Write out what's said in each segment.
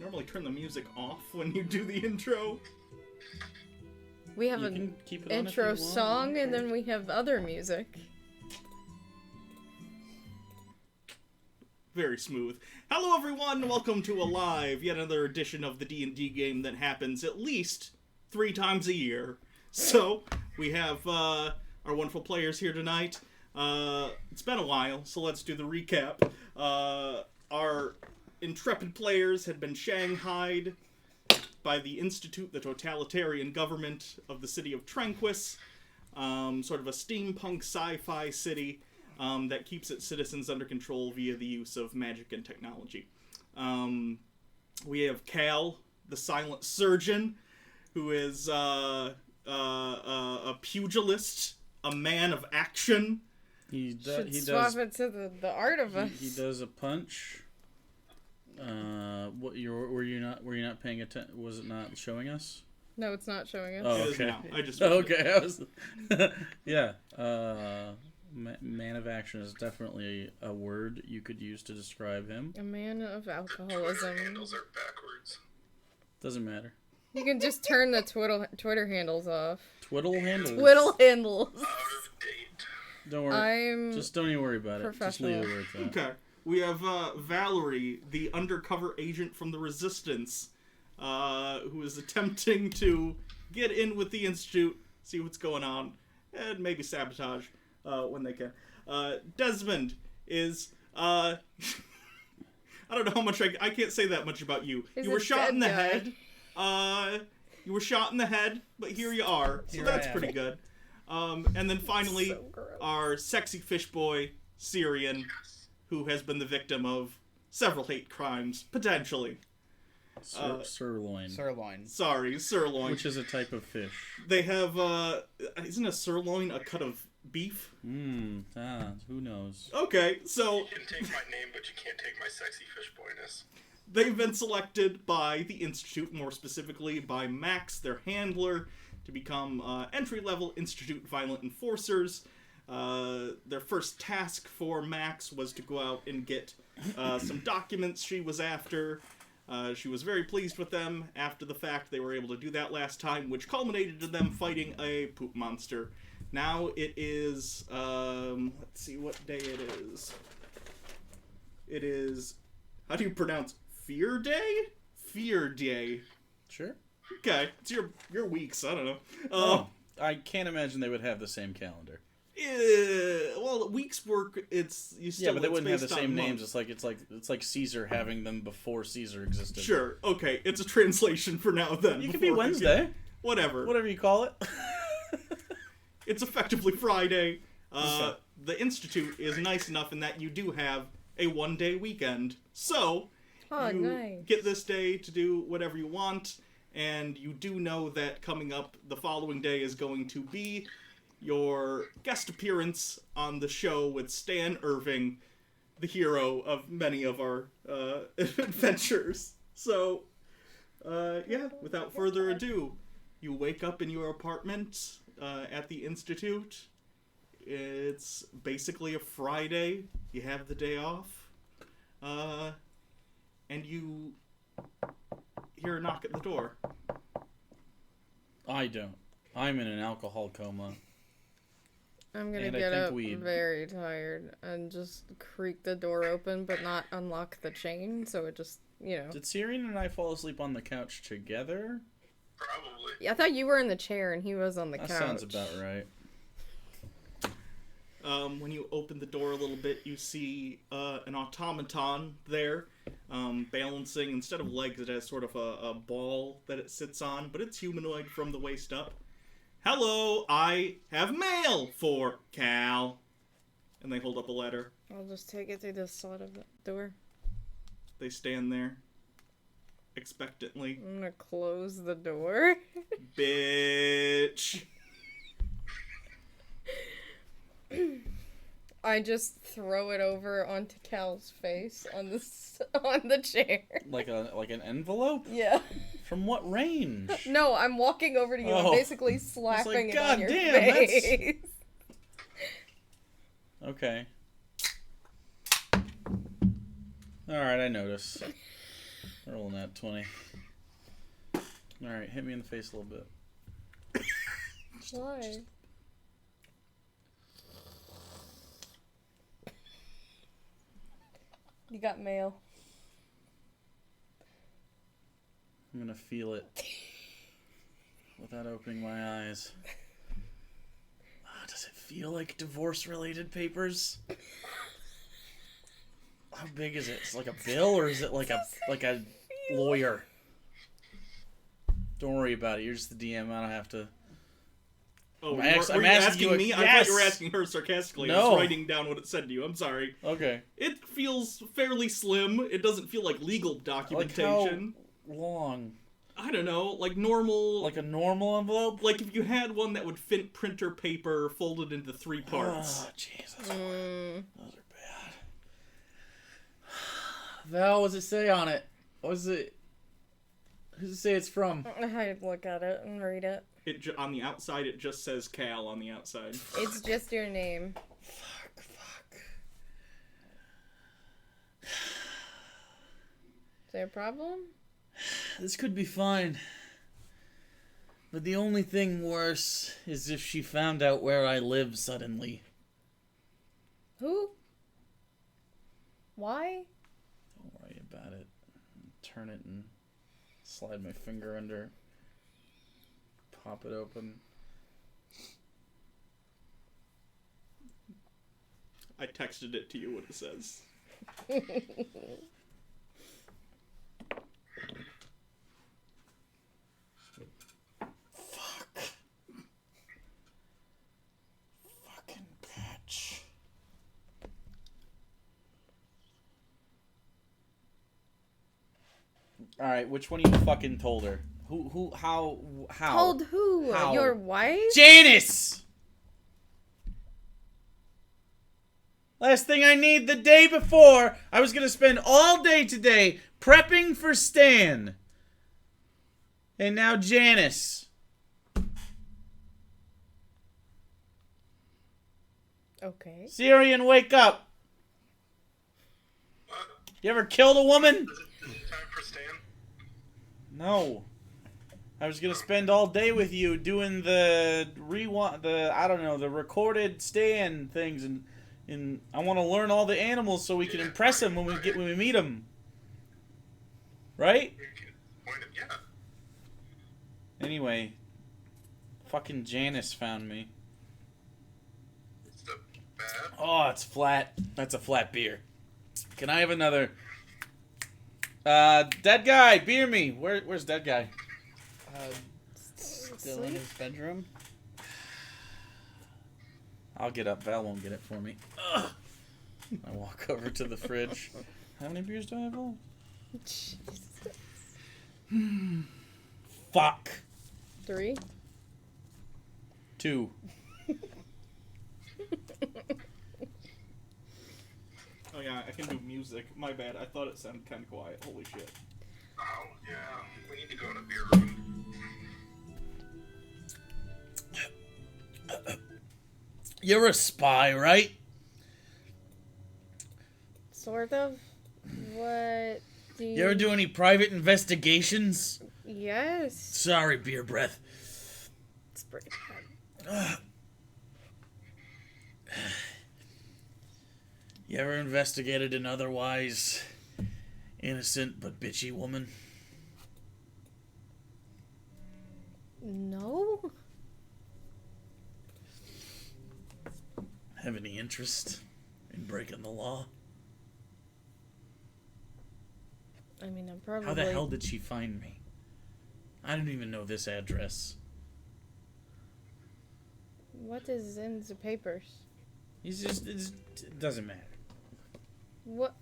normally turn the music off when you do the intro. We have an intro song, and then we have other music. Very smooth. Hello everyone, welcome to ELIVE, yet another edition of the D&D game that happens at least 3 times a year. So, we have our wonderful players here tonight. It's been a while, so let's do the recap. Our intrepid players had been shanghaied by the Institute, the totalitarian government of the city of Tranquis, sort of a steampunk sci-fi city that keeps its citizens under control via the use of magic and technology. We have Cal, the silent surgeon, who is a pugilist, a man of action. He swap it to the art of us. He does a punch. Were you not paying attention? Was it not showing us? No, it's not showing us. Oh, okay. It is now. I just okay. I was, yeah. Man of action is definitely a word you could use to describe him. A man of alcoholism. Twitter handles are backwards. Doesn't matter. You can just turn the Twitter handles off. Twiddle handles. Twiddle handles. Out of date. Don't worry. Just don't even worry about it. Just leave it where it's at. Okay. We have Valerie, the undercover agent from the Resistance, who is attempting to get in with the Institute, see what's going on, and maybe sabotage when they can. Desmond is... I don't know how much I can't say that much about you. You were shot in the head. You were shot in the head, but here you are. So that's pretty good. And then finally, our sexy fish boy, Sirion, who has been the victim of several hate crimes, potentially. Sirloin. Sorry, sirloin. Which is a type of fish. They have, isn't a sirloin a cut of beef? Who knows? Okay, so... You can take my name, but you can't take my sexy fish boyness. They've been selected by the Institute, more specifically by Max, their handler, to become entry-level Institute violent enforcers. Their first task for Max was to go out and get some documents she was after. She was very pleased with them. After the fact, they were able to do that last time, which culminated in them fighting a poop monster. Now it is, let's see what day it is. It is, how do you pronounce Fear Day? Fear Day. Sure. Okay, it's your weeks, I don't know. I can't imagine they would have the same calendar. Well, weeks work. It's you still. Yeah, but they wouldn't have the same names. Month. It's like Caesar having them before Caesar existed. Sure. Okay, it's a translation for now. Then you could be Wednesday. Whatever you call it. It's effectively Friday. Okay. The Institute is nice enough in that you do have a 1-day weekend, so you get this day to do whatever you want, and you do know that coming up the following day is going to be your guest appearance on the show with Stan Irving, the hero of many of our adventures. So, without further ado, you wake up in your apartment at the Institute. It's basically a Friday. You have the day off. And you hear a knock at the door. I don't. I'm in an alcohol coma. I'm gonna get up very tired and just creak the door open, but not unlock the chain, so it just, Did Sirion and I fall asleep on the couch together? Probably. Yeah, I thought you were in the chair and he was on the couch. That sounds about right. When you open the door a little bit, you see an automaton there, balancing. Instead of legs, it has sort of a ball that it sits on, but it's humanoid from the waist up. Hello, I have mail for Cal. And they hold up a letter. I'll just take it through the side of the door. They stand there, expectantly. I'm gonna close the door. Bitch. I just throw it over onto Cal's face on the chair. Like an envelope? Yeah. From what range? No, I'm walking over to you and basically slapping it on your face. Okay. Alright, I notice. Rolling that 20. Alright, hit me in the face a little bit. Why? You got mail. I'm gonna feel it without opening my eyes. Does it feel like divorce-related papers? How big is it? It's like a bill, or is it like a lawyer? Don't worry about it. You're just the DM. I don't have to. Oh, were you asking me? Yes. I thought you were asking her sarcastically. No. I was writing down what it said to you. I'm sorry. Okay. It feels fairly slim. It doesn't feel like legal documentation. Like how long? I don't know, like normal... Like a normal envelope? Like if you had one that would fit printer paper folded into 3 parts. Oh, Jesus. Those are bad. Val, what does it say on it? What is it? Who does it say it's from? I'd look at it and read it. On the outside, it just says Cal on the outside. It's just your name. Fuck. Is there a problem? This could be fine. But the only thing worse is if she found out where I live suddenly. Who? Why? Don't worry about it. Turn it and slide my finger under. Pop it open. I texted it to you what it says. Fuck. Fucking bitch. Alright, which one of you fucking told her? Who, how? Told who? How? Your wife? Janice! Last thing I need the day before, I was gonna spend all day today prepping for Stan. And now Janice. Okay. Sirion, wake up. What? You ever killed a woman? Is it time for Stan? No. I was gonna spend all day with you doing the recorded Stan things, and I want to learn all the animals so we can impress him when we meet him. Right? Yeah. Anyway, fucking Janice found me. It's the bad. Oh, it's flat. That's a flat beer. Can I have another? Dead guy, beer me. Where's dead guy? Still in his bedroom. I'll get up. Val won't get it for me. Ugh. I walk over to the fridge. How many beers do I have left? Fuck. 3. 2. Oh yeah, I can do music. My bad. I thought it sounded kind of quiet. Holy shit. Oh, yeah. We need to go in a beer room. You're a spy, right? Sort of. What do You ever do any private investigations? Yes. Sorry, beer breath. It's pretty bad. You ever investigated an otherwise innocent but bitchy woman? No? Have any interest in breaking the law? I mean, I'm probably... How the hell did she find me? I don't even know this address. What is in the papers? It doesn't matter. What?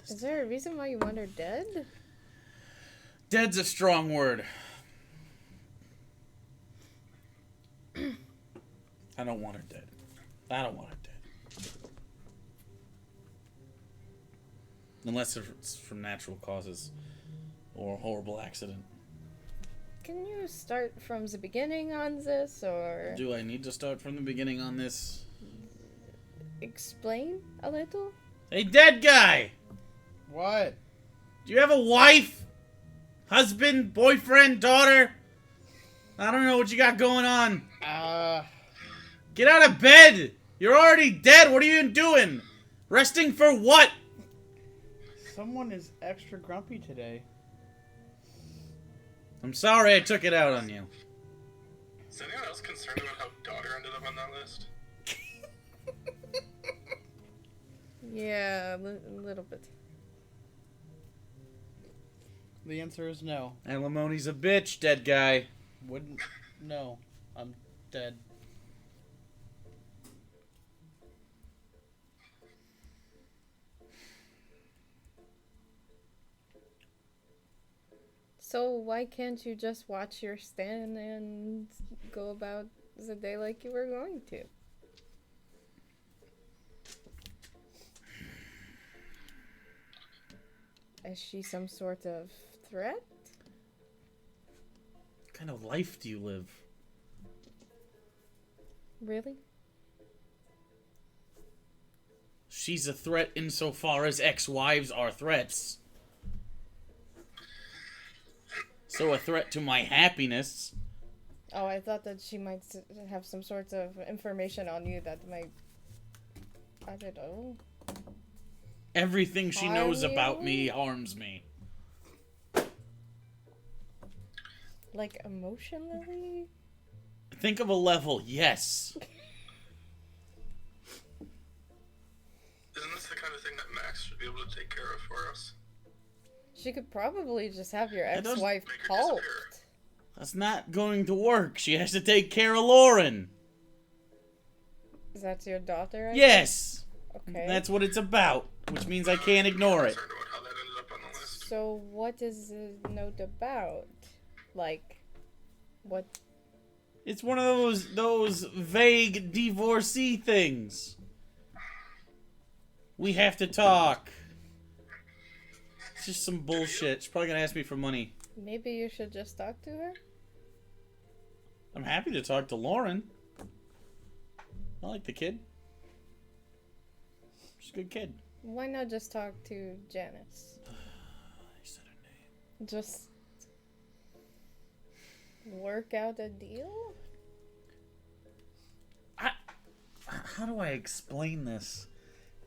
Is there a reason why you want her dead? Dead's a strong word. I don't want her dead. I don't want her dead. Unless it's from natural causes or a horrible accident. Can you start from the beginning on this, or... Do I need to start from the beginning on this? explain a little? Hey, dead guy! What? Do you have a wife? Husband? Boyfriend? Daughter? I don't know what you got going on. Get out of bed! You're already dead! What are you even doing? Resting for what? Someone is extra grumpy today. I'm sorry I took it out on you. Is anyone else concerned about how daughter ended up on that list? Yeah, a little bit. The answer is no. Alimony's a bitch, dead guy. Wouldn't. No. I'm dead. So why can't you just watch your stand and go about the day like you were going to? Is she some sort of threat? What kind of life do you live? Really? She's a threat insofar as ex-wives are threats. So a threat to my happiness. Oh, I thought that she might have some sort of information on you that might... I don't know. Everything she knows about me harms me. Like, emotionally? Think of a level, yes. Isn't this the kind of thing that Max should be able to take care of for us? She could probably just have your That doesn't ex-wife make her called. disappear. That's not going to work. She has to take care of Lauren. Is that your daughter? I Yes. guess? Okay. That's what it's about, which means I can't ignore it. Concerned about how that ended up on the list. So what is the note about? Like, what? It's one of those vague divorcee things. We have to talk. It's just some bullshit. She's probably gonna ask me for money. Maybe you should just talk to her? I'm happy to talk to Lauren. I like the kid. She's a good kid. Why not just talk to Janice? I said her name. Just work out a deal? How do I explain this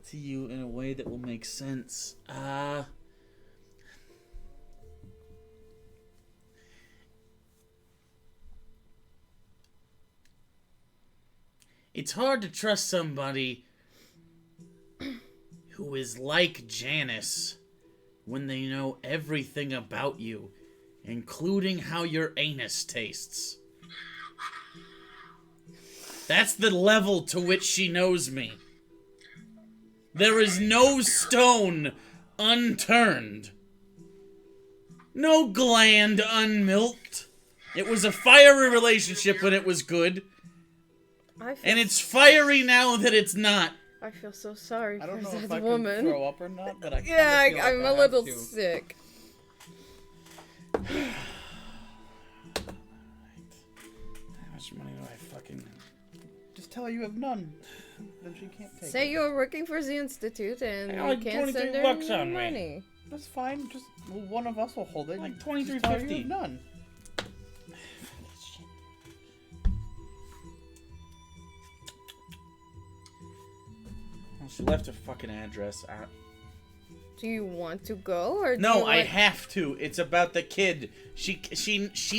to you in a way that will make sense? It's hard to trust somebody who is like Janice when they know everything about you, including how your anus tastes. That's the level to which she knows me. There is no stone unturned. No gland unmilked. It was a fiery relationship when it was good. And it's fiery now that it's not. I feel so sorry I don't know for if that I woman. can throw up or not, but I kinda Yeah, feel like I'm I a have little to. sick. How much money do I fucking... Just tell her you have none. Then she can't take Say it. you're working for the Institute and I you got like can't send 23 her bucks on me. money. That's fine. Just one of us will hold it. Like Just tell her you $23.50. have none. Well, she left her fucking address out. Do you want to go or do No, you I want... have to. It's about the kid. She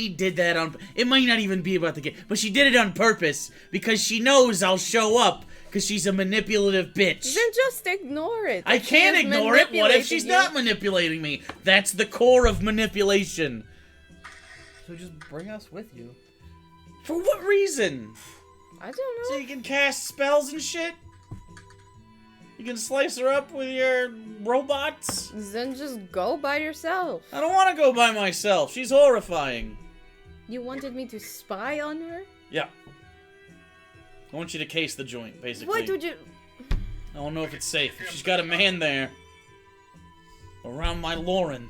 did that on... It might not even be about the kid, but she did it on purpose because she knows I'll show up because she's a manipulative bitch. Then just ignore it. I If she can't is ignore it. What if manipulating she's you- not manipulating me? That's the core of manipulation. So just bring us with you. For what reason? I don't So know. you can cast spells and shit? You can slice her up with your robots? Then just go by yourself. I don't want to go by myself. She's horrifying. You wanted me to spy on her? Yeah. I want you to case the joint, basically. Why would you... I don't know if it's safe. If she's got a man there around my Lauren.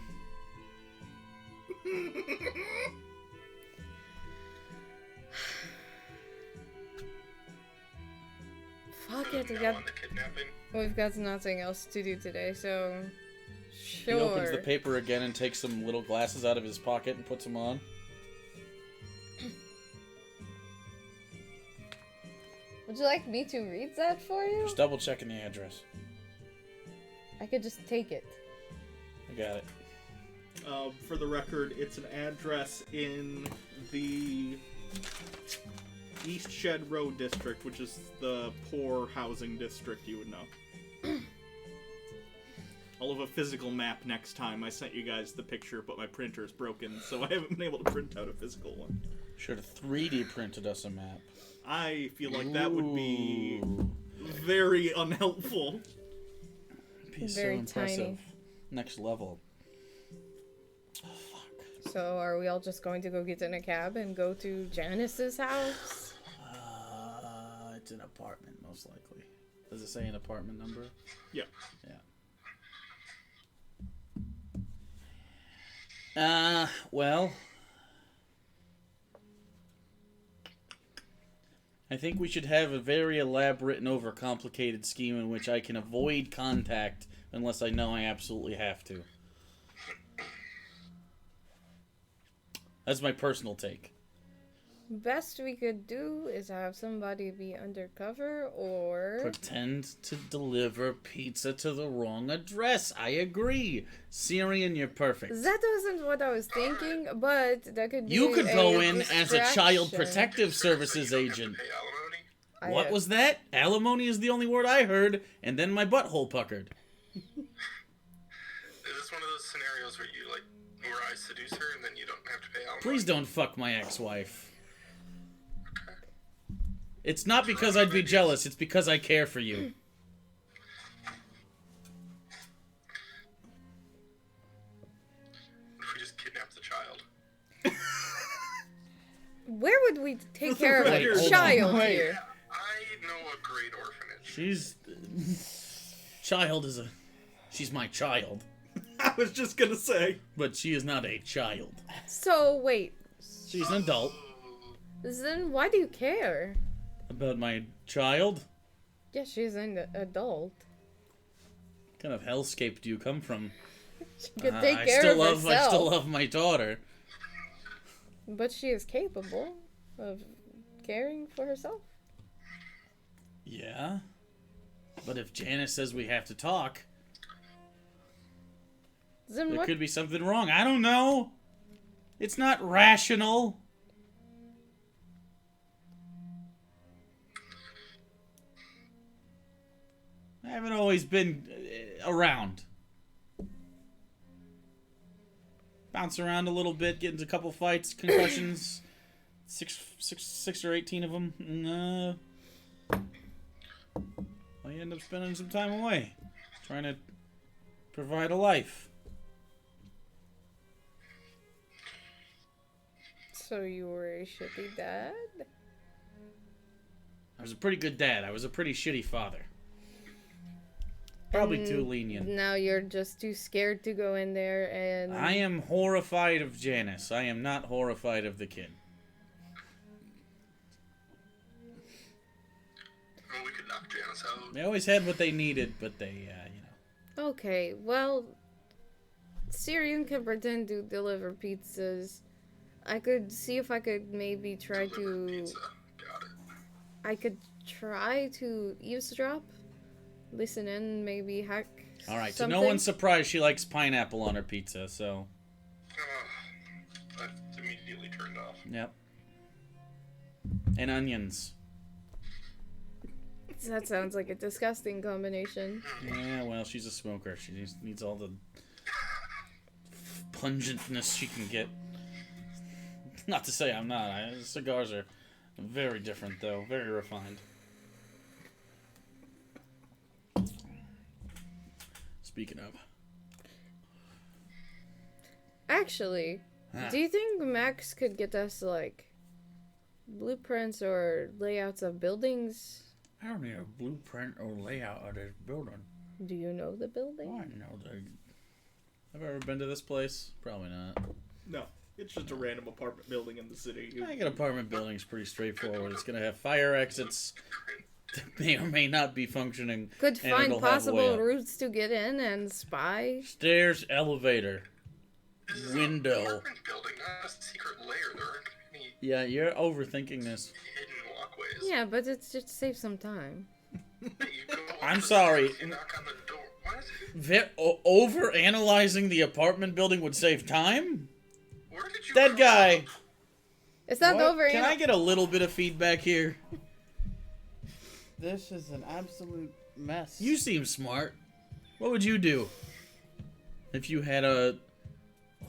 Fuck it. On the kidnapping. We've got nothing else to do today, so sure. He opens the paper again and takes some little glasses out of his pocket and puts them on. Would you like me to read that for you? Just double checking the address. I could just take it. I got it. For the record, it's an address in the East Shed Road district, which is the poor housing district, you would know. I'll have a physical map next time. I sent you guys the picture, but my printer is broken, so I haven't been able to print out a physical one. Should have 3D printed us a map. I feel like that would be very unhelpful. It'd be Very so impressive. tiny. Next level. Oh, fuck. So are we all just going to go get in a cab and go to Janice's house? It's an apartment, most likely. Does it say an apartment number? Yeah. Well, I think we should have a very elaborate and overcomplicated scheme in which I can avoid contact unless I know I absolutely have to. That's my personal take. Best we could do is have somebody be undercover or... Pretend to deliver pizza to the wrong address. I agree. Sirion, you're perfect. That wasn't what I was thinking, but that could be You could go in distraction. as a Child Protective Services agent. Pay alimony? What was that? Alimony is the only word I heard, and then my butthole puckered. Is this one of those scenarios where you, like, where I seduce her and then you don't have to pay alimony? Please don't fuck my ex-wife. It's not because I'd be jealous, it's because I care for you. If we just kidnap the child? Where would we take care of Wait, a hold on. child Wait. here? I know a great orphanage. She's my child. I was just gonna say. But she is not a child. So, wait. She's an adult. Then why do you care? About my child? Yeah, she's an adult. What kind of hellscape do you come from? She could take care of herself. I still love my daughter. But she is capable of caring for herself. Yeah. But if Janice says we have to talk, Then there what? could be something wrong. I don't know. It's not rational. I haven't always been around. Bounce around a little bit, get into a couple fights, concussions. Six or 18 of them. Well, you end up spending some time away, trying to provide a life. So you were a shitty dad? I was a pretty good dad. I was a pretty shitty father. Probably too lenient. Now you're just too scared to go in there and... I am horrified of Janice. I am not horrified of the kid. Well, we could knock Janice out. They always had what they needed, but they, Okay, well... Sirion can pretend to deliver pizzas. I could see if I could maybe try Deliver to... pizza. Got it. I could try to eavesdrop. Listen in, maybe hack Alright, to something. no one's surprise, she likes pineapple on her pizza, so... That immediately turned off. Yep. And onions. That sounds like a disgusting combination. Yeah, well, she's a smoker. She needs all the pungentness she can get. Not to say I'm not. Cigars are very different, though. Very refined. Speaking of. Actually, do you think Max could get us, like, blueprints or layouts of buildings? I don't need a blueprint or layout of this building. Do you know the building? Oh, I know the... Have I ever been to this place? Probably not. No, it's just a random apartment building in the city. I think an apartment building's pretty straightforward. It's gonna have fire exits, that may or may not be functioning. Could and find it'll have a way possible up. routes to get in and spy. Stairs, elevator, This is an window. apartment building, not a secret lair. There aren't any Yeah, you're overthinking this. hidden walkways. Yeah, but it's just save some time. You go I'm up the sorry. stairs, you knock on the door. What? Over-analyzing the apartment building would save time? Where did you Dead grow guy. up? It's not What? over. Can I get a little bit of feedback here? This is an absolute mess. You seem smart. What would you do if you had a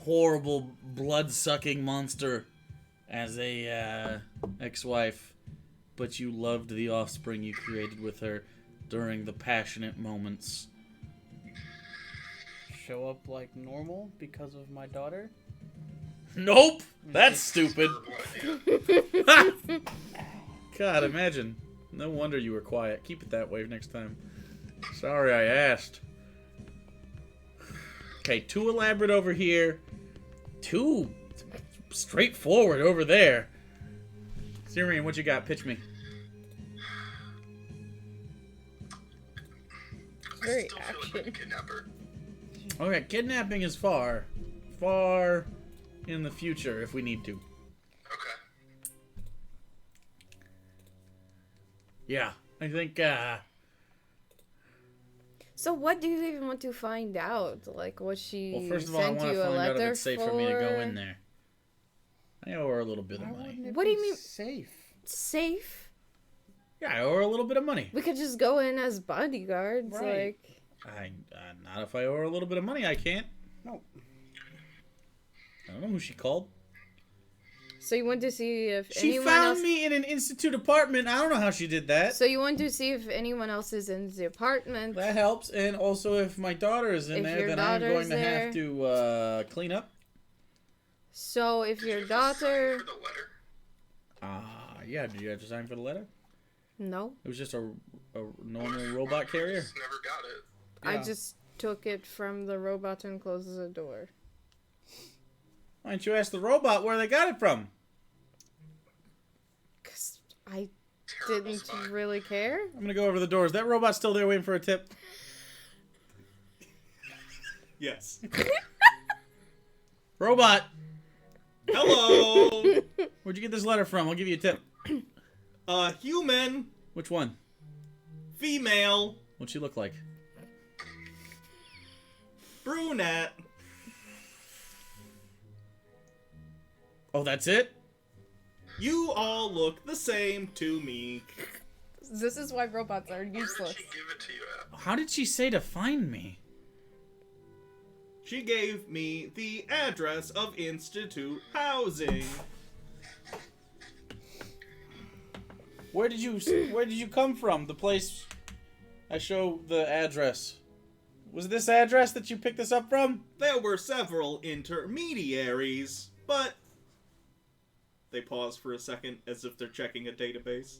horrible blood-sucking monster as a ex-wife, but you loved the offspring you created with her during the passionate moments? show up like normal because of my daughter. Nope! That's stupid. Terrible idea. God, imagine. No wonder you were quiet. Keep it that way next time. Sorry I asked. Okay, too elaborate over here. Too straightforward over there. Sirion, what you got? Pitch me. Very I still feel like action. a kidnapper. Okay, kidnapping is far. Far in the future if we need to. Okay. Yeah, I think, So what do you even want to find out? Like, what she well, first of all, I sent want you to a find out if letter it's safe for me to go in there. I owe her a little bit of Why money. wouldn't it What do you be mean- safe? Safe? Yeah, I owe her a little bit of money. We could just go in as bodyguards, Right. like... Not if I owe her a little bit of money, I can't. No. I don't know who she called. So you want to see if She anyone found else... me in an institute apartment. I don't know how she did that. So you want to see if anyone else is in the apartment. That helps, and also if my daughter is in If there, your then I'm daughter's going to there. have to clean up. So if Did your you have to sign daughter... for the letter? Yeah, did you have to sign for the letter? No. It was just a normal robot carrier. Just never got it. I Yeah. just took it from the robot and closed the door. Why don't you ask the robot where they got it from? 'Cause I Terrible didn't spy. really care. I'm gonna go over the door. Is that robot still there waiting for a tip? Yes. Robot, Hello. where'd you get this letter from? I'll give you a tip. Human, Which one? female, What'd she look like? brunette. Oh, that's it? You all look the same to me. This is why robots are Where did useless. she give it to you at? How did she say to find me? She gave me the address of Institute Housing. Where did you come from? The place I show the address. Was this address that you picked this up from? There were several intermediaries, but... They pause for a second as if they're checking a database.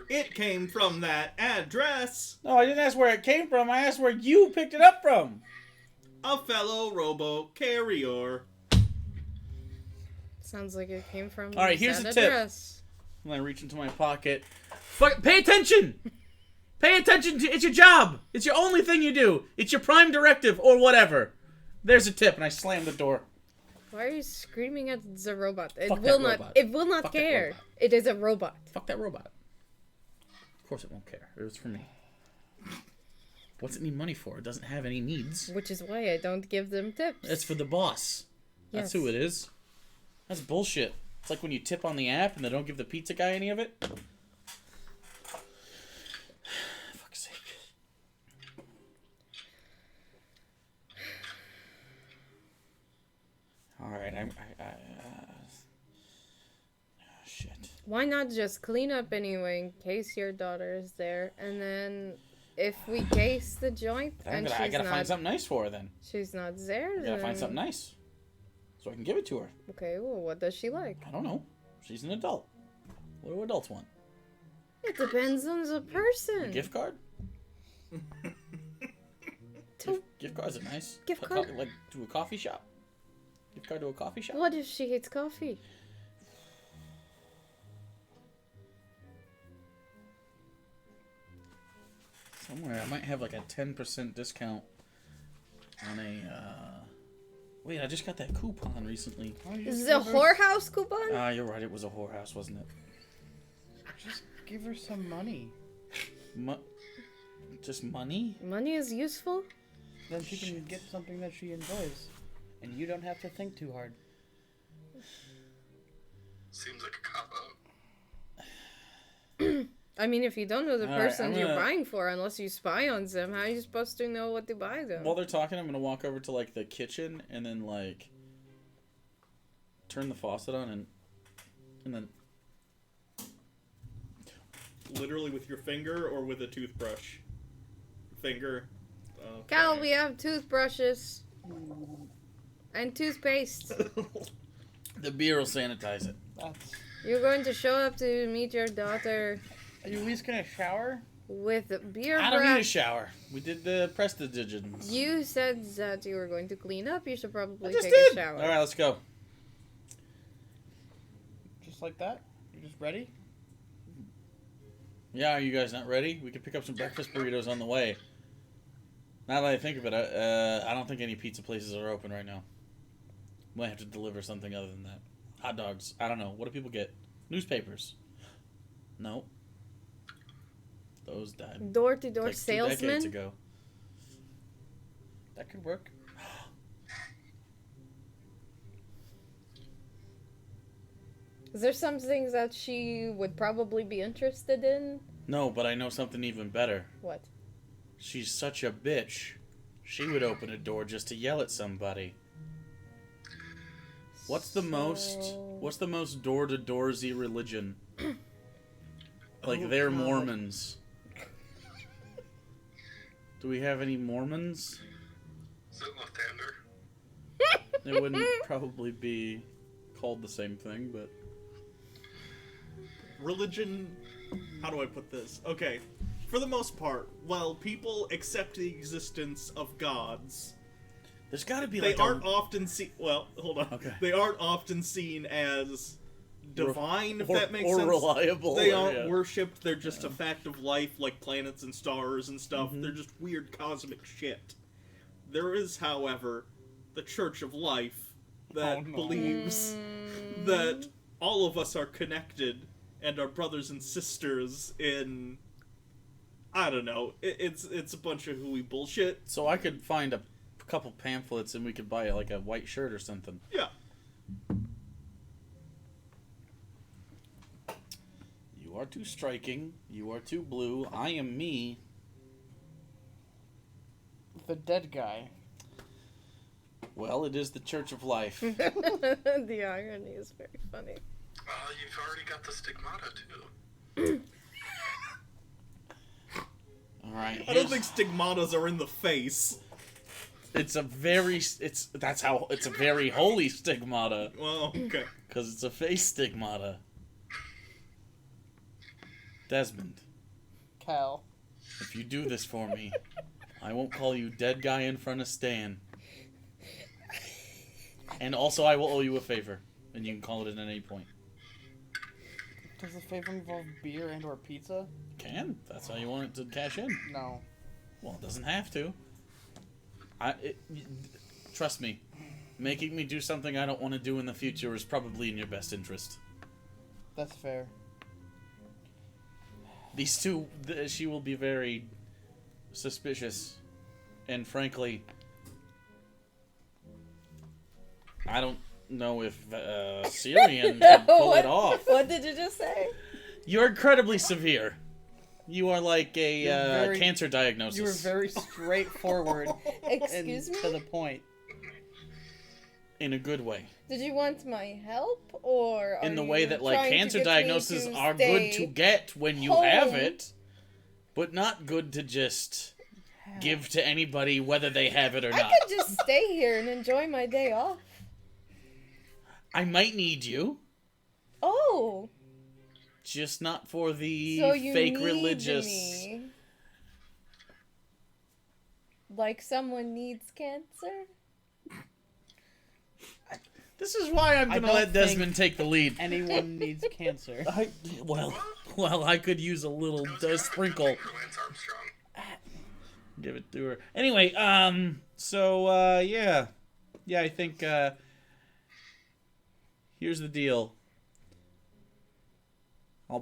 It came from that address. No, I didn't ask where it came from. I asked where you picked it up from. A fellow robo-carrier. Sounds like it came from All right, that here's a tip. address. And I reach into my pocket. Pay attention! Pay attention to it's your job. It's your only thing you do. It's your prime directive or whatever. There's a tip, and I slam the door. Why are you screaming at the robot? It Fuck will that not. robot. It will not Fuck that care. robot. It is a robot. Fuck that robot. Of course it won't care. It was for me. What's it need money for? It doesn't have any needs. Which is why I don't give them tips. It's for the boss. That's Yes. who it is. That's bullshit. It's like when you tip on the app and they don't give the pizza guy any of it. Fuck's sake. Alright, shit. Why not just clean up anyway in case your daughter is there, and then if we case the joint and I she's gotta not, find something nice for her then. she's not there. I gotta then... find something nice. So I can give it to her. Okay, well, what does she like? I don't know. She's an adult. What do adults want? It depends on the person. A gift card? To- Gift cards are nice. Gift A card? Like to a coffee shop. Gift card to a coffee shop. What if she hates coffee? somewhere. I might have like a 10% discount on a. Wait, I just got that coupon recently. Is it a whorehouse coupon? You're right. It was a whorehouse, wasn't it? Just give her some money. Just money? Money is useful? Then she can get something that she enjoys. And you don't have to think too hard. Seems like a cop-out. I mean, if you don't know the All right, person you're buying for, unless you spy on them, how are you supposed to know what to buy them? While they're talking, I'm gonna walk over to like the kitchen and then like turn the faucet on and then Literally with your finger or with a toothbrush? Finger. Okay. Cal, we have toothbrushes. And toothpaste. the beer will sanitize it. That's... You're going to show up to meet your daughter Are you at least gonna shower? with beer I don't need a breath. shower. We did the prestidigitans. You said that you were going to clean up. You should probably I just take did. a shower. All right, let's go. Just like that? You're just ready? Yeah, are you guys not ready? We can pick up some breakfast burritos on the way. Now that I think of it, I don't think any pizza places are open right now. Might have to deliver something other than that. Hot dogs. I don't know. What do people get? Newspapers. No. Those died. Door-to-door like 2 decades salesman. ago. That could work. Is there some things that she would probably be interested in? No, but I know something even better. What? She's such a bitch. She would open a door just to yell at somebody. What's the most door-to-doorsy religion? Like, they're God. Mormons. Do we have any Mormons? Is it left-hander? It wouldn't probably be called the same thing, but... Religion, how do I put this? Okay, for the most part, while people accept the existence of gods, There's gotta be they like aren't often seen. Well, hold on. Okay. They aren't often seen as divine, if that makes or sense. reliable. They or- aren't yeah. worshipped. They're just a fact of life, like planets and stars and stuff. They're just weird cosmic shit. There is, however, the Church of Life that Oh, no. believes that all of us are connected and are brothers and sisters in, I don't know, it's a bunch of hooey bullshit. So I could find a couple pamphlets and we could buy like a white shirt or something. Yeah. You are too striking. You are too blue. I am me. The dead guy. Well, it is the Church of Life. The irony is very funny. You've already got the stigmata, too. All right. I don't think stigmatas are in the face. it's a very it's a very holy stigmata Well, okay. because it's a face stigmata. Desmond, Cal. if you do this for me, I won't call you dead guy in front of Stan. And also, I will owe you a favor, and you can call it at any point. Does the favor involve beer and or pizza? Can. That's how you want it to cash in. No. Well, it doesn't have to. Trust me, making me do something I don't want to do in the future is probably in your best interest. That's fair. These two, she will be very suspicious, and frankly, I don't know if Sirion can pull it off. What did you just say? You're incredibly severe. You are like a You're very- cancer diagnosis. You were very straightforward Excuse and me? to the point. In a good way. Did you want my help, or In are the way you that, like, trying to cancer get me diagnoses to are stay good to get when you have home? it, but not good to just give to anybody whether they have it or I not. could just stay here and enjoy my day off. I might need you, Oh, just not for the so you fake need religious. me. Like someone needs cancer? This is why I'm I gonna don't let think Desmond take the lead. Anyone needs cancer. Well, I could use a little It was sprinkle. for Lance Armstrong. Give it to her. Anyway, yeah, I think here's the deal. I'll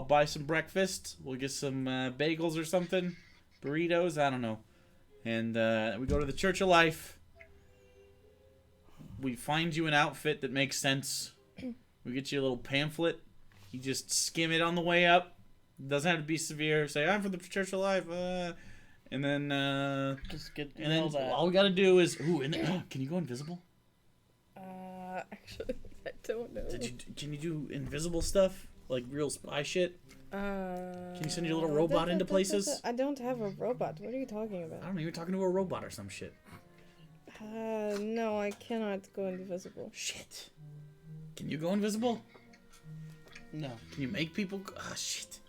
buy some breakfast. We'll get some bagels or something, burritos. I don't know, and we go to the Church of Life. We find you an outfit that makes sense. We get you a little pamphlet. You just skim it on the way up. Doesn't have to be severe. Say, I'm from the Church of Life. And then, Just get and then all that. all we gotta do is, can you go invisible? Actually, I don't know. Can you do invisible stuff? Like real spy shit? Can you send your little robot into places? I don't have a robot. What are you talking about? I don't know, you're talking to a robot or some shit. No, I cannot go invisible. Shit. Can you go invisible? No. Can you make people go? Ah, shit.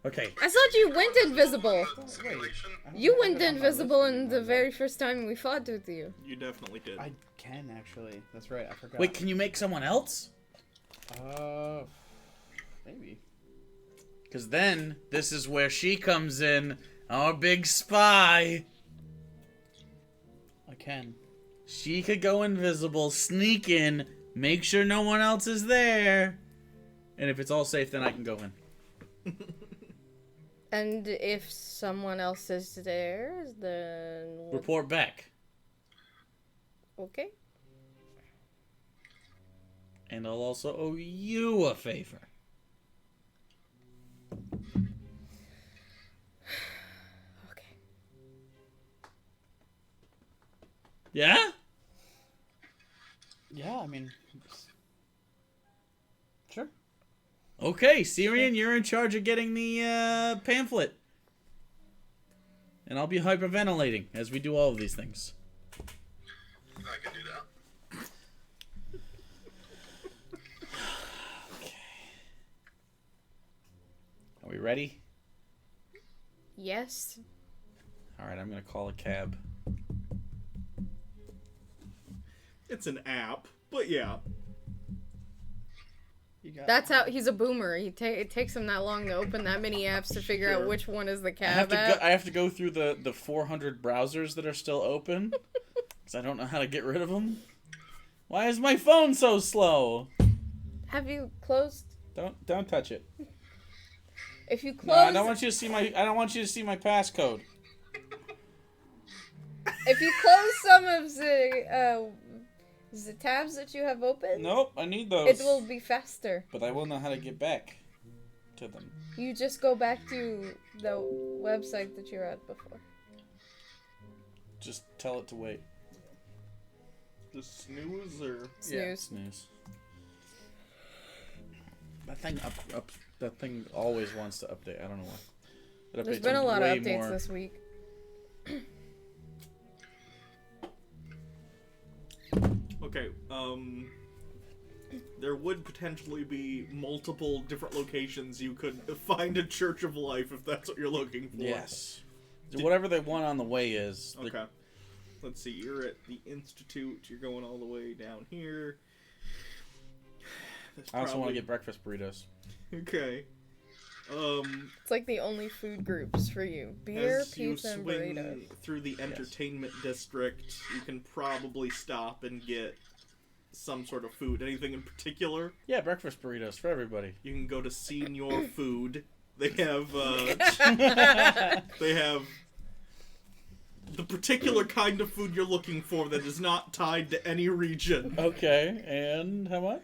Okay. I thought you went invisible. Simulation? You went invisible in the very first time we fought with you. You definitely did. I can actually. That's right. I forgot. Wait, can you make someone else? Maybe. Because then, this is where she comes in, our big spy. I can. She could go invisible, sneak in, make sure no one else is there. And if it's all safe, then I can go in. And if someone else is there, then... Report back. Okay. And I'll also owe you a favor. Okay. Yeah? Yeah, I mean... Sure. Okay, Sirion, you're in charge of getting the pamphlet. And I'll be hyperventilating as we do all of these things. I can do that. Okay. Are we ready? Yes. Alright, I'm gonna call a cab. It's an app, but yeah. You got That's how he's a boomer. It takes him that long to open that many apps to figure out Sure. which one is the I have cab app. I have to go through the 400 browsers that are still open. Because I don't know how to get rid of them. Why is my phone so slow? Have you closed? Don't touch it. If you No, close, I don't want you to see my passcode. if you close some of the tabs that you have open, Nope, I need those. it will be faster. But I will know how to get back to them. You just go back to the website that you were at before. Just tell it to wait. Just snooze or... Snooze. Snooze. That thing always wants to update. I don't know why. It There's updates been a lot of way updates more. this week. Okay, there would potentially be multiple different locations you could find a Church of Life if that's what you're looking for. Yes. Whatever they want on the way is. Okay. Let's see, you're at the Institute, you're going all the way down here. There's I also want to probably- get breakfast burritos. Okay. It's like the only food groups for you: beer, As you pizza, and swing burritos. through the entertainment district, you can probably stop and get some sort of food. Anything in particular? Yeah, breakfast burritos for everybody. You can go to Senior Food. They have they have the particular kind of food you're looking for that is not tied to any region. Okay, and how much?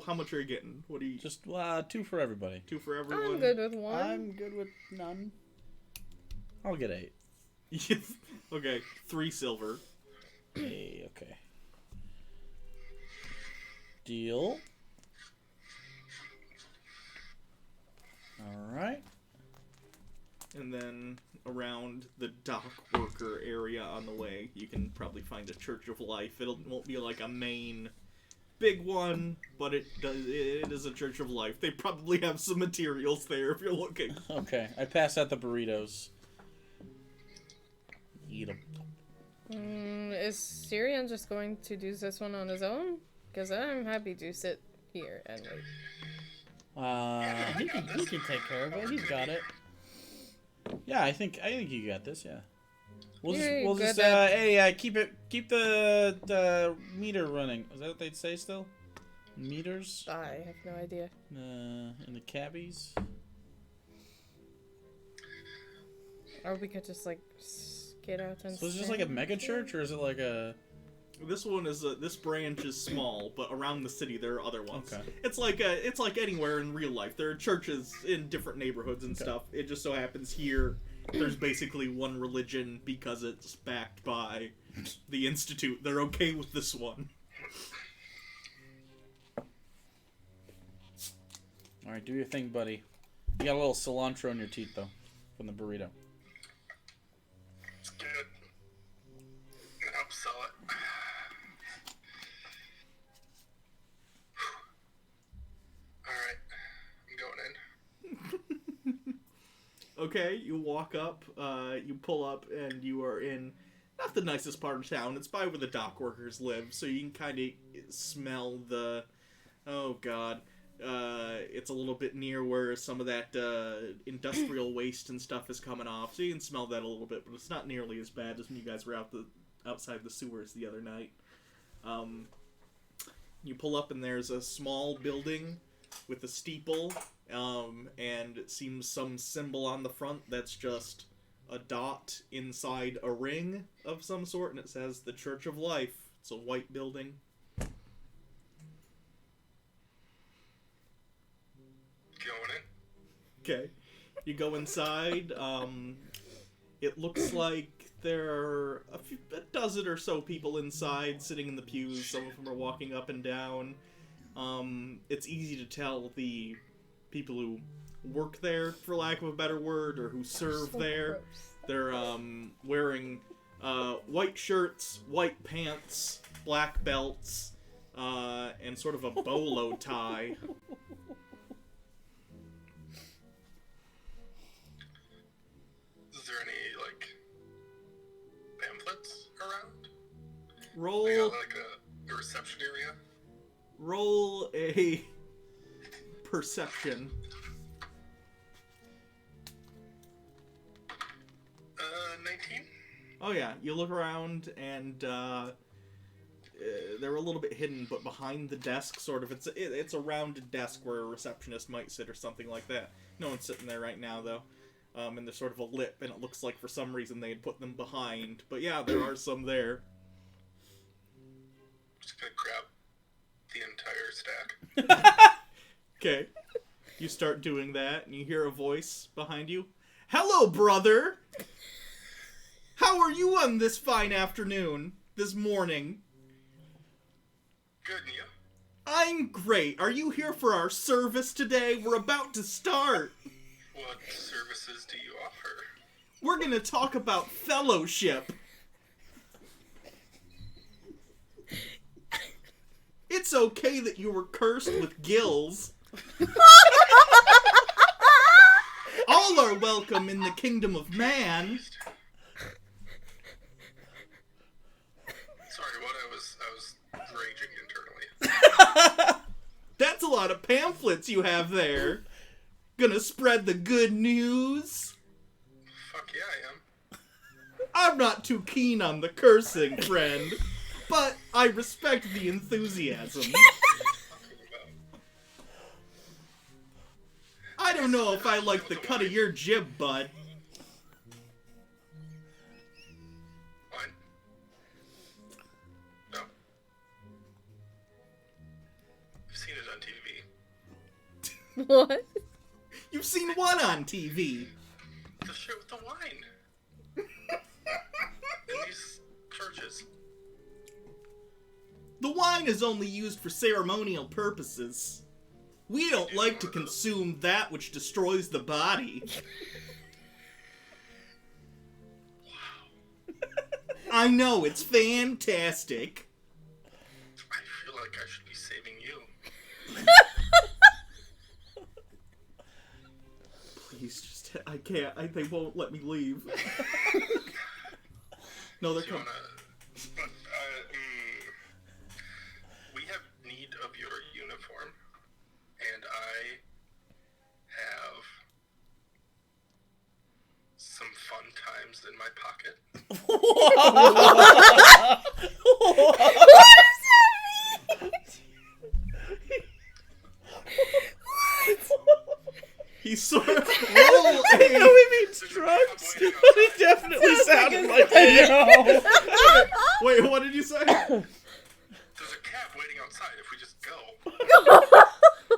How much are you getting? What do you... Just 2 for everybody. 2 for everyone? I'm good with one. I'm good with none. I'll get 8. Yes. Okay, 3 silver. Hey, okay. Deal. Alright. And then around the dock worker area on the way, you can probably find a Church of Life. It won't be like a main big one, but it is a Church of Life. They probably have some materials there if you're looking. Okay, I pass out the burritos. Eat them. Is Sirion just going to do this one on his own? Because I'm happy to sit here and wait. He can take care of it. He's got it. Yeah, I think you got this. Yeah. We'll Yeah, just good at- hey, keep the meter running. Is that what they'd say still? Meters? I have no idea. In the cabbies. Or we could just like get out and. So is it just like a mega church, or is it like a? This one is this branch is small, but around the city there are other ones. Okay. It's like anywhere in real life. There are churches in different neighborhoods and stuff. It just so happens here there's basically one religion because it's backed by the Institute. They're okay with this one. All right, do your thing, buddy. You got a little cilantro in your teeth though, from the burrito. It's good. It helps sell it. Alright, I'm going in. Okay, you walk up, you pull up, and you are in not the nicest part of town. It's by where the dock workers live, so you can kind of smell the... Oh, God. It's a little bit near where some of that industrial waste and stuff is coming off, so you can smell that a little bit, but it's not nearly as bad as when you guys were outside the sewers the other night. You pull up, and there's a small building with a steeple, and it seems some symbol on the front that's just a dot inside a ring of some sort, and it says the Church of Life. It's a white building. Going in. Okay. You go inside. It looks like there are a dozen or so people inside sitting in the pews. Some of them are walking up and down. It's easy to tell the people who work there, for lack of a better word, or who serve there. They're wearing white shirts, white pants, black belts, and sort of a bolo tie. Is there any, like, pamphlets around? Roll They got, like, a reception area? Roll a perception. 19? Oh yeah, you look around and they're a little bit hidden, but behind the desk, sort of. It's a rounded desk where a receptionist might sit or something like that. No one's sitting there right now though, and there's sort of a lip, and it looks like for some reason they had put them behind. But yeah, there are some there. Just gonna grab the entire stack. Okay, you start doing that, and you hear a voice behind you. Hello, brother. How are you on this fine afternoon? This morning? Good, and you? I'm great. Are you here for our service today? We're about to start. What services do you offer? We're gonna talk about fellowship. It's okay that you were cursed with gills. All are welcome in the kingdom of man. Sorry, what? I was raging internally. That's a lot of pamphlets you have there. Gonna spread the good news? Fuck yeah, I am. I'm not too keen on the cursing, friend, but I respect the enthusiasm. Talking about. I don't know if I like the cut of your jib, bud. Wine? No. I've seen it on TV. What? You've seen what on TV? The shit with the wine. In these churches. The wine is only used for ceremonial purposes. We don't like to consume that which destroys the body. I know, it's fantastic. I feel like I should be saving you. Please, just... I can't. They won't let me leave. No, they're Do you coming. wanna... we have need of your uniform, and I have some fun times in my pocket. He sort of roll I know a... he means drugs, but he definitely sounded like it. Wait, what did you say? There's a cab waiting outside if we just go.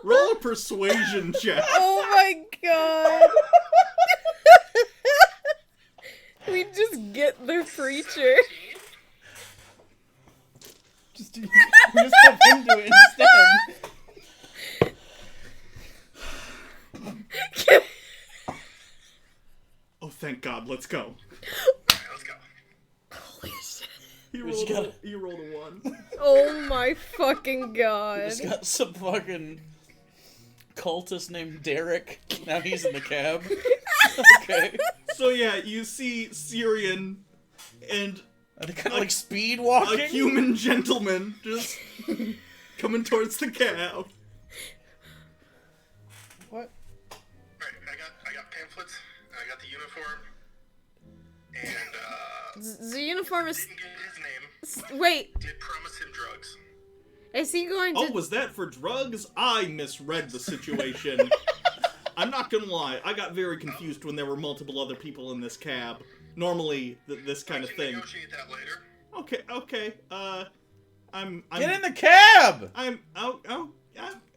Roll a persuasion check. Oh my god. We just get the preacher. Just have him do it instead. Oh, thank God, let's go. Alright, let's go. Holy shit. He rolled a 1. Oh my fucking god. He's got some fucking cultist named Derek. Now he's in the cab. Okay. So yeah, you see Sirion and Are they kind of like speed a walking? human gentleman just coming towards the cab. What? Alright, I got pamphlets, I got the uniform, and, The uniform is. didn't get his name, Wait, did promise him drugs. is he going to. Oh, was that for drugs? I misread the situation. I'm not gonna lie, I got very confused when there were multiple other people in this cab. Normally, this kind of We can thing. negotiate that later. Okay, I'm Get in the cab!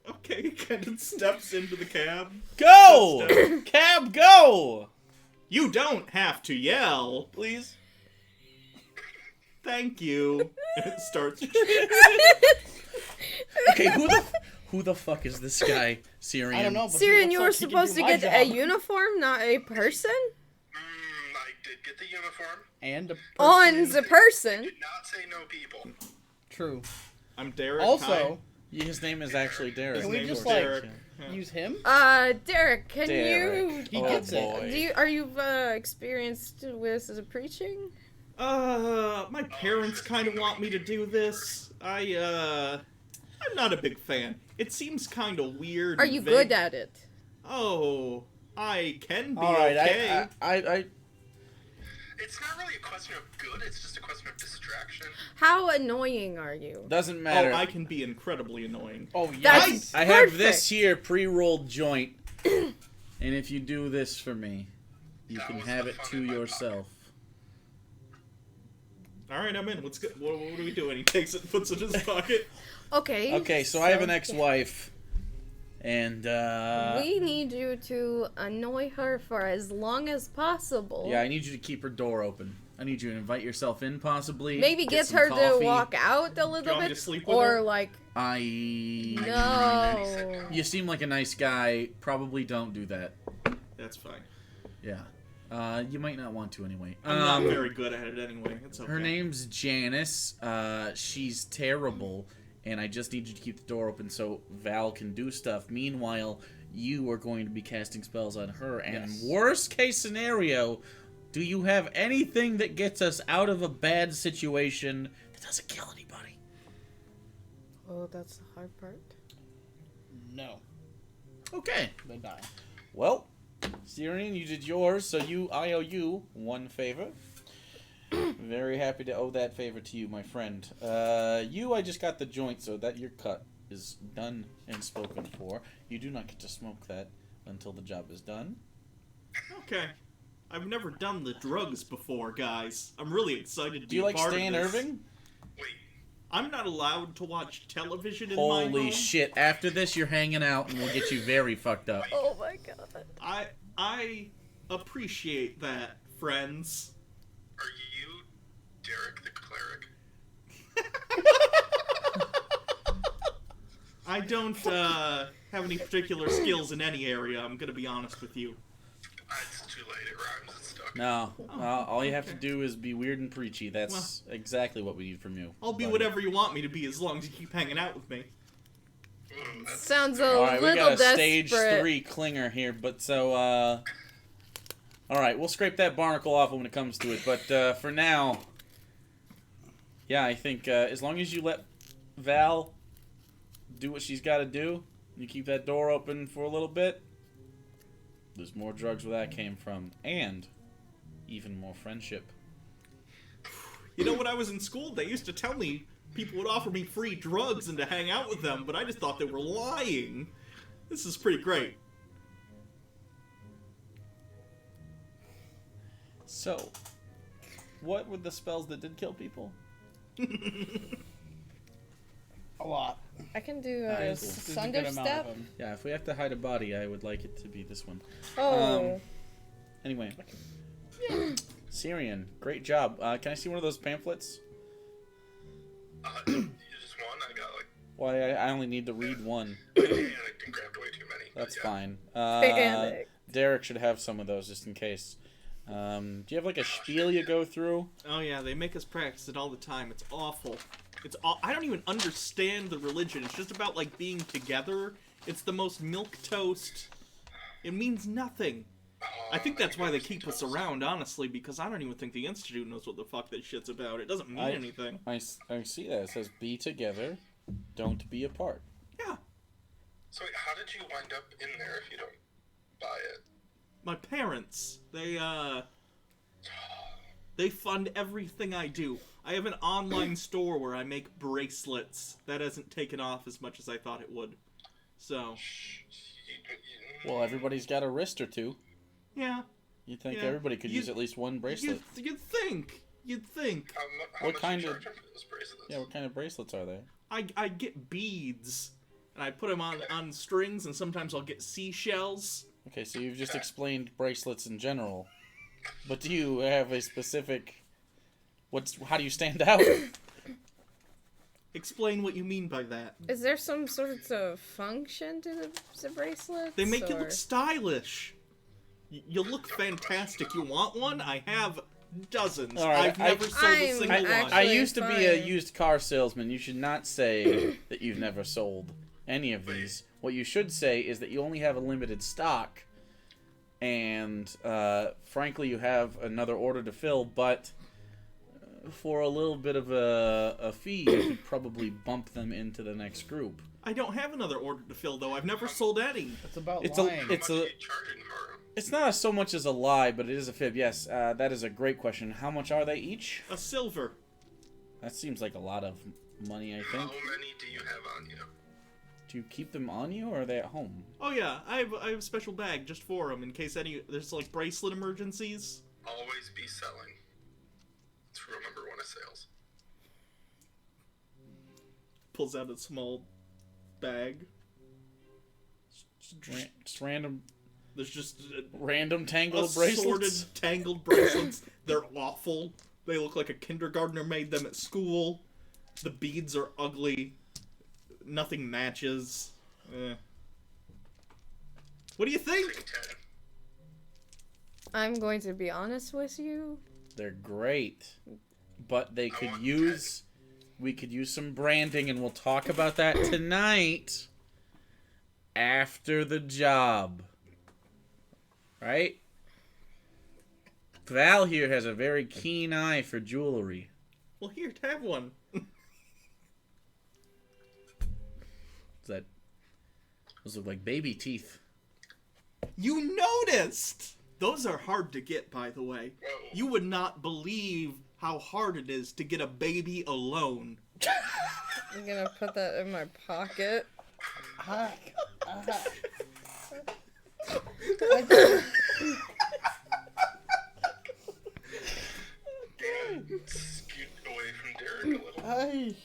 okay, kind of steps into the cab. Go! Steps. Cab, go! You don't have to yell. Please. Thank you. And it starts. Okay, who the fuck is this guy, Sirion? I don't know, but Sirion, he you were looks like he can supposed to do my get a job. uniform, not a person? I did get the uniform. And a On person. the person. Did not say no people. True. I'm Derek. Also, His name is actually Derek. Can we name just, is like, Derek. use him? Derek, can Derek. He Oh, gets it. boy. are you experienced with the preaching? My parents kind of want me to do this. I'm not a big fan. It seems kind of weird. Are and you vague. good at it? Oh, I can be All right, okay. I It's not really a question of good, it's just a question of distraction. How annoying are you? doesn't matter. I can be incredibly annoying. Oh, yes. That's I have perfect. this here pre-rolled joint, and if you do this for me, you That can was have the it fun to in my yourself. All right, I'm in. Let's go. What are we doing? He takes it, puts it in his pocket. Okay. Okay, so I have an ex-wife, and We need you to annoy her for as long as possible. yeah, I need you to keep her door open. I need you to invite yourself in, possibly. Maybe get some her coffee. to walk out a little want me bit, to sleep with or her? like No. no. You seem like a nice guy. Probably don't do that. That's fine. Yeah. You might not want to anyway. I'm not very good at it anyway. It's okay. Her name's Janice. She's terrible, and I just need you to keep the door open so Val can do stuff. Meanwhile, you are going to be casting spells on her. And Yes. worst case scenario, do you have anything that gets us out of a bad situation that doesn't kill anybody? Oh, that's the hard part. No. Okay. They die. Well, Sirion, you did yours, so I owe you one favor. Very happy to owe that favor to you, my friend. I just got the joint, so that your cut is done and spoken for. You do not get to smoke that until the job is done. Okay. I've never done the drugs before, guys. I'm really excited to Do you be like a part Stan of this. Irving? Wait, I'm not allowed to watch television in my home. Holy shit. After this, you're hanging out, and we'll get you very fucked up. Oh my god. I appreciate that, friends. are you Derek the cleric? I don't have any particular skills in any area, I'm gonna be honest with you. It's too late, it rhymes, it's stuck. No. All you have to do is be weird and preachy. That's exactly what we need from you. I'll be buddy. whatever you want me to be as long as you keep hanging out with me. Ooh, that's Sounds a Alright, we little got a stage desperate. 3 clinger here, but so, alright, we'll scrape that barnacle off when it comes to it, but, for now, yeah, I think, as long as you let Val do what she's gotta do, you keep that door open for a little bit, there's more drugs where that came from, and even more friendship. You know, when I was in school, they used to tell me people would offer me free drugs and to hang out with them, but I just thought they were lying. This is pretty great. So, what were the spells that did kill people? A lot. I can do There's a good amount of Thunderstep. them. Yeah, if we have to hide a body, I would like it to be this one. Oh. Anyway. Sirion, great job. Can I see one of those pamphlets? You just won? I got like... Well, I only need to read one. I grabbed way too many. That's yeah. fine. Panic. Derek should have some of those just in case. Do you have like a spiel you go through? Oh yeah, they make us practice it all the time. It's awful. I don't even understand the religion. It's just about like being together. It's the most milquetoast. It means nothing. I think that's why they keep us around, honestly, because I don't even think the Institute knows what the fuck that shit's about. It doesn't mean anything. I see that. It says, be together, don't be apart. Yeah. So wait, how did you wind up in there if you don't buy it? My parents, they fund everything I do. I have an online store where I make bracelets. That hasn't taken off as much as I thought it would. So, Well, everybody's got a wrist or two. yeah. You'd think Yeah. everybody could use at least one bracelet. You'd think. How What much kind you of- charge for those bracelets? Yeah, what kind of bracelets are they? I get beads, and I put them on strings, and sometimes I'll get seashells. Okay, so you've just explained bracelets in general. But do you have a specific... How do you stand out? Explain what you mean by that. Is there some sort of function to the bracelets? They make you or- look stylish. You look fantastic. You want one? I have dozens. All right, I've never sold a I'm single one. actually- I used to be a fine. used car salesman. You should not say that you've never sold any of these. What you should say is that you only have a limited stock, and frankly, you have another order to fill, but for a little bit of a fee, you could probably bump them into the next group. I don't have another order to fill, though. I've never sold any. It's about It's lying. How much are you charging for them? It's not so much as a lie, but it is a fib. Yes, that is a great question. How much are they each? A silver. That seems like a lot of money, I How think. many do you have on you? Do you keep them on you, or are they at home? Oh yeah, I have a special bag just for them in case there's like bracelet emergencies. Always be selling. It's rule number 1 of sales. Pulls out a small bag. Just random There's just tangled assorted, bracelets? tangled bracelets. They're awful. They look like a kindergartner made them at school. The beads are ugly. Nothing matches. What do you think? Take 10. I'm going to be honest with you. They're great, but they could want use... We could use some branding, and we'll talk about that tonight after the job. Right? Val here has a very keen eye for jewelry. Well, here, have one. Those look like baby teeth. You noticed! Those are hard to get, by the way. Whoa. You would not believe how hard it is to get a baby alone. I'm gonna put that in my pocket. Scoot away from Derek a little.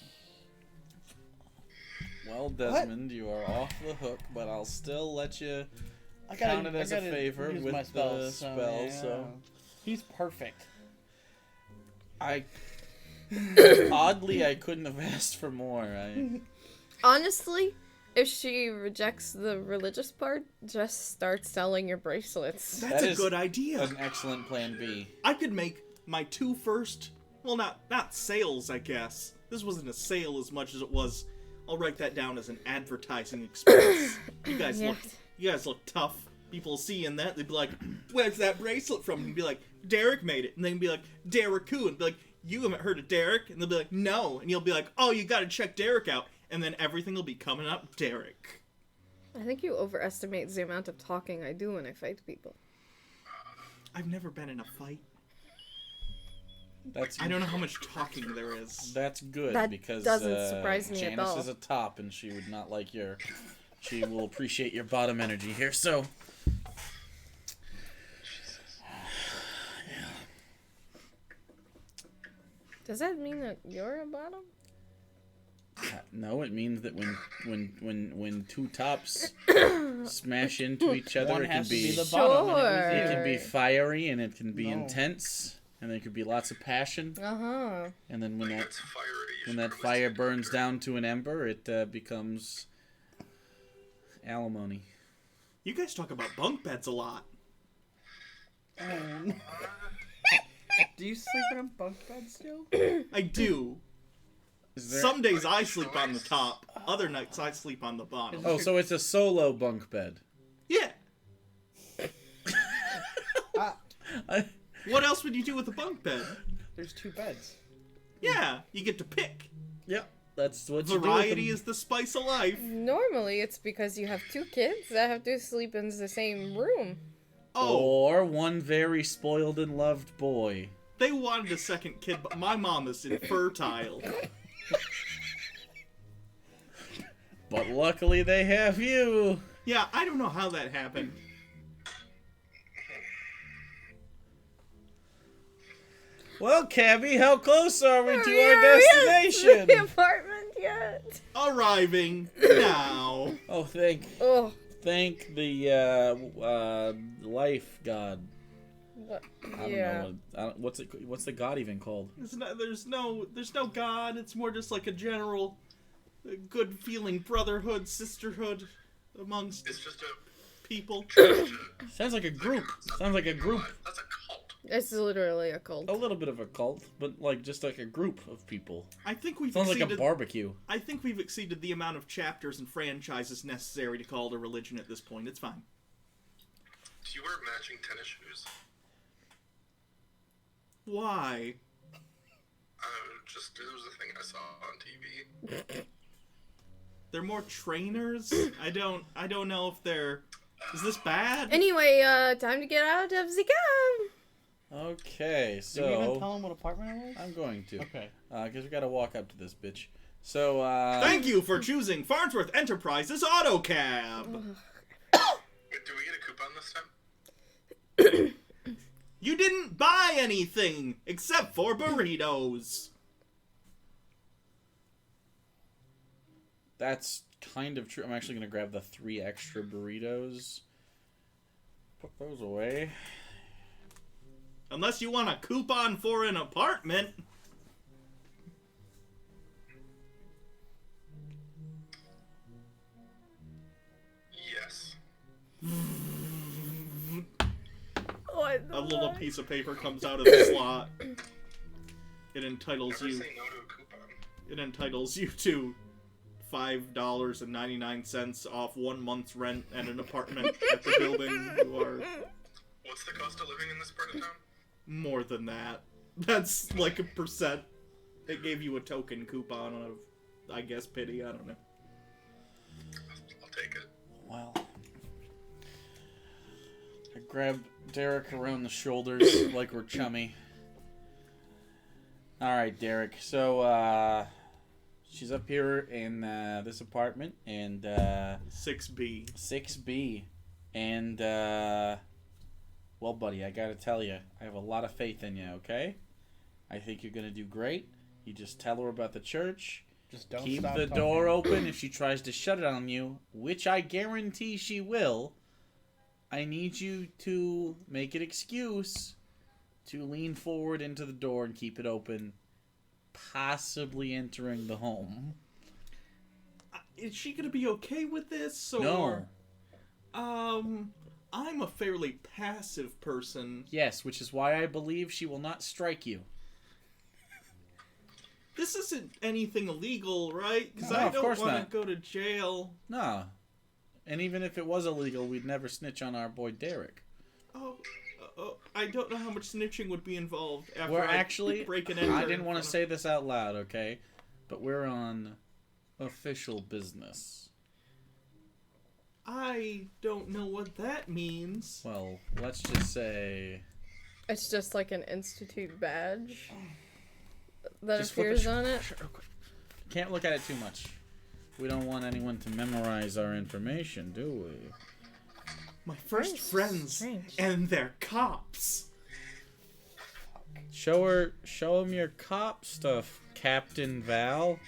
Well, Desmond, you are off the hook, but I'll still let you I count it as a favor use with my the spells, spell, yeah. so... He's perfect. Oddly, I couldn't have asked for more. Honestly, if she rejects the religious part, just start selling your bracelets. That's That a is good idea. An excellent plan B. I could make my 2 first... Well, not sales, I guess. This wasn't a sale as much as it was... I'll write that down as an advertising expense. You guys look tough. People seeing that, they'd be like, "Where's that bracelet from?" And you'd be like, "Derek made it." And they'd be like, "Derek who?" And be like, "You haven't heard of Derek?" And they'll be like, "No." And you'll be like, "Oh, you gotta check Derek out." And then everything will be coming up Derek. I think you overestimate the amount of talking I do when I fight people. I've never been in a fight. That's I don't know how much talking there is. That's good That because doesn't surprise me at Janice all. is a top, and she would not like your. She will appreciate your bottom energy here. So. Does that mean that you're a bottom? No, it means that when two tops smash into each other, One it can has to be be the bottom. And it it can be fiery and it can be No. intense, and there could be lots of passion. Uh-huh. And then when That's fiery. You when should that probably fire stick burns under. down to an ember, it becomes alimony. You guys talk about bunk beds a lot. Do you sleep in a bunk bed still? I do. Is there... Some days I sleep on the top. Other nights I sleep on the bottom. Oh, so it's a solo bunk bed. Yeah. I... What else would you do with a bunk bed? There's 2 beds. Yeah, you get to pick. Yep, that's what you do with Variety them. is the spice of life. Normally, it's because you have 2 kids that have to sleep in the same room. Oh, Or one very spoiled and loved boy. they wanted a second kid, but my mom is infertile. But luckily they have you. Yeah, I don't know how that happened. Well, Cabby, how close are we to our We haven't destination? the apartment yet. Arriving now. Oh, thank Oh, the life god. what? I don't know what's the god even called? There's no God. It's more just like a general good feeling brotherhood, sisterhood amongst It's just a people. Sounds like a group. Sounds like a group. That's a cult. It's literally a cult. A little bit of a cult, but like just like a group of people. I think we've Sounds like exceeded, a barbecue. I think we've exceeded the amount of chapters and franchises necessary to call it a religion at this point. It's fine. Do you wear matching tennis shoes? Why? Just it was a thing I saw on TV. They're more trainers? I don't know if they're... Is this bad? Anyway, time to get out of the cab. Okay, Did we even tell so him what apartment it was? I'm going to. Okay. Because we gotta walk up to this bitch. So, Thank you for choosing Farnsworth Enterprises AutoCab. Wait, did we get a coupon this time? You didn't buy anything except for burritos. that's kind of true. I'm actually gonna grab the 3 extra burritos. Put those away. Unless you want a coupon for an apartment. Yes. What the A little fuck? piece of paper comes out of the slot. It entitles Never you. say no to a coupon. It entitles you to $5.99 off 1 month's rent and an apartment at the building. You are What's the cost of living in this part of town? more than that. That's like a percent. It gave you a token coupon of, I guess, pity. I don't know. I'll take it. Well, I grab Derek around the shoulders like we're chummy. All right, Derek. So, she's up here in this apartment, and 6B. 6B, and well, buddy, I gotta tell you, I have a lot of faith in you. Okay, I think you're gonna do great. You just tell her about the church. Just don't Keep stop the talking. door open if she tries to shut it on you, which I guarantee she will. I need you to make an excuse to lean forward into the door and keep it open, possibly entering the home. Is she gonna be okay with this? Or, No. I'm a fairly passive person. Yes, which is why I believe she will not strike you. This isn't anything illegal, right? Because No, I of don't course want not. to go to jail. Nah. And even if it was illegal, we'd never snitch on our boy Derek. I don't know how much snitching would be involved after We're I actually... break and enter. I didn't want to say this out loud, okay? But we're on official business. I don't know what that means. Well, let's just say... It's just like an institute badge that Just flip appears on it. real quick. Can't look at it too much. We don't want anyone to memorize our information, do we? My first friends, Strange. and they're cops. Show him your cop stuff, Captain Val.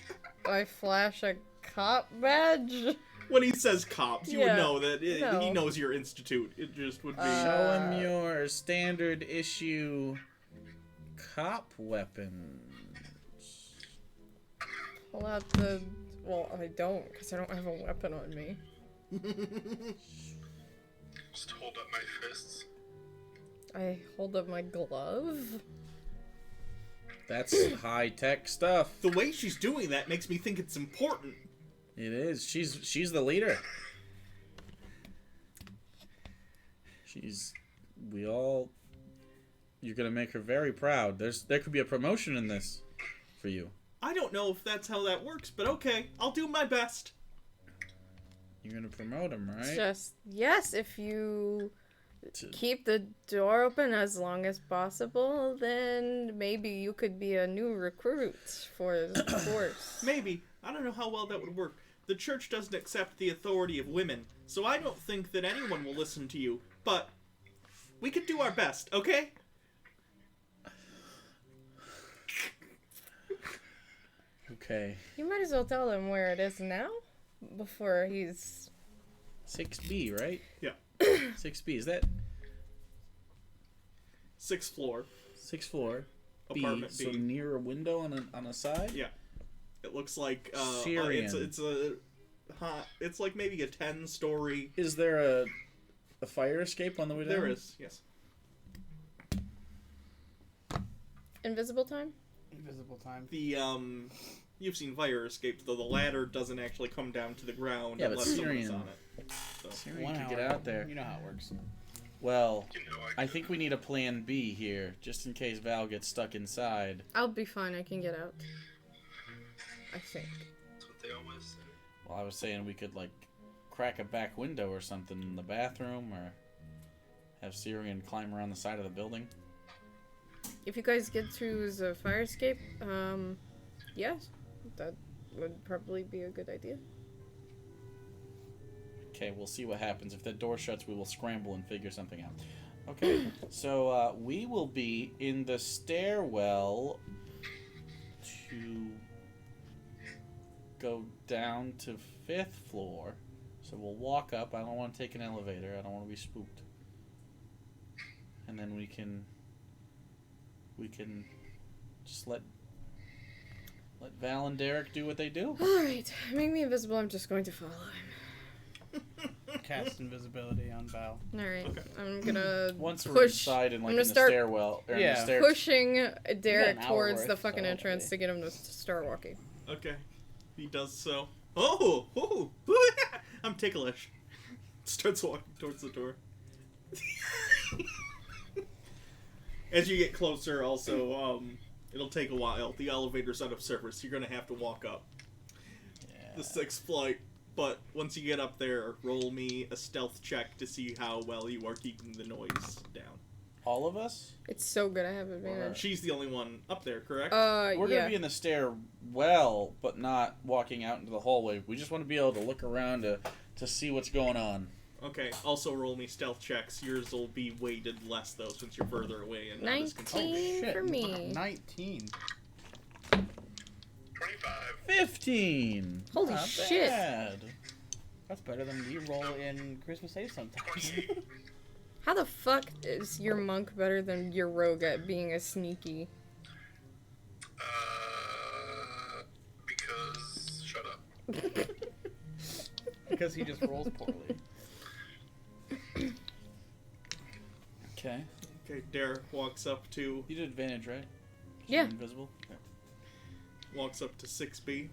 I flash a cop badge. When he says cops, you would Yeah, know that no. he knows your institute. It just would be. Show him your standard issue cop weapons. Pull out the. Well, I don't, because I don't have a weapon on me. Just hold up my fists. I hold up my glove. That's high-tech stuff. The way she's doing that makes me think it's important. It is. She's the leader. You're gonna make her very proud. There could be a promotion in this for you. I don't know if that's how that works, but okay, I'll do my best. You're gonna promote him, right? Just, yes, if you To- keep the door open as long as possible, then maybe you could be a new recruit for the force. Maybe. I don't know how well that would work. The church doesn't accept the authority of women, so I don't think that anyone will listen to you. But we could do our best, okay? Okay. You might as well tell him where it is now, before he's... 6B, right? Yeah. 6B, is that 6th floor. 6th floor? B, Apartment so B. near a window on a side? Yeah. It looks like Sirion. it's like maybe a 10-story. Is there a fire escape on the way down? There is, yes. Invisible time? Invisible time. The you've seen fire escapes, though the ladder doesn't actually come down to the ground Yeah, but unless someone is Sirion- on it. So. Sirion 1 could hour. get out there. You know how it works. Well, You know, I think we need a plan B here, just in case Val gets stuck inside. I'll be fine, I can get out. I think. That's what they always say. Well, I was saying we could, like, crack a back window or something in the bathroom, or have Sirion climb around the side of the building. If you guys get through the fire escape, yes, that would probably be a good idea. Okay, we'll see what happens. If the door shuts, we will scramble and figure something out. Okay, so we will be in the stairwell to go down to 5th floor. So we'll walk up. I don't want to take an elevator. I don't want to be spooked. And then we can just let Val and Derek do what they do. Alright, make me invisible, I'm just going to follow him. Cast invisibility on Val. Alright, Okay. I'm gonna Once we're push, inside and like I'm in gonna the start stairwell, or in Yeah. the stair. pushing Derek an hour towards worth, the fucking so entrance hopefully. to get him to start walking. Okay. He does so. Oh! I'm ticklish. Starts walking towards the door. As you get closer, also, it'll take a while. The elevator's out of service. You're gonna have to walk up the 6th flight. But once you get up there, roll me a stealth check to see how well you are keeping the noise down. All of us? It's so good I have advantage. She's the only one up there, correct? We're yeah. gonna be in the stairwell, but not walking out into the hallway. We just want to be able to look around to see what's going on. Okay, also roll me stealth checks. Yours will be weighted less, though, since you're further away and not as 19. controlled. For me. 19. 25. 15. Holy Not shit. bad. That's better than we roll in Christmas Eve sometimes. How the fuck is your monk better than your rogue at being a sneaky? Because... Shut up. Because he just rolls poorly. Okay. Okay, Derek walks up to You did advantage, right? Yeah. Invisible. Okay. 6B,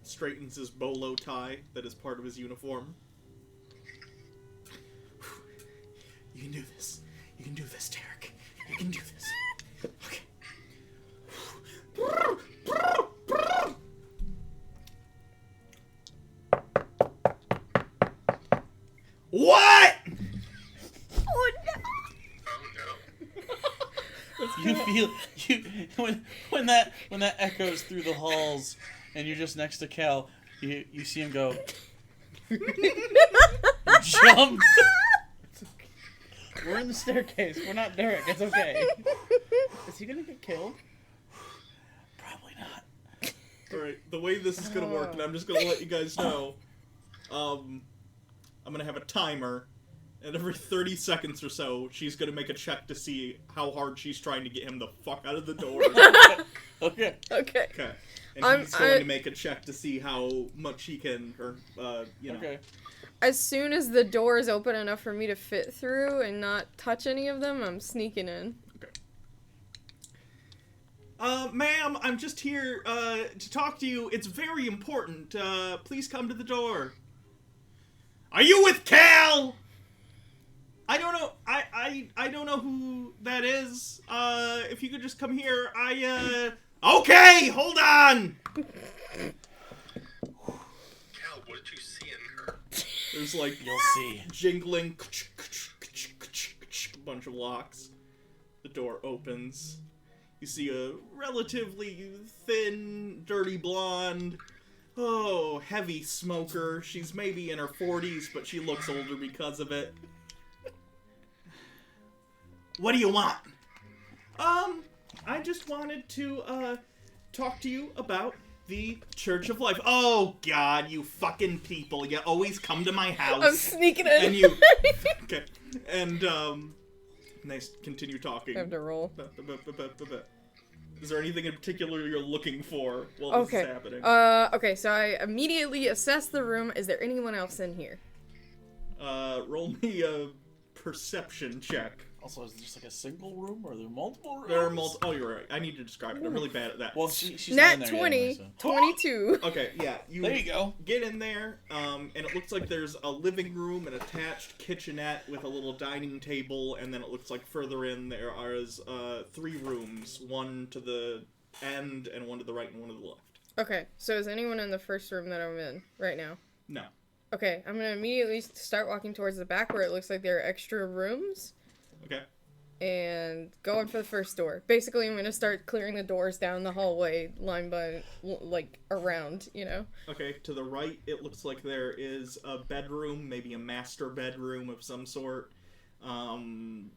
straightens his bolo tie that is part of his uniform. You can do this. You can do this, Derek. You can do this. Okay. What? Oh no! Oh no. You feel when that echoes through the halls, and you're just next to Cal. You see him go. Jump. We're in the staircase. We're not Derek. It's okay. Is he gonna get killed? Probably not. Alright, the way this is gonna work, and I'm just gonna let you guys know, I'm gonna have a timer, and every 30 seconds or so, she's gonna make a check to see how hard she's trying to get him the fuck out of the door. Okay. Okay. Okay. And he's going to make a check to see how much he can, or, you know. Okay. As soon as the door is open enough for me to fit through and not touch any of them, I'm sneaking in. Okay. Ma'am, I'm just here, to talk to you. It's very important. Please come to the door. Are you with Cal? I don't know. I don't know who that is. If you could just come here, Okay, hold on! Cal, what did you see in her? There's like, You'll see. jingling, a bunch of locks. The door opens. You see a relatively thin, dirty blonde, heavy smoker. She's maybe in her 40s, but she looks older because of it. What do you want? I just wanted to, talk to you about the Church of Life. Oh, God, you fucking people. You always come to my house. I'm sneaking in. And you... Okay. And, they continue talking. I have to roll. Is there anything in particular you're looking for while this is happening? Okay, so I immediately assess the room. Is there anyone else in here? Roll me a perception check. Also, is it just like a single room, or are there multiple rooms? There are multiple... Oh, you're right. I need to describe it. I'm really bad at that. Well, she's Nat not in there 20, yet anyway, so. 22. Okay, yeah. There you go. Get in there, and it looks like there's a living room, an attached kitchenette with a little dining table, and then it looks like further in there are 3 rooms, one to the end, and one to the right, and one to the left. Okay, so is anyone in the first room that I'm in right now? No. Okay, I'm gonna immediately start walking towards the back where it looks like there are extra rooms. Okay. And going for the first door. Basically, I'm gonna start clearing the doors down the hallway, line by, like, around, you know? Okay, to the right, it looks like there is a bedroom, maybe a master bedroom of some sort. Doesn't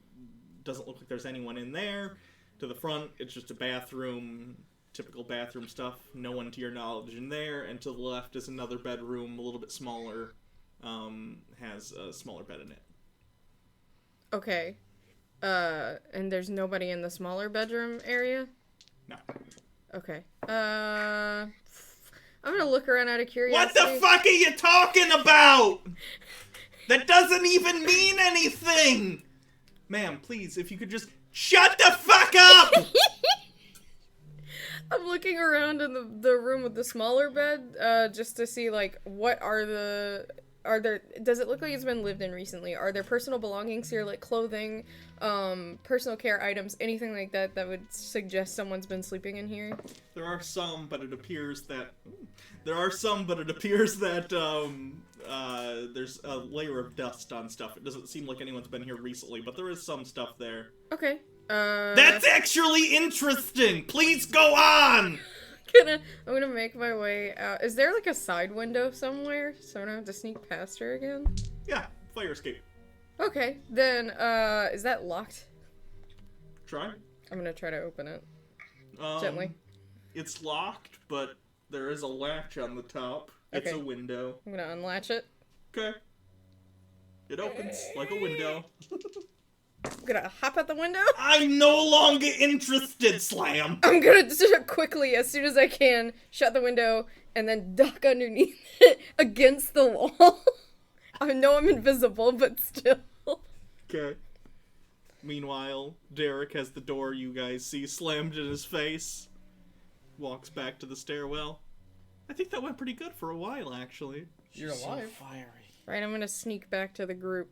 look like there's anyone in there. To the front, it's just a bathroom, typical bathroom stuff. No one to your knowledge in there. And to the left is another bedroom, a little bit smaller, has a smaller bed in it. Okay. And there's nobody in the smaller bedroom area? No. Okay. I'm gonna look around out of What curiosity. the fuck are you talking about? That doesn't even mean anything! Ma'am, please, if you could just shut the fuck up! I'm looking around in the room with the smaller bed, just to see, like, what are there, does it look like it's been lived in recently? Are there personal belongings here, like clothing, personal care items, anything like that that would suggest someone's been sleeping in here? There are some, but it appears that... there's a layer of dust on stuff. It doesn't seem like anyone's been here recently, but there is some stuff there. Okay. That's actually interesting! Please go on! I'm gonna make my way out. Is there like a side window somewhere so I don't have to sneak past her again? Yeah, fire escape. Okay, then, is that locked? Try. I'm gonna try to open it. Gently. It's locked, but there is a latch on the top. It's Okay. a window. I'm gonna unlatch it. Okay. It opens like a window. I'm gonna hop out the window. I'm no longer interested, Slam! I'm gonna just quickly, as soon as I can, shut the window and then duck underneath it against the wall. I know I'm invisible, but still. Okay. Meanwhile, Derek has the door you guys see slammed in his face. Walks back to the stairwell. I think that went pretty good for a while, actually. You're So alive. fiery. Right, I'm gonna sneak back to the group.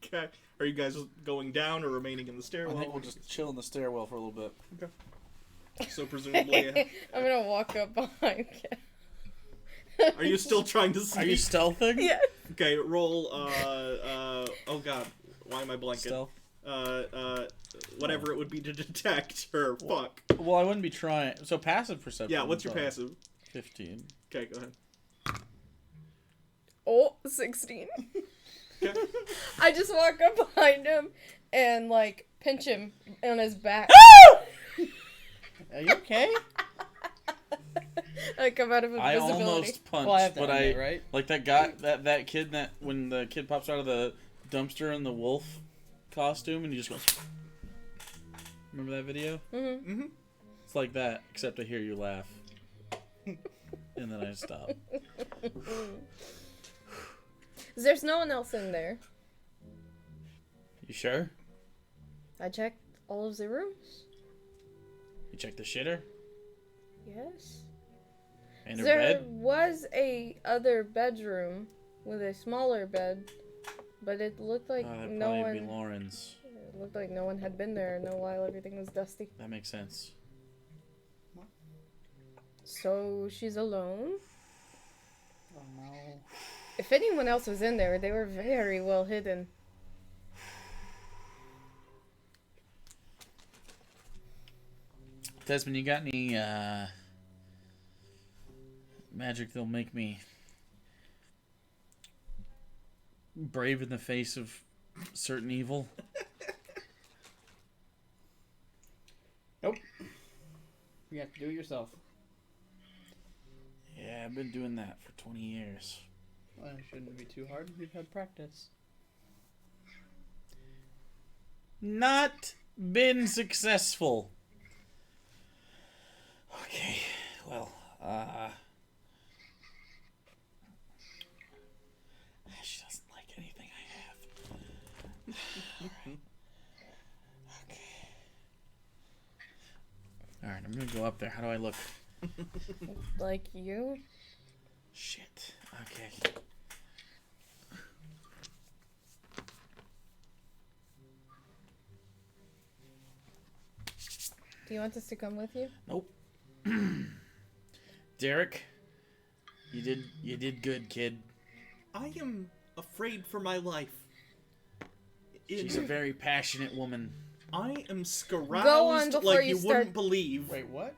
Okay. Are you guys going down or remaining in the I stairwell? think we'll just chill in the stairwell for a little bit. Okay. So presumably... I'm gonna walk up behind. Are you still trying to sneak? Are you stealthing? Yeah. Okay, roll, oh god. Why am I blanking? Stealth. whatever it would be to detect her. Fuck. Well, I wouldn't be trying. So passive perception. Yeah, what's your passive? 15. Okay, go ahead. Oh, 16. Okay. I just walk up behind him and, like, pinch him on his back. Are you okay? I come out of I invisibility. almost punched, Well, I have to but end I it, right? like that guy, that kid that when the kid pops out of the dumpster in the wolf costume and he just goes. Remember that video? Mm-hmm. Mm-hmm. It's like that, except I hear you laugh, and then I stop. There's no one else in there. You sure? I checked all of the rooms. You checked the shitter Yes. and her There bed. was a other bedroom with a smaller bed, but it looked like Oh, that'd no probably be one. Lauren's. It looked like no one had been there in a while. Everything was dusty. That makes sense. So she's alone. Oh no. If anyone else was in there, they were very well hidden. Desmond, you got any magic that'll make me brave in the face of certain evil? Nope. You have to do it yourself. Yeah, I've been doing that for 20 years. Well, it shouldn't be too hard. We've had practice. Not been successful. Okay, well, she doesn't like anything I have. Okay. Alright, I'm gonna go up there. How do I look? Like you? Shit. Okay. Do you want us to come with you? Nope. Derek, you did good, kid. I am afraid for my life. She's a very passionate woman. I am Go on scaroused before like you you start- wouldn't believe. Wait, what?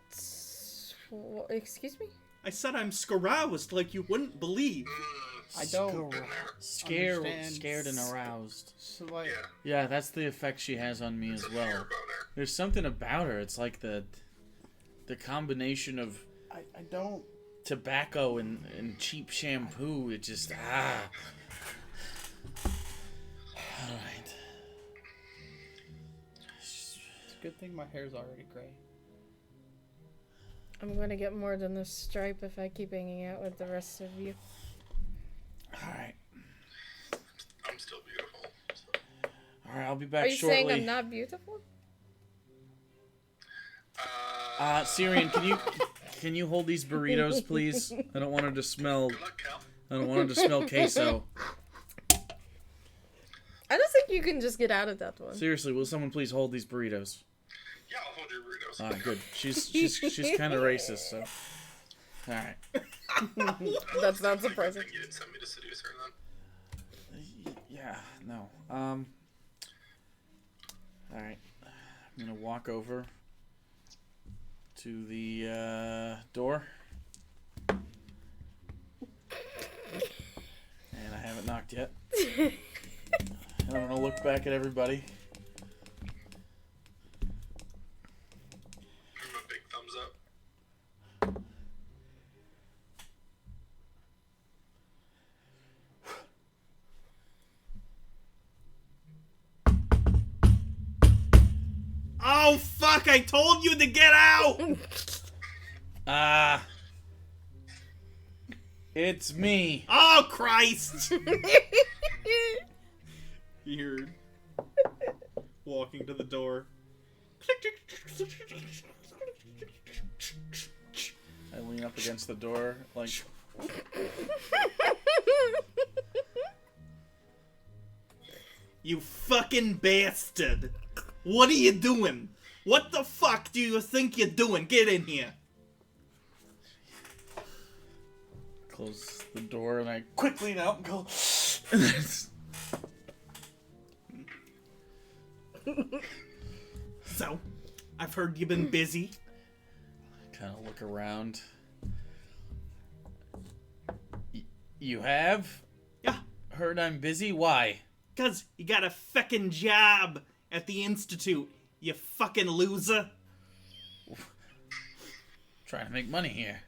Excuse me? I said I'm scaroused like you wouldn't believe. I don't Scared understand. and aroused. So like, Yeah, that's the effect she has on me as well. There's something about her. It's like the combination of I don't. tobacco and cheap shampoo. It just Alright. It's a good thing my hair's already gray. I'm gonna get more than this stripe if I keep hanging out with the rest of you. Alright. I'm still beautiful. So. Alright, I'll be back Are you shortly. saying I'm not beautiful? Sirion, can you hold these burritos, please? I don't want her to smell. Good luck, Cal. I don't want her to smell queso. I don't think you can just get out of that one. Seriously, will someone please hold these burritos? Yeah, I'll hold your burritos. Alright, good. She's kind of racist, so. Alright. That's not I surprising. think you didn't send me to seduce her then. Yeah, no. Alright. I'm gonna walk over to the door. And I haven't knocked yet. And I'm gonna look back at everybody. Give him a big thumbs up. Oh fuck! I told you to get out. It's me. Oh Christ! You heard walking to the door. I lean up against the door, like, You fucking bastard! What are you doing? What the fuck do you think you're doing? Get in here! close the door, and I quickly lean out and go. And then So, I've heard you've been busy. Kind of look around. You have? Yeah, Heard I'm busy? Why? 'cause you got a feckin' job at the Institute, you fucking loser. Trying to make money here.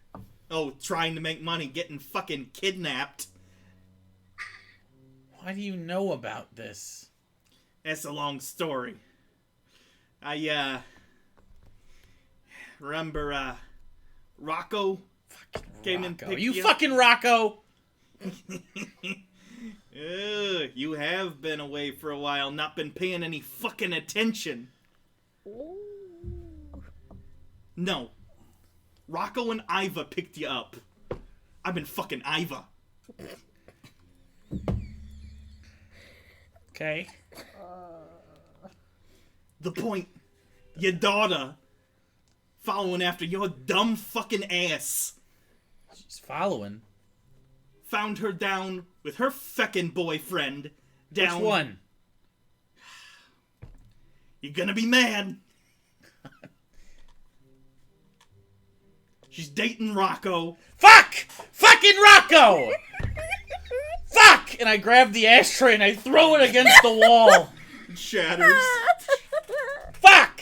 Oh, trying to make money, getting fucking kidnapped. Why do you know about this? That's a long story. I, remember, Rocco came and Rocco. picked You you up? fucking Rocco! You have been away for a while, not been paying any fucking attention. Ooh. No. Rocco and Iva picked you up. I've been fucking Iva. Okay. The point. Your daughter following after your dumb fucking ass. She's following. Found her down with her feckin' boyfriend. Down. Which one? You're gonna be mad. She's dating Rocco. Fuck! Fucking Rocco! Fuck! And I grab the ashtray and I throw it against the wall. It shatters. Fuck!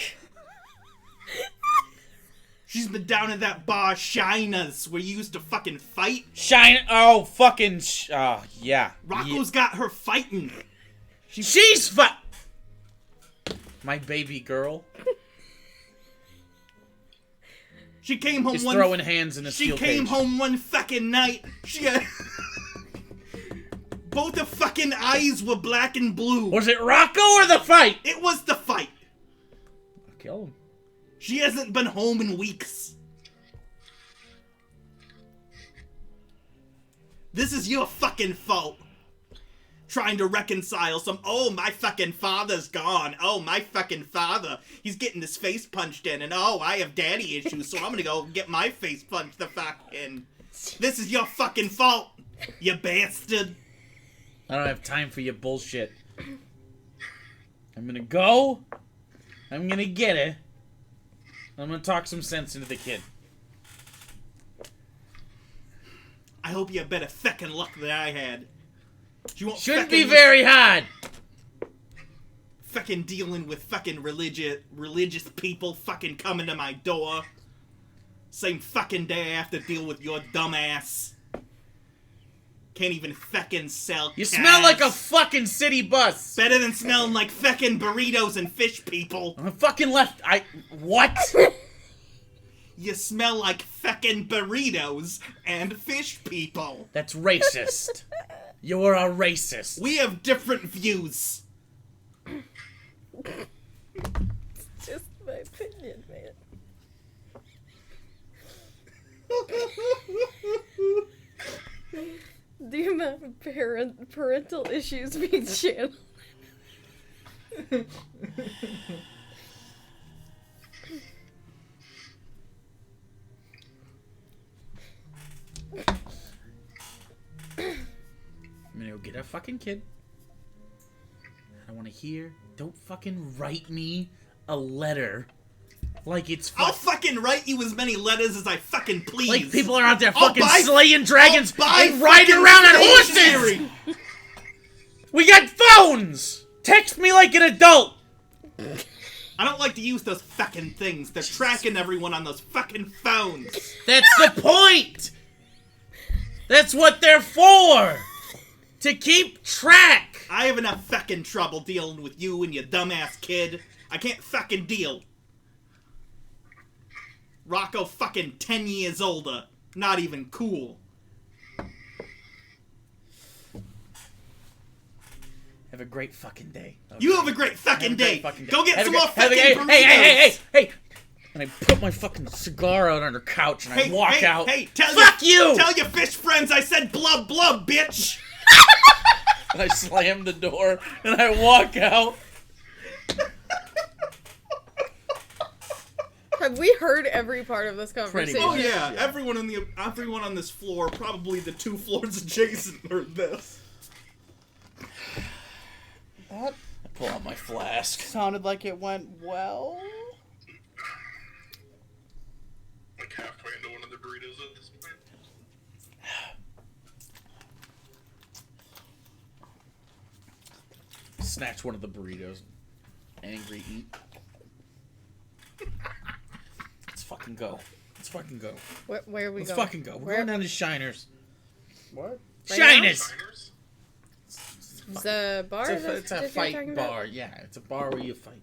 She's been down at that bar Shina's where you used to fucking fight. Shine. Oh, fucking. Yeah. Rocco's got her fighting. She's my baby girl She came home is one. throwing hands in a She steel came cage. home one fucking night. She had both her fucking eyes were black and blue. Was it Rocco or the fight? It was the fight. I'll kill him. She hasn't been home in weeks. This is your fucking fault. Trying to reconcile some, oh, my fucking father's gone. Oh, my fucking father. He's getting his face punched in. And oh, I have daddy issues, so I'm gonna go get my face punched the fuck in. This is your fucking fault, you bastard. I don't have time for your bullshit. I'm gonna go. I'm gonna get it. I'm gonna talk some sense into the kid. I hope you have better feckin' luck than I had. You won't Shouldn't feckin' be very hard. Fucking dealing with fucking religious people fucking coming to my door. Same fucking day I have to deal with your dumbass. Can't even feckin' sell You calves. smell like a fucking city bus. Better than smelling like feckin' burritos and fish people. I'm fucking left. What? You smell like feckin' burritos and fish people. That's racist. You're a racist. We have different views. It's just my opinion, man. The amount of parental issues being channeled. I'm gonna go get a fucking kid. I don't want to hear. Don't fucking write me a letter like it's I'll fucking write you as many letters as I fucking please. like people are out there I'll fucking buy- slaying dragons I'll buy and riding fucking around on stationery. horses. We got phones. Text me like an adult. I don't like to use those fucking things. They're tracking everyone on those fucking phones. That's the point. That's what they're for. To keep track. I have enough fucking trouble dealing with you and your dumbass kid. I can't fucking deal. Rocco fucking 10 years older. Not even cool. Have a great fucking day. Okay. You have a great fucking day. Go get Have a some great- more have a- fucking burritos. Hey. And I put my fucking cigar out on her couch and I walk out. Hey, Fuck you! Tell your fish friends I said blub blub, bitch. And I slam the door and I walk out. Have we heard every part of this conversation? Oh yeah, everyone on this floor, probably the 2 floors adjacent, heard this. That pull out my flask. Sounded like it went well. Like halfway into one of the burritos at this point. Snatch one of the burritos. Angry eat. Let's fucking go. Let's fucking go. Where are we Let's going? fucking go. We're going down to Shiners. What? Right Shiners! Diners? The bar? It's a that you're fight talking bar. about? Yeah, it's a bar where you fight.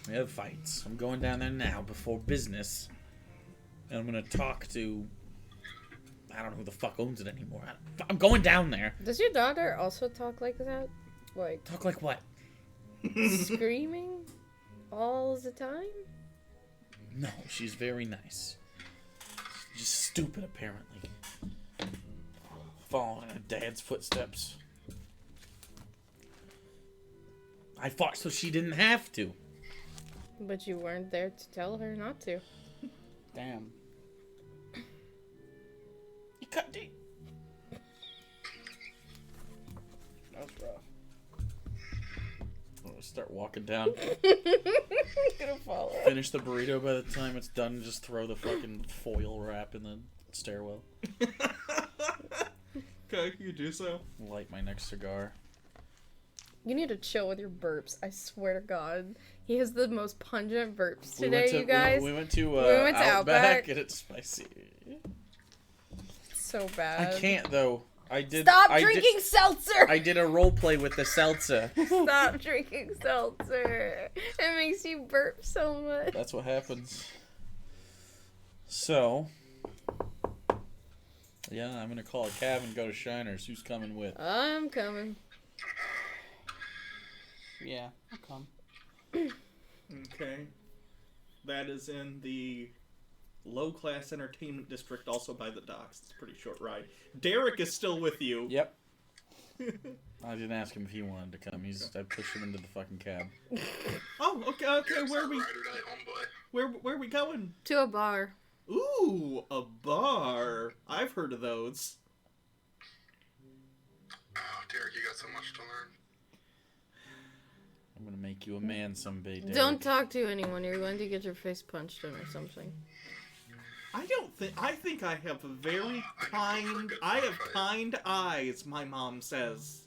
We have fights. I'm going down there now before business. And I'm going to talk to... I don't know who the fuck owns it anymore. I'm going down there. Does your daughter also talk like that? Like, Talk like what? screaming all the time? No, she's very nice. Just stupid, apparently. Following in her dad's footsteps. I fought so she didn't have to. But you weren't there to tell her not to. Damn. You cut deep. That was rough. I'm gonna start walking down. Gonna follow. Finish the burrito by the time it's done. And just throw the fucking foil wrap in the stairwell. Okay, you do so. Light my next cigar. You need to chill with your burps. I swear to God, he has the most pungent burps today, you guys. We went to went to Outback. and it's spicy. So bad. I can't though. Stop drinking seltzer. I did a role play with the seltzer. Stop drinking seltzer. It makes you burp so much. That's what happens. So, yeah, I'm gonna call a cab and go to Shiners. Who's coming with? I'm coming. Yeah, I'll come. Okay. That is in the low-class entertainment district, also by the docks. It's a pretty short ride. Derek is still with you. Yep. I didn't ask him if he wanted to come. I pushed him into the fucking cab. Oh, okay. Where are we? Ride or die homeboy. Where are we going? To a bar. Ooh, a bar. I've heard of those. Oh, Derek, you got so much to learn. I'm gonna make you a man someday, Derek. Don't talk to anyone. You're going to get your face punched in or something. I think I have a very kind. I have kind eyes. My mom says.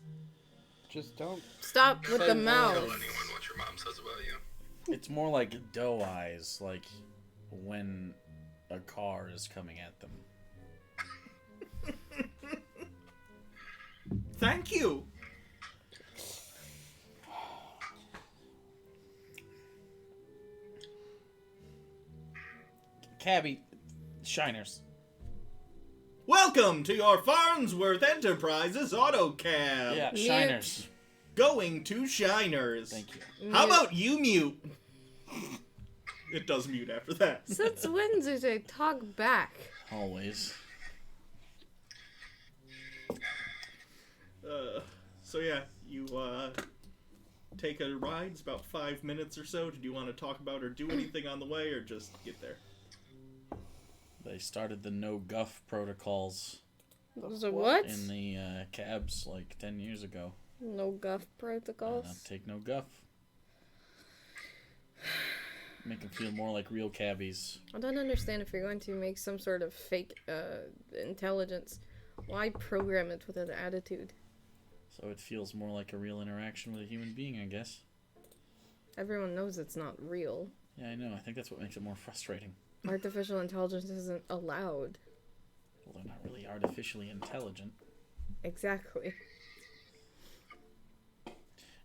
Just don't. Stop with the Tell mouth. anyone what your mom says about you. It's more like doe eyes, like when a car is coming at them. Thank you. Cabby, Shiners. Welcome to your Farnsworth Enterprises Auto Cab. Yeah, Mute. Shiners. Going to Shiners. Thank you. How about you mute? It does mute after that. Since when do they talk back? Always. So yeah, you take a ride. It's about 5 minutes or so. Did you want to talk about or do anything on the way, or just get there? They started the no guff protocols So what? in the cabs like 10 years ago. No guff protocols? Not take no guff. Make them feel more like real cabbies. I don't understand if you're going to make some sort of fake intelligence. Why program it with an attitude? So it feels more like a real interaction with a human being, I guess. Everyone knows it's not real. Yeah, I know. I think that's what makes it more frustrating. Artificial intelligence isn't allowed. Well, they're not really artificially intelligent. Exactly.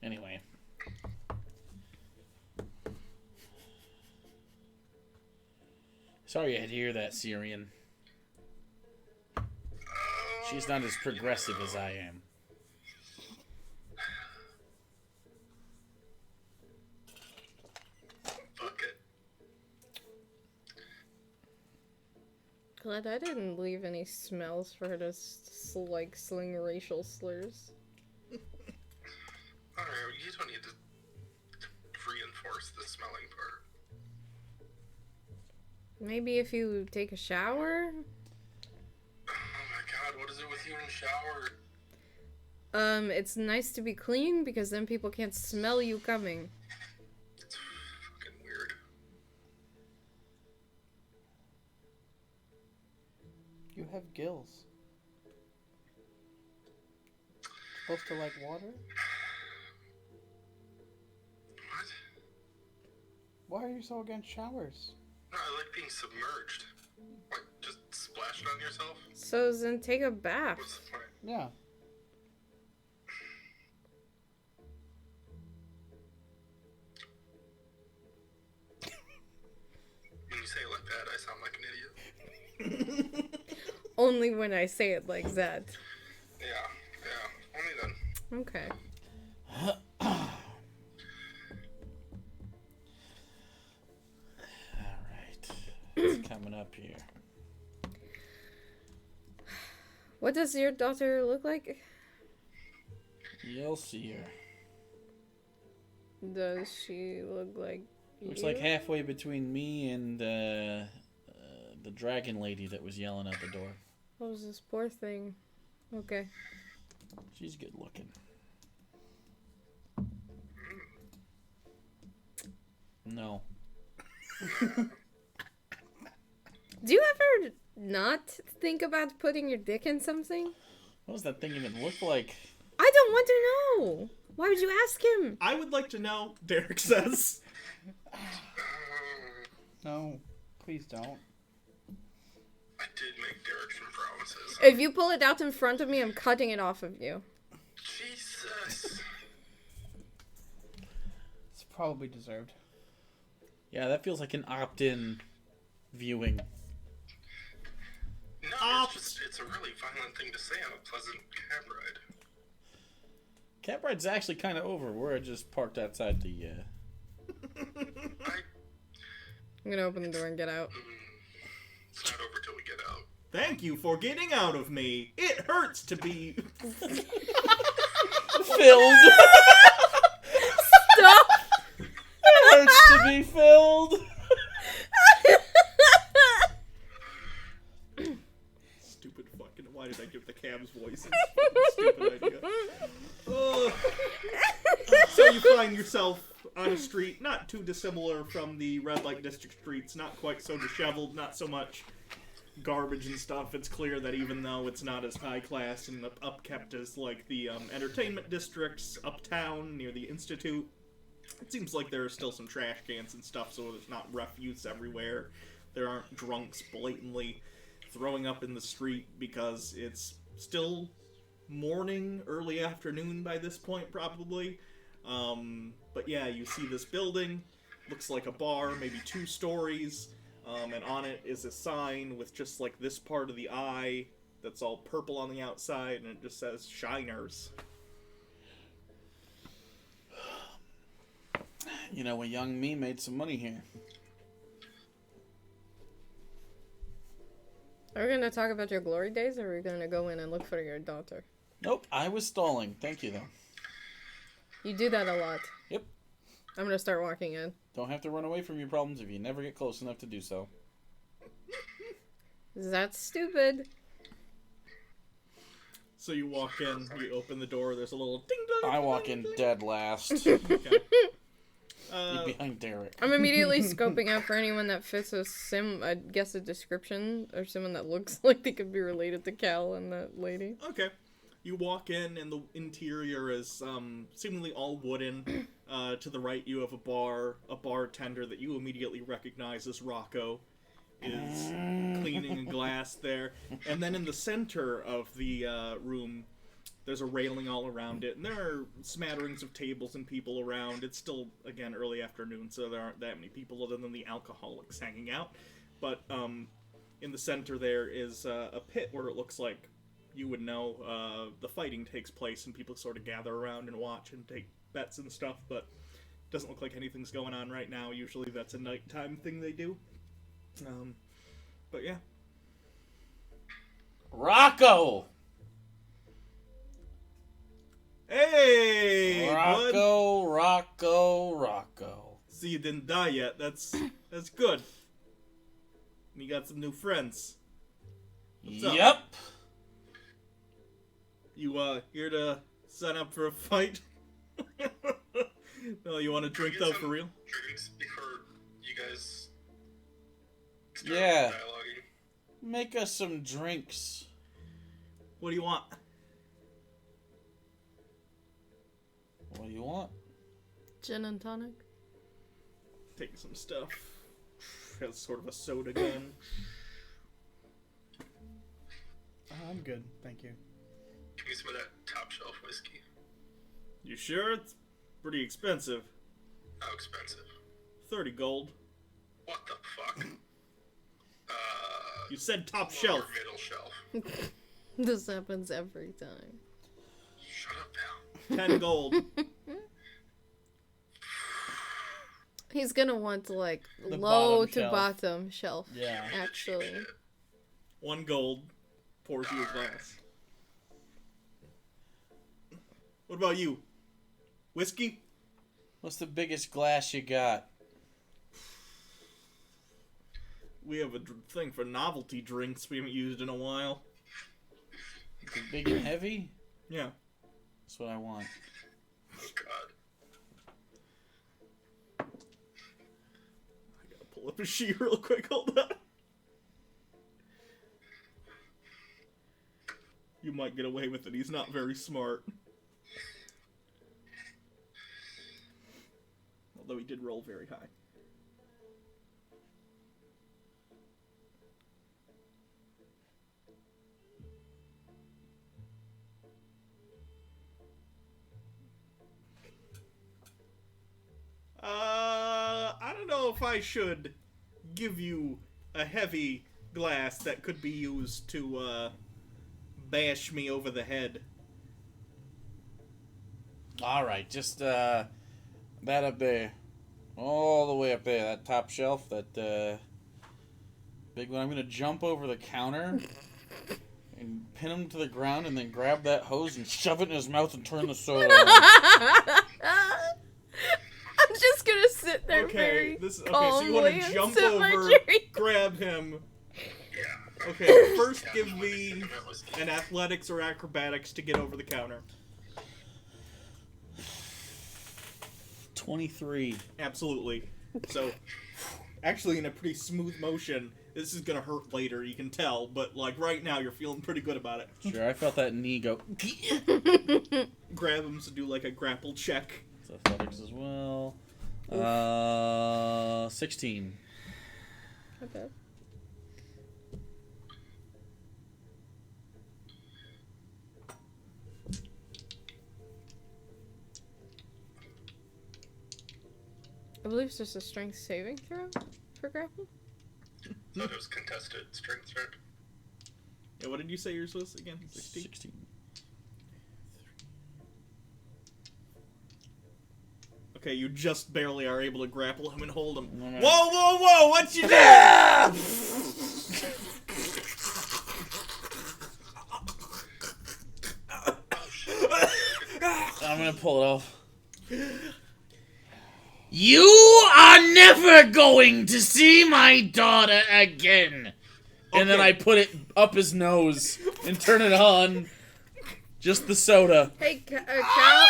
Anyway. Sorry you had to hear that, Sirion. She's not as progressive as I am. Fuck it. Glad I didn't leave any smells for her to sling racial slurs. Alright, you don't need to reinforce the smelling part. Maybe if you take a shower? Oh my god, what is it with you in the shower? It's nice to be clean because then people can't smell you coming. It's fucking weird. You have gills. Supposed to like water? What? Why are you so against showers? No, I like being submerged. Like, just splash it on yourself? So then take a bath. What's the point? Yeah. When you say it like that, I sound like an idiot. Only when I say it like that. Yeah, only then. Okay. Alright. It's coming up here. What does your daughter look like? You'll see her. Does she look like Looks you? like halfway between me and the dragon lady that was yelling at the door. Oh, this poor thing. Okay. She's good looking. No. Do you ever not think about putting your dick in something? What does that thing even look like? I don't want to know. Why would you ask him? I would like to know, Derek says. No, please don't. I did make Derek some promises. If you pull it out in front of me, I'm cutting it off of you. Jesus. It's probably deserved. Yeah, that feels like an opt-in viewing. No, it's a really violent thing to say on a pleasant cab ride. Cab ride's actually kind of over. We're just parked outside the, I'm gonna open the door and get out. It's not over till we get out. Thank you for getting out of me. It hurts to be... filled. Stop! It hurts to be filled. Stupid fucking... Why did I give the cab's voice? Stupid idea. So you find yourself on a street not too dissimilar from the red light district streets, not quite so disheveled, not so much garbage and stuff. It's clear that even though it's not as high class and upkept as like the entertainment districts uptown near the Institute, it seems like there are still some trash cans and stuff, so there's not refuse everywhere. There aren't drunks blatantly throwing up in the street because it's still morning, early afternoon by this point, probably. But yeah, you see this building, looks like a bar, maybe 2 stories, and on it is a sign with just like this part of the eye that's all purple on the outside, and it just says Shiners. You know, a young me made some money here. Are we gonna talk about your glory days, or are we gonna go in and look for your daughter? Nope, I was stalling. Thank you, though. You do that a lot. Yep. I'm gonna start walking in. Don't have to run away from your problems if you never get close enough to do so. That's stupid. So you walk in, you open the door, there's a little ding dong. I walk in dead last. Okay. Behind Derek. I'm immediately scoping out for anyone that fits I guess a description, or someone that looks like they could be related to Cal and that lady. Okay. You walk in, and the interior is seemingly all wooden. To the right, you have a bartender that you immediately recognize as Rocco is cleaning a glass there. And then in the center of the room, there's a railing all around it, and there are smatterings of tables and people around. It's still, again, early afternoon, so there aren't that many people other than the alcoholics hanging out. But in the center there is a pit where it looks like you would know the fighting takes place, and people sort of gather around and watch and take bets and stuff, but it doesn't look like anything's going on right now. Usually that's a nighttime thing they do. But yeah. Rocco! Hey! Bud. Rocco. See, you didn't die yet. That's good. And you got some new friends. What's up? Yep. You here to Sign up for a fight. No, you want to drink though for real? Drinks before you guys start Yeah. dialoguing. Make us some drinks. What do you want? What do you want? Gin and tonic. Take some stuff. Has sort of a soda gun. I'm good, thank you. Give me some of that top shelf whiskey. You sure? It's pretty expensive. How expensive? 30 gold. What the fuck? You said top Lower shelf. middle shelf. This happens every time. Shut up now. 10 gold. He's gonna want like The low bottom to shelf. bottom shelf. Yeah. Actually. 1 gold. Pours you a glass. What about you? Whiskey? What's the biggest glass you got? We have a thing for novelty drinks we haven't used in a while. Is it big and heavy? Yeah. That's what I want. Oh god. I gotta pull up a sheet real quick. Hold on. You might get away with it. He's not very smart. Although he did roll very high. I don't know if I should give you a heavy glass that could be used to, bash me over the head. Alright, just, that up there. All the way up there, that top shelf, that, big one. I'm gonna jump over the counter and pin him to the ground and then grab that hose and shove it in his mouth and turn the soda on. I'm just gonna sit there Okay, very so you calmly want and to jump sip my over, drink. grab him. Yeah. Okay, first give Yeah, me think about whiskey. an athletics or acrobatics to get over the counter. 23. Absolutely. So, actually, in a pretty smooth motion. This is gonna hurt later, you can tell, but like right now, you're feeling pretty good about it. Sure, I felt that knee go. Grab him to do like a grapple check. It's athletics as well. 16. Okay. I believe it's just a strength saving throw for grapple. Thought it was contested strength, right? Yeah, what did you say yours was again? 16? 16. Okay, you just barely are able to grapple him and hold him. Alright. Whoa, whoa, whoa! What you doing? I'm gonna pull it off. You are never going to see my daughter again. And then Okay. I put it up his nose and turn it on. Just the soda. Hey, Cal.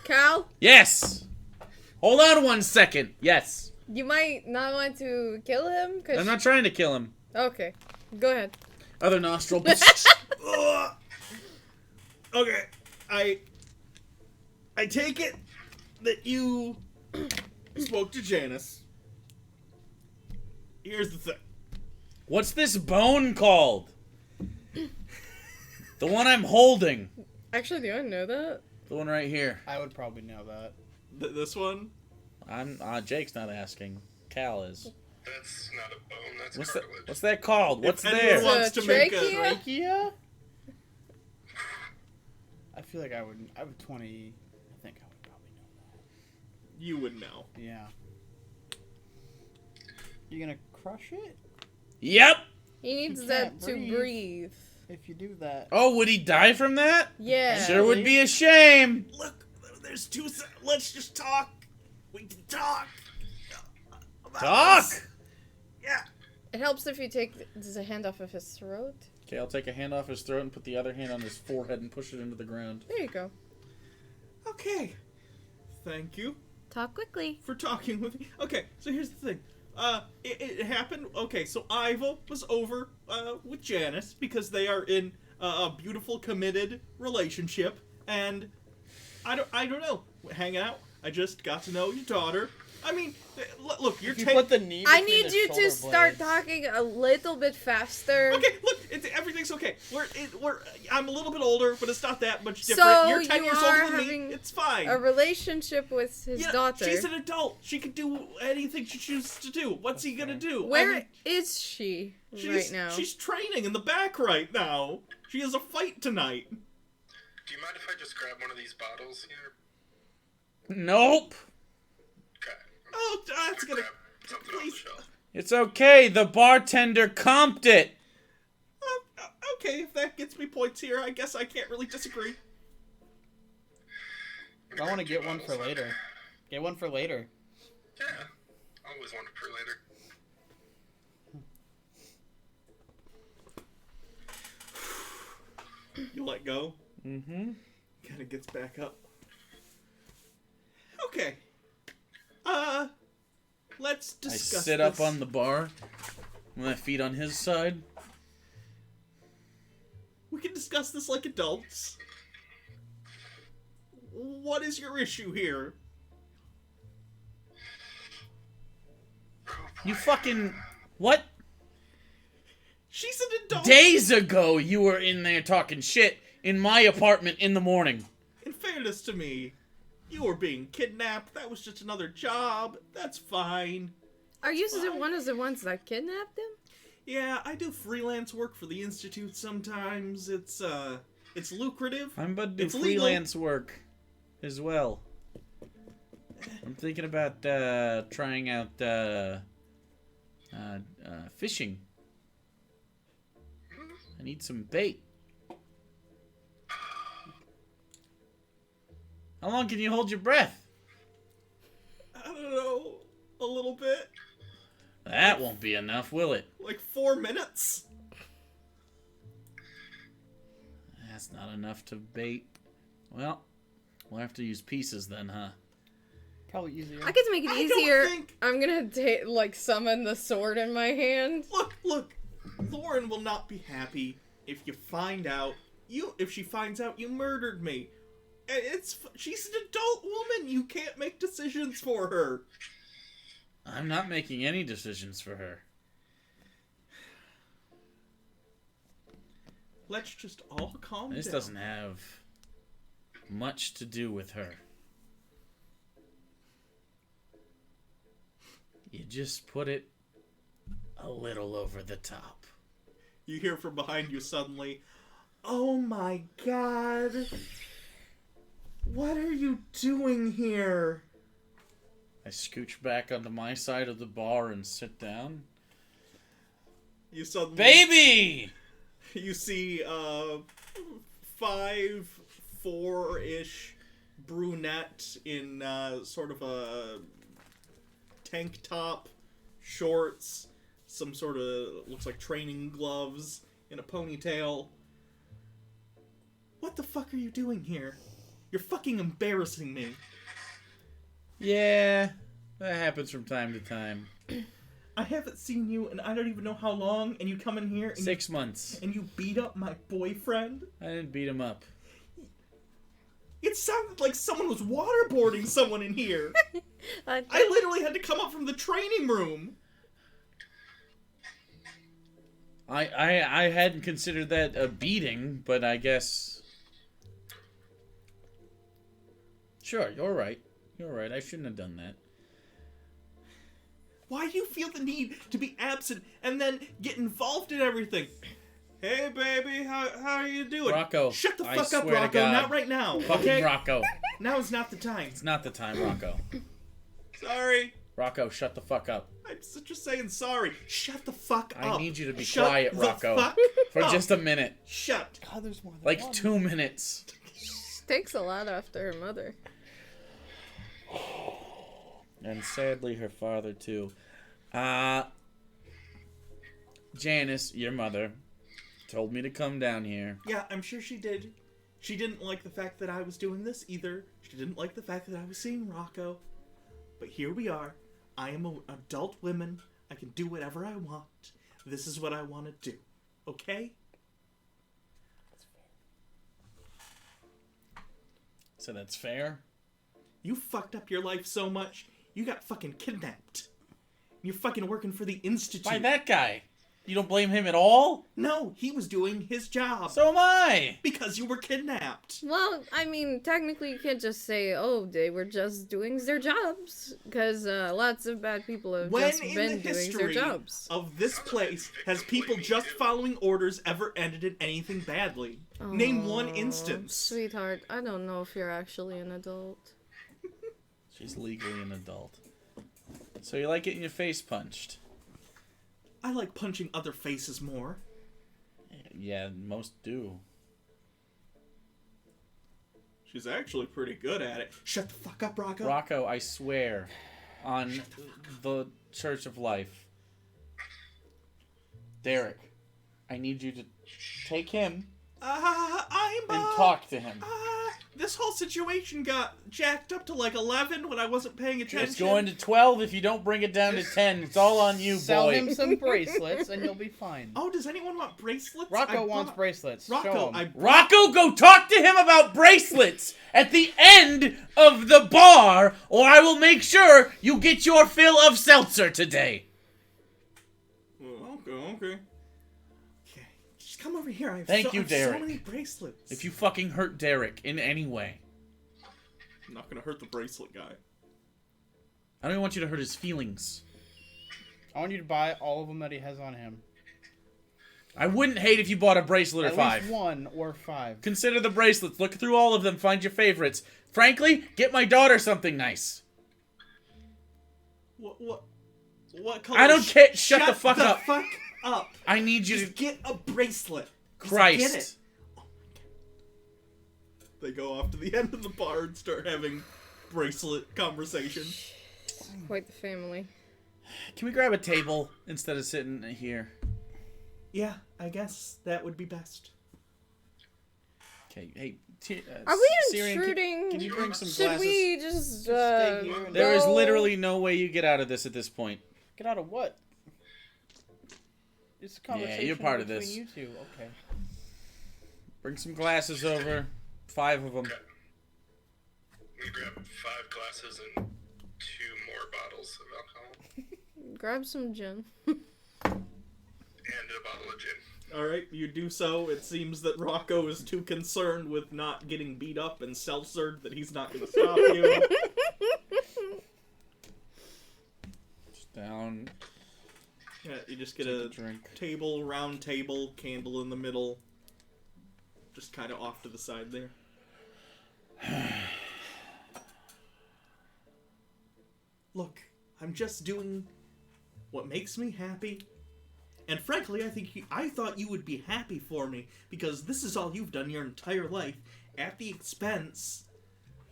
Cal, Yes. Hold on 1 second. Yes. you might not want to kill him. I'm not trying to kill him. Okay, go ahead. Other nostril. Ugh. Okay, I take it that you spoke to Janice. Here's the thing. What's this bone called? The one I'm holding. Actually, do I know that? The one right here. I would probably know that. This one? I'm Jake's not asking. Cal is. That's not a bone, that's What's that? cartilage. What's that called? What's If anyone there? wants The to make trachea? a... Trachea? I feel like I would 20. I think I would probably know You would know. that. Yeah. You gonna crush it? Yep. He needs You that can't to breathe. breathe. If you do that. Oh, would he die from that? Yeah. Sure would be a shame. Look, there's two... Let's just talk. We can talk. About Talk. this. Yeah. It helps if you take the hand off of his throat. Okay, I'll take a hand off his throat and put the other hand on his forehead and push it into the ground. There you go. Okay. Thank you Talk quickly. for talking with me. Okay, so here's the thing. It happened. Okay, so Iva was over with Janice because they are in a beautiful, committed relationship, and I don't know, hanging out. I just got to know your daughter. I mean, look, you're You taking. put the knee I between need his you to shoulder start blades. talking a little bit faster. Okay, look, everything's okay. I'm a little bit older, but it's not that much different. So You're 10 you years are older than me. having It's fine. A relationship with his Yeah, daughter. she's an adult. She can do anything she chooses to do. What's he gonna do? Where is she right now? She's training in the back right now. She has a fight tonight. Do you mind if I just grab one of these bottles here? Nope. Okay. Oh, that's gonna. Grab something off the Please. shelf. It's okay. The bartender comped it. Okay, if that gets me points here, I guess I can't really disagree. I want to get one for later. Get one for later. Yeah. Always one for later. You let go. Mm-hmm. Kind of gets back up. Okay. Let's I discuss. sit up this. on the bar with my feet on his side. We can discuss this like adults. What is your issue here? You fucking... What? She's an adult. Days ago, you were in there talking shit in my apartment in the morning. In fairness to me, you were being kidnapped. That was just another job. That's fine. Are you one of the ones that kidnapped him? Yeah, I do freelance work for the Institute sometimes. It's lucrative. I'm about to do It's legal. freelance work as well. I'm thinking about trying out fishing. I need some bait. How long can you hold your breath? I don't know, a little bit. That won't be enough, will it? Like 4 minutes. That's not enough to bait. Well, we'll have to use pieces then, huh? Probably easier. I get to make it I don't easier. think- I'm gonna summon the sword in my hand. Look. Lauren will not be happy if you find out if she finds out you murdered me. And she's an adult woman. You can't make decisions for her. I'm not making any decisions for her. Let's just all calm This down. doesn't have much to do with her. You just put it a little over the top. You hear from behind you suddenly, "Oh my god. What are you doing here?" I scooch back onto my side of the bar and sit down. You suddenly... Baby! You see 5'4" brunette in sort of a tank top, shorts, some sort of looks like training gloves, in a ponytail. What the fuck are you doing here? You're fucking embarrassing me. Yeah, that happens from time to time. I haven't seen you in I don't even know how long, and you come in here and 6 months. you beat up my boyfriend? I didn't beat him up. It sounded like someone was waterboarding someone in here. I literally had to come up from the training room. I hadn't considered that a beating, but I guess... Sure, you're right. You're right, I shouldn't have done that. Why do you feel the need to be absent and then get involved in everything? Hey, baby, how are you doing? Rocco, Shut the I fuck up, swear to Rocco. God. Not right now, Fucking okay? Rocco. Now is not the time. It's not the time, Rocco. Sorry. Rocco, shut the fuck up. I'm just saying sorry. Shut the fuck up. I need you to be Shut quiet, the Rocco. fuck For up. just a minute. Shut. God, there's more than Like one. 2 minutes. Takes a lot after her mother. And sadly, her father, too. Janice, your mother, told me to come down here. Yeah, I'm sure she did. She didn't like the fact that I was doing this either. She didn't like the fact that I was seeing Rocco. But here we are. I am an adult woman. I can do whatever I want. This is what I want to do. Okay? So that's fair? You fucked up your life so much, you got fucking kidnapped. You're fucking working for the Institute. By that guy. You don't blame him at all? No, he was doing his job. So am I. Because you were kidnapped. Well, I mean, technically you can't just say, oh, they were just doing their jobs. Because lots of bad people have just been doing their jobs. Of this place has people just following orders ever ended in anything badly? Name one instance. Sweetheart, I don't know if you're actually an adult. She's legally an adult. So you like getting your face punched? I like punching other faces more. Yeah, most do. She's actually pretty good at it. Shut the fuck up, Rocco. Rocco, I swear, on the Church of Life. Derek, I need you to take him and talk to him. This whole situation got jacked up to like 11 when I wasn't paying attention. It's going to 12 if you don't bring it down to 10. It's all on you, boy. Sell him some bracelets and you'll be fine. Oh, does anyone want bracelets? Rocco wants bracelets. Rocco, Rocco, go talk to him about bracelets at the end of the bar, or I will make sure you get your fill of seltzer today. Okay. Just come over here. I have Thank you, so Derek. many bracelets. If you fucking hurt Derek in any way. I'm not gonna hurt the bracelet guy. I don't even want you to hurt his feelings. I want you to buy all of them that he has on him. I wouldn't hate if you bought a bracelet or At 5. least 1 or 5. Consider the bracelets. Look through all of them. Find your favorites. Frankly, get my daughter something nice. What color? I don't care. Shut the fuck up. Fuck up. I need you Just to... get a bracelet. Just Christ. Get it. Oh my God. They go off to the end of the bar and start having bracelet conversation. Quite the family. Can we grab a table instead of sitting here? Yeah, I guess that would be best. Okay, hey... Are we Sirion, intruding? Can you bring some Should glasses? we just stay here and- There is go? literally no way you get out of this at this point. Get out of what? It's a conversation you're part of between this. you two. Okay. Bring some glasses over. 5 of them. Okay. We grab 5 glasses and 2 more bottles of alcohol. Grab some gin. And a bottle of gin. Alright, you do so. It seems that Rocco is too concerned with not getting beat up and seltzered that he's not going to stop you. Just down. Yeah, you just get Take a a drink. table, round table, candle in the middle. Just kind of off to the side there. Look, I'm just doing what makes me happy. And frankly, I thought you would be happy for me, because this is all you've done your entire life, at the expense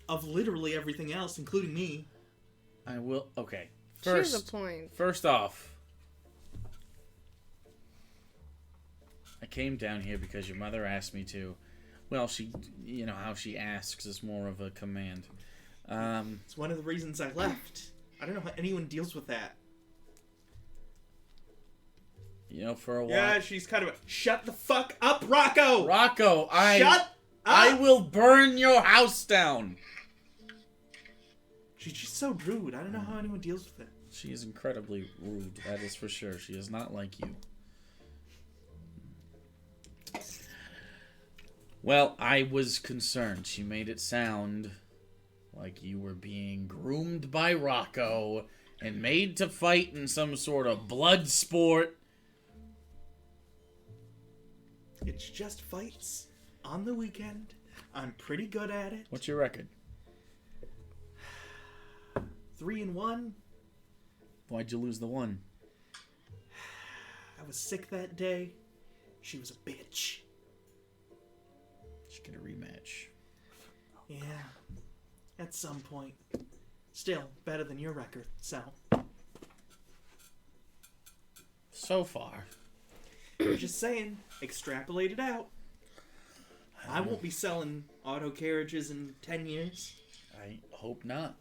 of literally everything else, including me. I will... Okay. She has First, a point. First off, I came down here because your mother asked me to. Well, she... You know, how she asks is more of a command. It's one of the reasons I left. I don't know how anyone deals with that. You know, for a while... Yeah, she's kind of shut the fuck up, Rocco! Rocco, Shut up! I will burn your house down! She's just so rude. I don't know how anyone deals with it. She is incredibly rude, that is for sure. She is not like you. Well, I was concerned. She made it sound like you were being groomed by Rocco and made to fight in some sort of blood sport. It's just fights on the weekend. I'm pretty good at it. What's your record? 3-1. Why'd you lose the one? I was sick that day. She was a bitch. Just get a rematch. Yeah. At some point. Still, better than your record, so. So far. I'm just saying, extrapolate it out. I won't be selling auto carriages in 10 years. I hope not.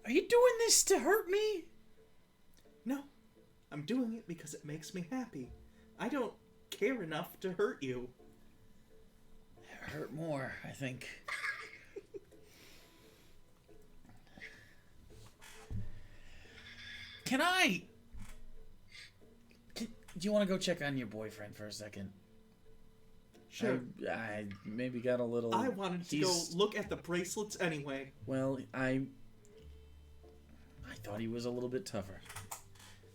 Are you doing this to hurt me? No, I'm doing it because it makes me happy. I don't care enough to hurt you. Hurt more, I think. Do you want to go check on your boyfriend for a second? Sure. I maybe got a little... I wanted to go look at the bracelets anyway. Well, I thought he was a little bit tougher.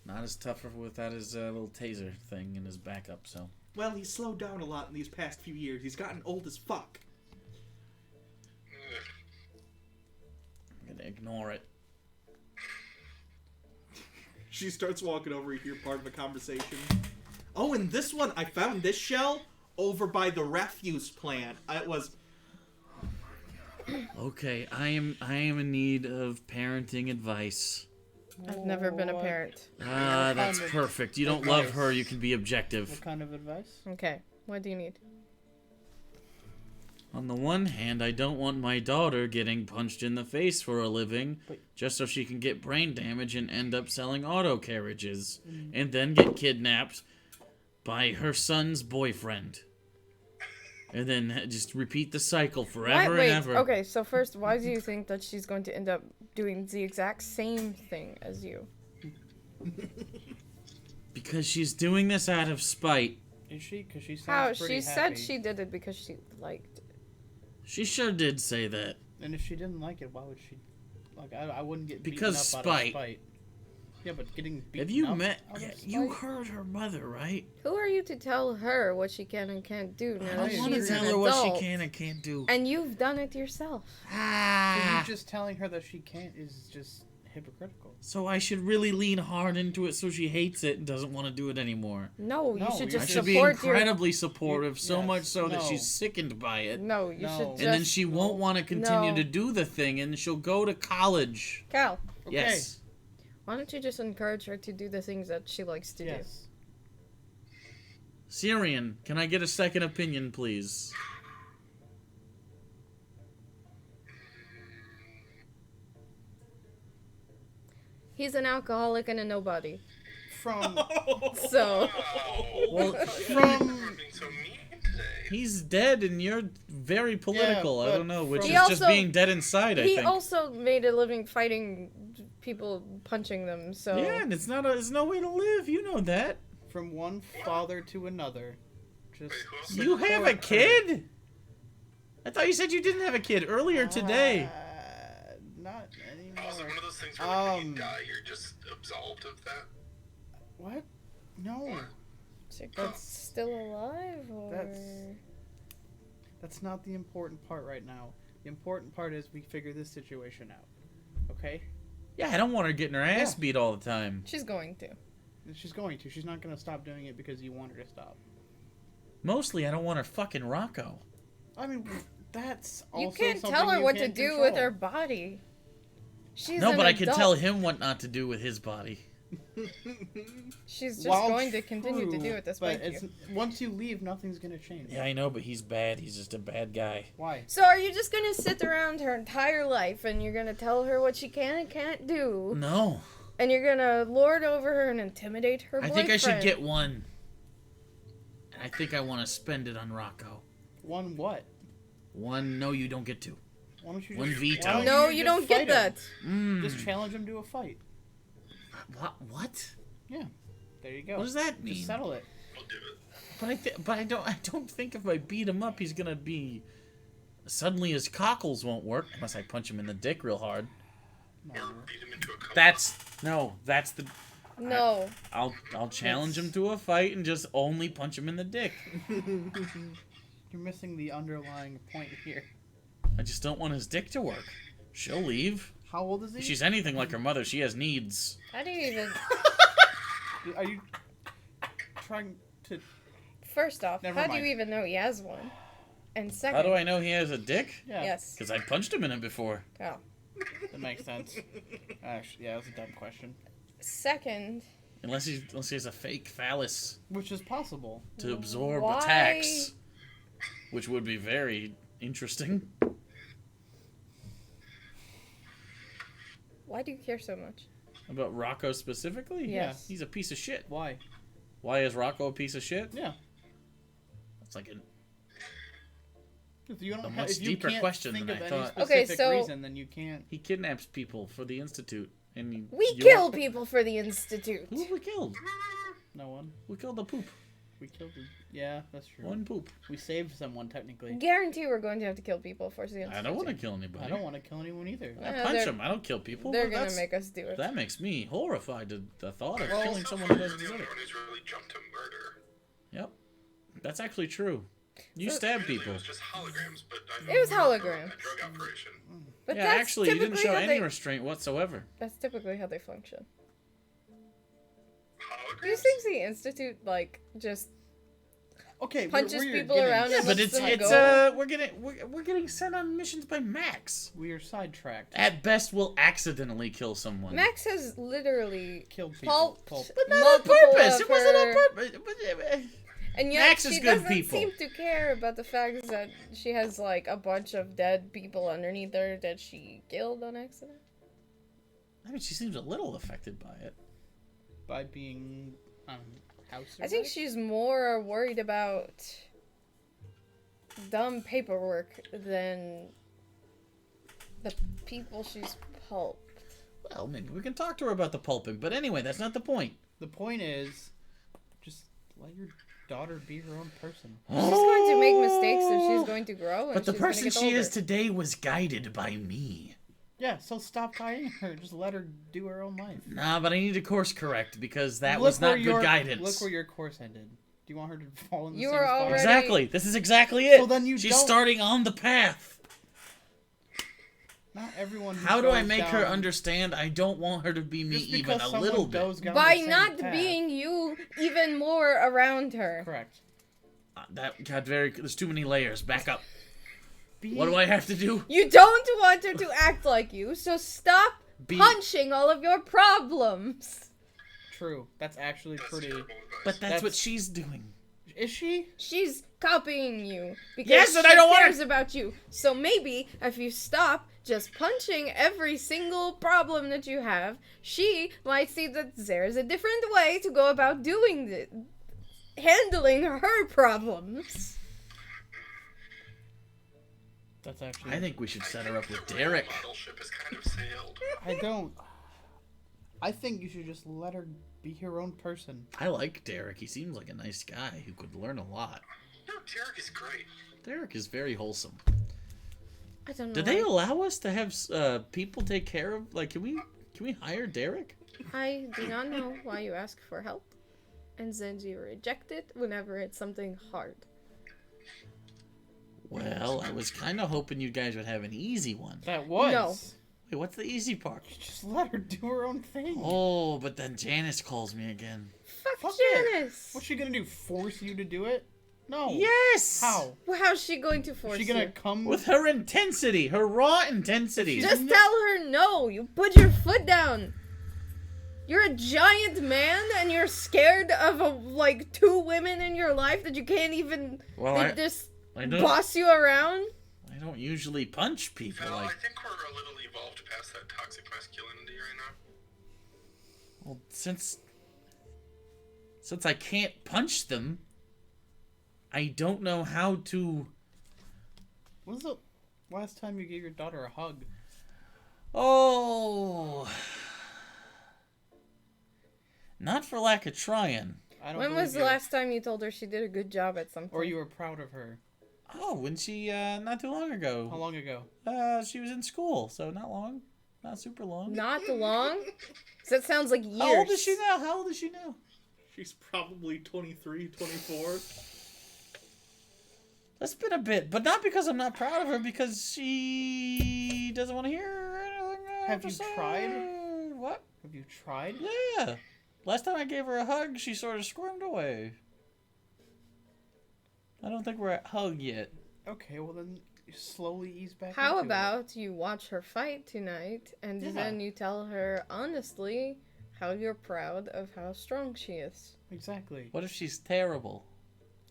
Not as tougher without his little taser thing in his backup, so... Well, he's slowed down a lot in these past few years. He's gotten old as fuck. I'm gonna ignore it. She starts walking over here, part of a conversation. Oh, and this one, I found this shell over by the refuse plant. It was... Okay, I am in need of parenting advice. I've never been a parent. That's perfect. You don't love her, you can be objective. What kind of advice? Okay, what do you need? On the one hand, I don't want my daughter getting punched in the face for a living just so she can get brain damage and end up selling auto carriages and then get kidnapped by her son's boyfriend. And then just repeat the cycle forever and ever. Okay, so first, why do you think that she's going to end up doing the exact same thing as you? Because she's doing this out of spite. Is she? Because she sounds How? pretty She happy. said she did it because she liked it. She sure did say that. And if she didn't like it, why would she? Like, I wouldn't get Because beaten up spite. out of spite. Yeah, but getting beaten Have you up met... out of Yeah, spite? you heard her mother, right? Who are you to tell her what she can and can't do now I that don't want to she's tell an her what adult? she can and can't do. And you've done it yourself. So Ah! you just telling her that she can't is just hypocritical. So I should really lean hard into it so she hates it and doesn't want to do it anymore. No, you No, should you I just should be support incredibly supportive, so Yes, much so that no. she's sickened by it. No, you No. should just... And then she won't want to continue No. to do the thing, and she'll go to college. Cal, Okay. Yes. why don't you just encourage her to do the things that she likes to do? Yes. Sirion, can I get a second opinion, please? He's an alcoholic and a nobody. From So, Well, from being so mean today. he's dead, and you're very political. I but don't know, which from- is He just also- being dead inside, I he think. also made a living fighting people, punching them, so... Yeah, and it's not. There's no way to live. You know that. from one father to another. Just who else? You have a support her. kid? I thought you said you didn't have a kid earlier today. Not anymore. Oh, is it one of those things where like, when you Um, die, you're just absolved of that? What? No. Is your kid still alive, or... That's not the important part right now. The important part is we figure this situation out. Okay? Yeah, I don't want her getting her ass Yeah. beat all the time. She's going to. She's going to. She's not going to stop doing it because you want her to stop. Mostly, I don't want her fucking Rocco. I mean, that's also You can't something tell her you what to can't do control. with her body. She's No, an but I can adult. tell him what not to do with his body. She's just While going to continue to true, do it but despite it's, you. once you leave, nothing's going to change. Yeah, I know, but he's bad. He's just a bad guy. Why? So are you just going to sit around her entire life and you're going to tell her what she can and can't do? No. And you're going to lord over her and intimidate her I boyfriend? think I should get one. And I think I want to spend it on Rocco. One what? One, no, you don't get to. Why don't you One just, veto. why don't No, you you just don't get fight him? that. Mm. Just challenge him to a fight. What? Yeah. There you go. What does that mean? Just settle it. I'll do it. But I don't think if I beat him up, he's gonna be. Suddenly his cockles won't work unless I punch him in the dick real hard. No. Or beat him into a coma. That's the. No. I'll challenge him to a fight and just only punch him in the dick. You're missing the underlying point here. I just don't want his dick to work. She'll leave. How old is he? If she's anything like her mother, she has needs. How do you even... Are you trying to... First off, Never how do mind. you even know he has one? And second... How do I know he has a dick? Yeah. Yes. Because I punched him in it before. Oh. That makes sense. Actually, yeah, that was a dumb question. Second, Unless he has a fake phallus Which is possible. to absorb Why? attacks, which would be very interesting. why do you care so much? About Rocco specifically? Yes. He's a piece of shit. Why? Why is Rocco a piece of shit? Yeah. It's like If you don't A have, much if you deeper can't question think than of I any thought. Okay, specific so- reason, then you can't. he kidnaps people for the Institute. And We you're- kill people for the Institute. Who have we killed? No one. We killed the poop. We killed him. Yeah, that's true. One poop. We saved someone, technically. Guarantee we're going to have to kill people for the Institute. I don't want to kill anybody. I don't want to kill anyone either. I Yeah, punch they're- them. I don't kill people. They're but gonna that's- make us do it. That makes me horrified to the thought of Well, killing So someone far, who doesn't you're the deserve only it. one who's really jumped to murder. Yep. That's actually true. You So- stab Usually people. It was just holograms, but I It was a holograms. drug operation. But Yeah, that's actually, you didn't typically show how any they- restraint whatsoever. That's typically how they function. Holograms? Do you think the Institute, like, just Okay, punches we're people getting- around Yeah, and but lets it's them it's go? we're getting sent on missions by Max. We are sidetracked. At best, we'll accidentally kill someone. Max has literally Killed people. pulped Pulp. But not on multiple purpose. of It wasn't on her- purpose. And yet Max is she good doesn't people. seem to care about the fact that she has like a bunch of dead people underneath her that she killed on accident. I mean, she seems a little affected by it. By being house I think arrest? she's more worried about dumb paperwork than the people she's pulped. Well, maybe we can talk to her about the pulping. But anyway, that's not the point. The point is, just let your daughter be her own person. She's going to make mistakes and she's going to grow. And But the she's gonna person get she older. is today was guided by me. Yeah, so stop guiding her. Just let her do her own life. Nah, but I need to course correct because that Look was not where good your- guidance. Look where your course ended. Do you want her to fall in the You same were spot? already- Exactly. This is exactly it. So then you She's don't- starting on the path. Not everyone. Who How do I goes make her down- understand I don't want her to be me Just even because a someone little bit? goes down By the same not path. being you even more around her. Correct. That got very... There's too many layers. Back up. Be, What do I have to do? You don't want her to act like you, so stop Be... punching all of your problems. True. That's actually That's pretty. terrible advice. But that's what That's- she's doing. Is she? She's copying you because Yes, and she I don't want cares about you. So maybe if you stop just punching every single problem that you have, she might see that there's a different way to go about doing it, handling her problems. That's actually. I think we should set her up with the real Derek. model ship has kind of sailed. I don't. I think you should just let her be her own person. I like Derek. He seems like a nice guy who could learn a lot. No, Derek is great. Derek is very wholesome. I don't know. Did they allow us to have people take care of? Like, can we hire Derek? I do not know why you ask for help, and then you reject it whenever it's something hard. Well, I was kind of hoping you guys would have an easy one. That was. No. Wait, what's the easy part? Just let her do her own thing. Oh, but then Janice calls me again. Fuck Fuck it. Janice! What's she gonna do? Force you to do it? No. Yes! How? Well, how's she going to force Is she gonna you? come With her intensity, her raw intensity. Just tell her no. You put your foot down. You're a giant man, and you're scared of like 2 women in your life that you can't even. Well, they I just don't- boss you around. I don't usually punch people. Well, I Like, think we're a little evolved past that toxic masculinity right now. well, since I can't punch them, I don't know how to. When's the last time you gave your daughter a hug? Oh, not for lack of trying. I don't When believe was the you. last time you told her she did a good job at something? Or you were proud of her? Oh, when she not too long ago. How long ago? She was in school, so not long, not super long. Not long? 'Cause that sounds like years. How old is she now? How old is she now? She's probably 23, 24. That's been a bit, but not because I'm not proud of her, because she doesn't want to hear anything. I Have to you say. tried? What? Have you tried? Yeah. Last time I gave her a hug, she sort of squirmed away. I don't think we're at hug yet. Okay, well then slowly ease back How into about you watch her fight tonight, and Yeah. then you tell her honestly how you're proud of how strong she is. it. Exactly. What if she's terrible?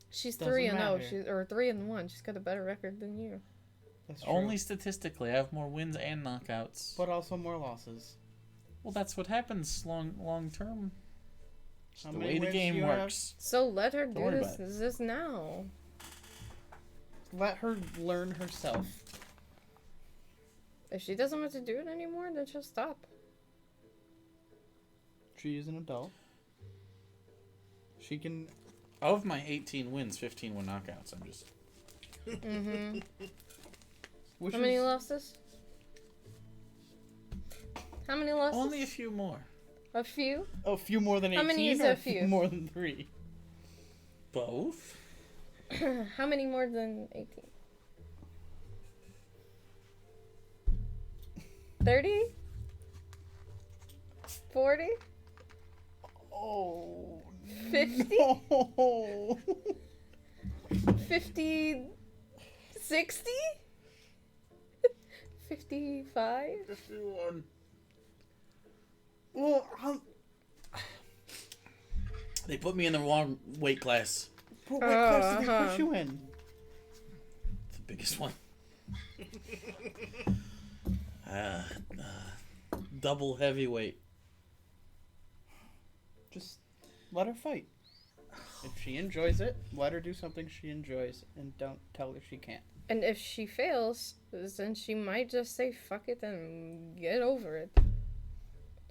She's Doesn't 3-0. matter. She's or 3-1. She's got a better record than you. That's true. Only statistically, I have more wins and knockouts. But also more losses. Well, that's what happens long term. It's How the many way the wins game do you have? works. So let her Don't do worry this, about it. this now. Let her learn herself. If she doesn't want to do it anymore, then she'll stop. She is an adult. She can. Of my 18 wins, 15 were knockouts. I'm just. Mm-hmm. Which How many is- losses? How many losses? Only a few more. A few? A few more than 18 How many is or a few? more than 3? Both? How many more than 18? 30? 40? Oh. 50? No. 50? 60? 55? 51. Well, They put me in the wrong weight class. what class did they Uh-huh. put you in? The biggest one. Double heavyweight. Just let her fight. If she enjoys it, let her do something she enjoys, and don't tell her she can't. And if she fails, then she might just say fuck it and get over it.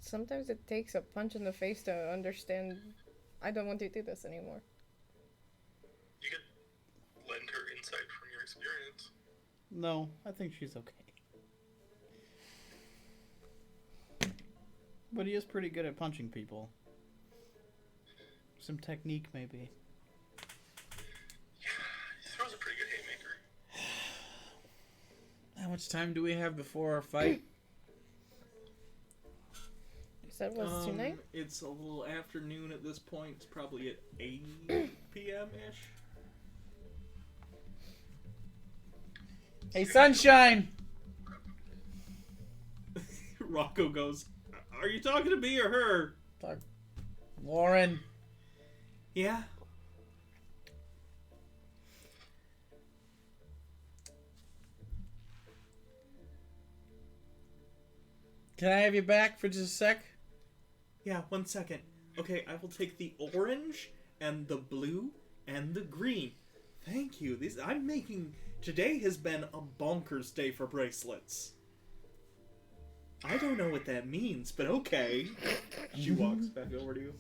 Sometimes it takes a punch in the face to understand I don't want to do this anymore. You could lend her insight from your experience. No, I think she's okay. But he is pretty good at punching people. Some technique, maybe. He throws a pretty good haymaker. How much time do we have before our fight? You said it was tonight? It's a little afternoon at this point. It's probably at 8 p.m.-ish. Hey, Sunshine! Rocco goes, "Are you talking to me or her?" Lauren. Yeah. Can I have you back for just a sec? Yeah, 1 second. Okay, I will take the orange and the blue and the green. Thank you. Today has been a bonkers day for bracelets. I don't know what that means, but okay. She walks back over to you.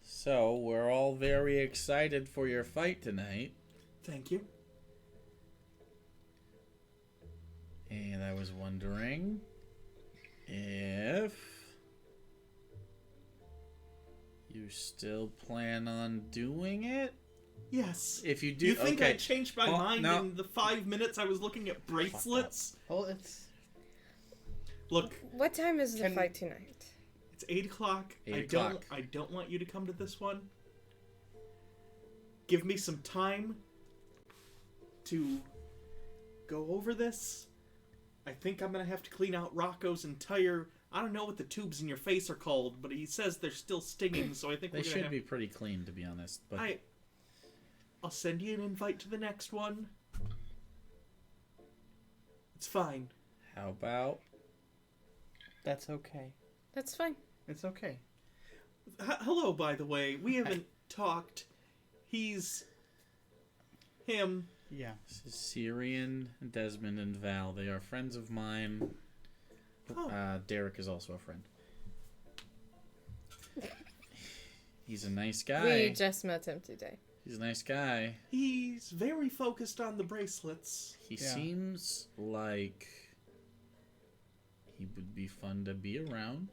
So, we're all very excited for your fight tonight. Thank you. And I was wondering if you still plan on doing it? Yes. If you do, You think okay. I changed my Oh, mind no. in the 5 minutes I was looking at bracelets? Well, it's... Look, What time is the Can- fight tonight? it's 8 o'clock. 8 o'clock. I don't want you to come to this one. Give me some time to go over this. I think I'm gonna have to clean out Rocco's entire... I don't know what the tubes in your face are called, but he says they're still stinging, so I think They we're gonna should have... be pretty clean, to be honest. But I'll send you an invite to the next one. It's fine. how about That's okay. That's fine. It's okay. Hello, by the way. We haven't talked. He's... him. Yeah. this is Sirion, Desmond, and Val? They are friends of mine. Oh. Derek is also a friend. He's a nice guy. We just met him today. He's a nice guy. He's very focused on the bracelets. He Yeah. seems like he would be fun to be around.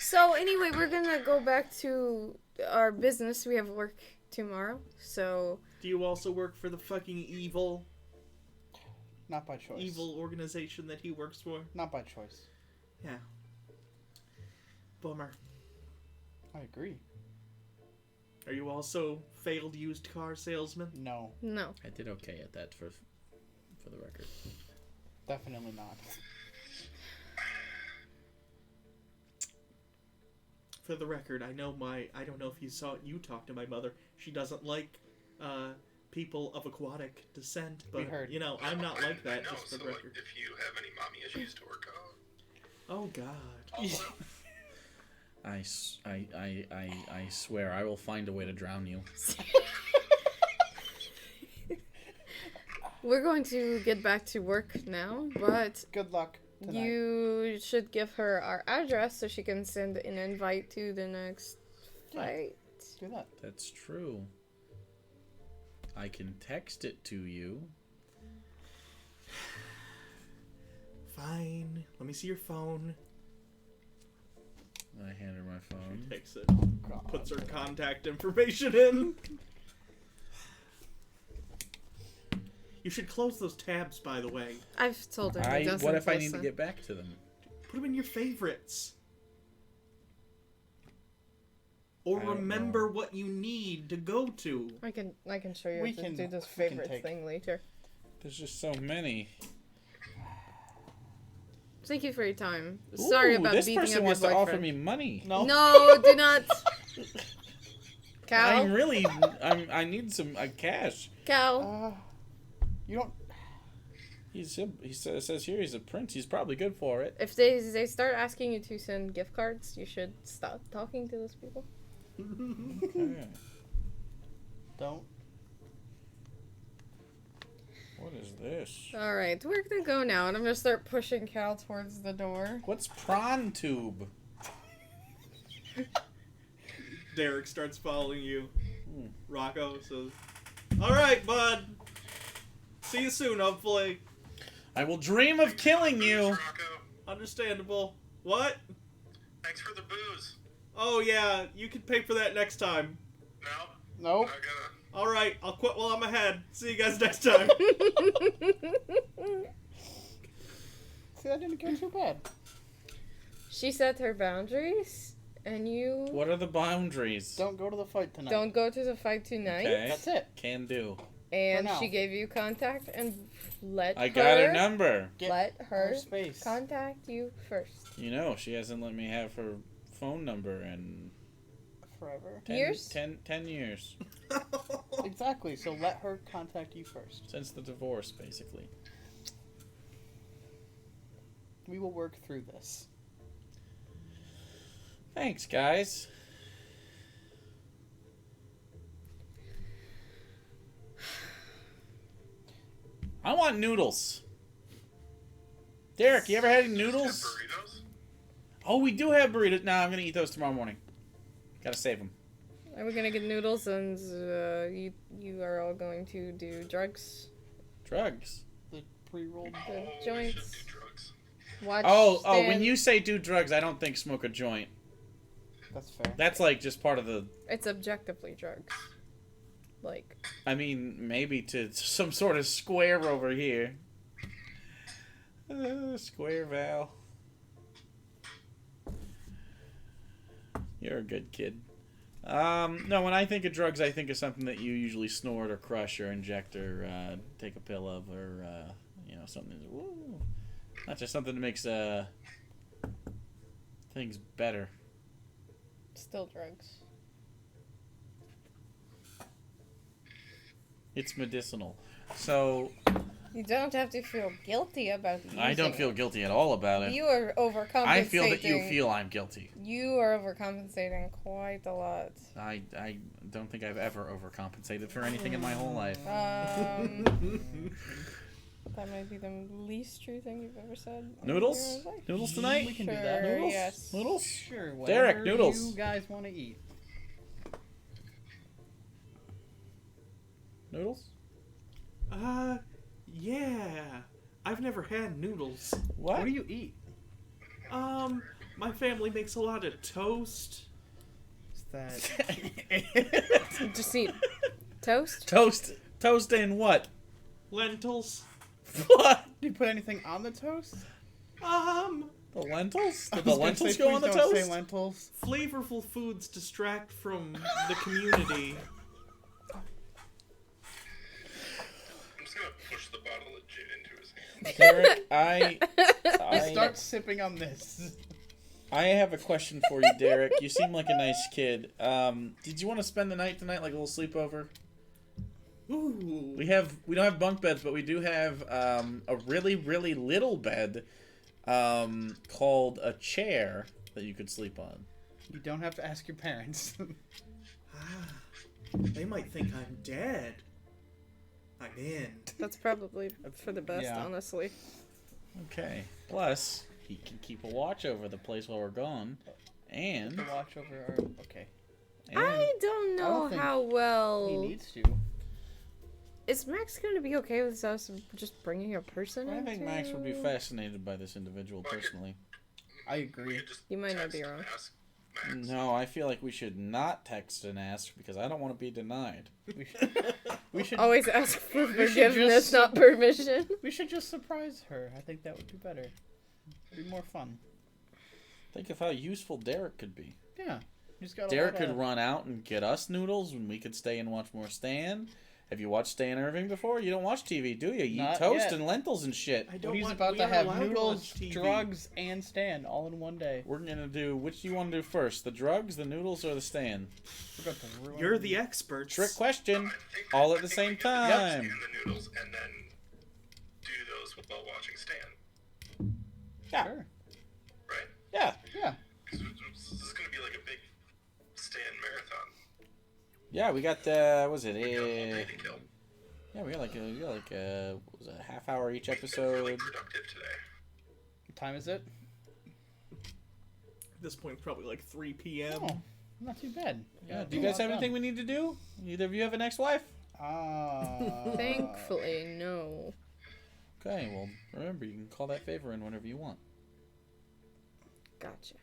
So anyway, we're gonna go back to our business. We have work tomorrow, so Do you also work for the fucking evil Not by choice. organization that he works for? Not by choice. Yeah. Bummer. I agree. Are you also failed used car salesman? No, No. I did okay at that for the record. definitely not. For the record, I don't know if you talked to my mother. She doesn't like people of aquatic descent, but We heard. you know, I'm not like that. No, Just for so the like, record. if you have any mommy issues to work out, Oh God. also, I swear I will find a way to drown you. We're going to get back to work now, but Good luck tonight. you should give her our address so she can send an invite to the next fight. Do that. That's true. I can text it to you. Fine. Let me see your phone. I hand her my phone. Takes it. God. Puts her contact information in. You should close those tabs, by the way. I've told her. He doesn't What if I need to listen. get back to them? Put them in your favorites. Or I don't remember know. what you need to go to. I can show you We how to can- do this we can favorite take- thing later. There's just so many. Thank you for your time. Sorry Ooh, about this beating person up your wants to boyfriend. offer me money. No. No, do not. Cal. I'm really. I need some cash. Cal. You don't. He says here he's a prince. He's probably good for it. If they start asking you to send gift cards, you should stop talking to those people. Okay. Don't. What is this? All right, we're gonna go now, and I'm gonna start pushing Cal towards the door. What's prawn tube? Derek starts following you. Hmm. Rocco says, "Alright, bud. See you soon, hopefully." I will dream of killing you. Rocco, Understandable. What? thanks for the booze. Oh, yeah. You can pay for that next time. No, Nope. not gonna. Alright, I'll quit while I'm ahead. See you guys next time. See, that didn't go too bad. She set her boundaries, and you What are the boundaries? Don't go to the fight tonight. don't go to the fight tonight. Okay. That's it. Can do. And For now. she gave you contact, and I got her number. Get Let her her space. contact you first. You know, she hasn't let me have her phone number in Forever. 10 Years? 10 years. Exactly. So let her contact you first. Since the divorce, basically. We will work through this. Thanks, guys. I want noodles. Derek, you ever had any noodles? Burritos? Oh, we do have burritos. Nah, I'm gonna eat those tomorrow morning. Gotta save them. Are we gonna get noodles, and you are all going to do drugs? Drugs. The pre-rolled. The Oh, we should joints. do drugs. Watch. Oh, when stand. you say do drugs, I don't think smoke a joint. That's fair. That's like just part of the. It's objectively drugs. Like, I mean, maybe to some sort of square over here. Square Val. You're a good kid. No, when I think of drugs, I think of something that you usually snort or crush or inject or take a pill of or, something. Woo, not just something that makes things better. still drugs. It's medicinal. So, You don't have to feel guilty about using I don't feel it. guilty at all about it. You are overcompensating. I feel that you feel I'm guilty. You are overcompensating quite a lot. I don't think I've ever overcompensated for anything in my whole life. That might be the least true thing you've ever said. in Noodles? your life. Noodles tonight? We can do that. Sure, Noodles? yes. Noodles? Sure. Derek, Whatever noodles. you guys want to eat. Noodles? Yeah. I've never had noodles. What? What do you eat? My family makes a lot of toast. Is that Just eat toast? Toast and what? Lentils. What? do you put anything on the toast? The The lentils? Did I the was gonna lentils say, go on please the don't toast? Say lentils. Flavorful foods distract from the community. I'm just gonna push the bottle of gin into his hand. Derek, Start sipping on this. I have a question for you, Derek. You seem like a nice kid. Did you want to spend the night tonight, like a little sleepover? Ooh. We don't have bunk beds, but we do have a really, really little bed called a chair that you could sleep on. You don't have to ask your parents. They might think I'm dead. I'm in. That's probably for the best, Yeah. honestly. Okay. Plus, he can keep a watch over the place while we're gone, and Watch over our... Okay. I don't know think how well. He needs to. Is Max going to be okay with us just bringing a person? I think Max would be into- fascinated by this individual personally. I agree. We could just You might not text be and wrong. ask Max. No, I feel like we should not text and ask because I don't want to be denied. We should Always ask for should forgiveness, just- not permission. we should just surprise her. I think that would be better. It'd be more fun. Think of how useful Derek could be. Yeah. He's got Derek a lot could of... run out and get us noodles, and we could stay and watch more Stan. Have you watched Stan Irving before? You don't watch TV, do you? You eat Not toast yet. and lentils and shit. I don't He's want, about we to aren't have allowed noodles, watch TV. drugs, and Stan all in one day. We're gonna do which do you want to do first? The drugs, the noodles, or the Stan? We're about to ruin You're the experts. Trick question. I think- All I at the think same we could time. Scan the noodles and then do those while watching Stan, Yeah. Sure. right? Yeah. Yeah. 'Cause this is gonna be like a big Stan marathon. Yeah, we got what was it? We got a whole day to kill. Yeah, we got like what was it, a half hour each We've been really episode. productive today. What time is it? At this point, it's probably like 3 p.m. Oh, not too bad. Yeah. Do you guys have anything we need to do? Either of you have an ex-wife? Thankfully, no. Okay, well, remember, you can call that favor in whenever you want. Gotcha.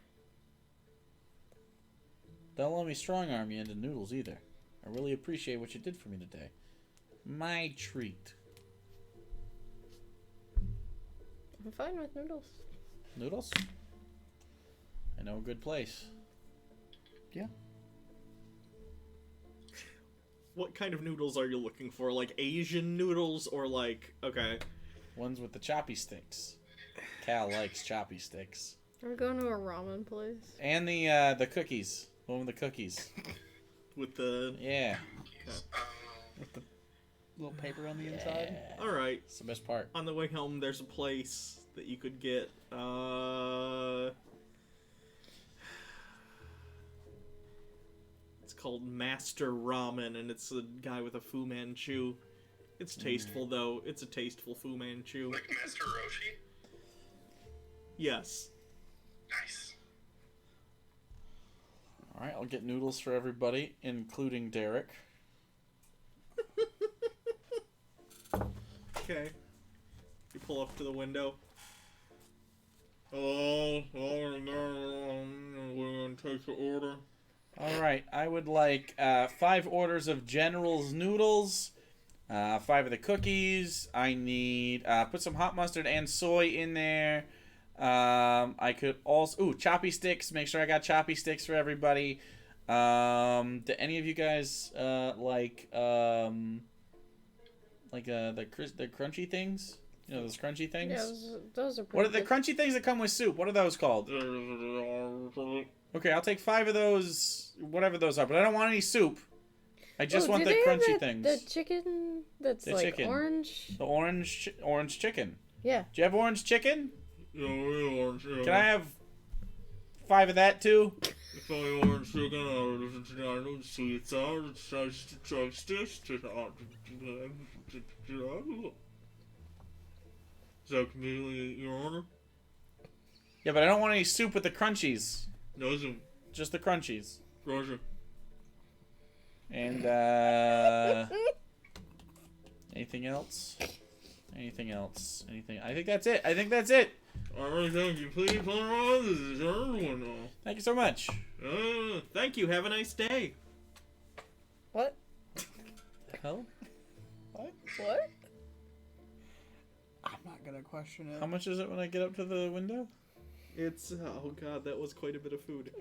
Don't let me strong-arm you into noodles either. I really appreciate what you did for me today. My treat. I'm fine with noodles. Noodles? I know a good place. Yeah. What kind of noodles are you looking for? Like Asian noodles or like... Okay. Ones with the choppy sticks. Cal likes choppy sticks. We're going to a ramen place. And the cookies. The one with the cookies. With the... Yeah. With the little paper on the inside. Alright. It's the best part. On the way home, there's a place that you could get, it's called Master Ramen, and it's a guy with a Fu Manchu. It's tasteful, though. It's a tasteful Fu Manchu. Like Master Roshi? Yes. Nice. Alright, I'll get noodles for everybody, including Derek. Okay. You pull up to the window. Oh, we're gonna take the order. Alright, I would like 5 orders of General's noodles, 5 of the cookies. I need, put some hot mustard and soy in there. I could also, choppy sticks. Make sure I got choppy sticks for everybody. Do any of you guys like the crunchy things? You know those crunchy things? Yeah, those are pretty What are the good. crunchy things that come with soup? What are those called? Okay, I'll take 5 of those, whatever those are, but I don't want any soup. I just want do the they have crunchy that- things. The chicken that's The like chicken. orange. The orange chicken. Yeah. Do you have orange chicken? Can Can I have 5 of that too? If I orange chicken, I don't see it's all Is that completely your order? Yeah, but I don't want any soup with the crunchies. No, some Just the crunchies. Roger. And anything else? Anything else? Anything? I think that's it. Alright, thank you. Please hold on. This is Irving now. Thank you so much. Thank you. Have a nice day. What? The hell? What? What? I'm not gonna question it. How much is it when I get up to the window? It's oh god, that was quite a bit of food.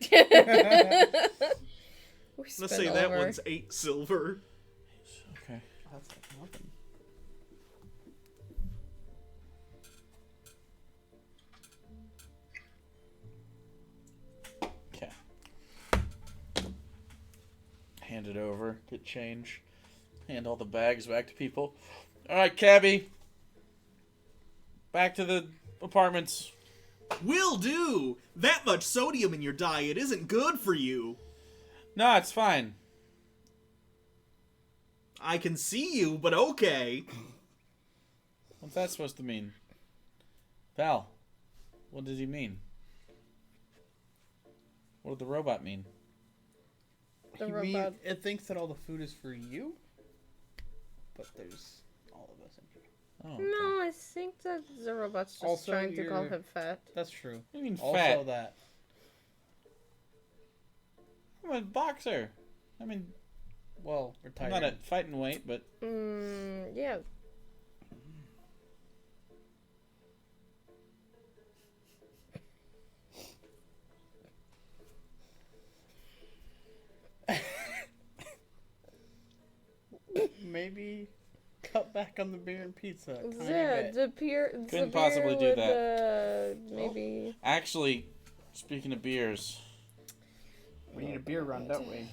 Let's Let's say that one's 8 silver. Okay. That's like nothing. Okay. Hand it over. Get change. Hand all the bags back to people. All right, Cabby. Back to the apartments. Will do! That much sodium in your diet isn't good for you. No, it's fine. I can see you, but okay. What's that supposed to mean? Val, what does he mean? What did the robot mean? The You mean robot. it thinks that all the food is for you? But there's all of us in here. Oh, okay. No, I think that the robot's just Also, trying to call you're- him fat. That's true. What do you mean Also fat? that. I'm a boxer. I mean, Well, I'm retired. not at fighting weight, but Yeah. Maybe cut back on the beer and pizza. A tiny Yeah, bit. the beer. Couldn't the possibly beer do with that. Maybe. actually, speaking of beers, We need a beer run, don't we?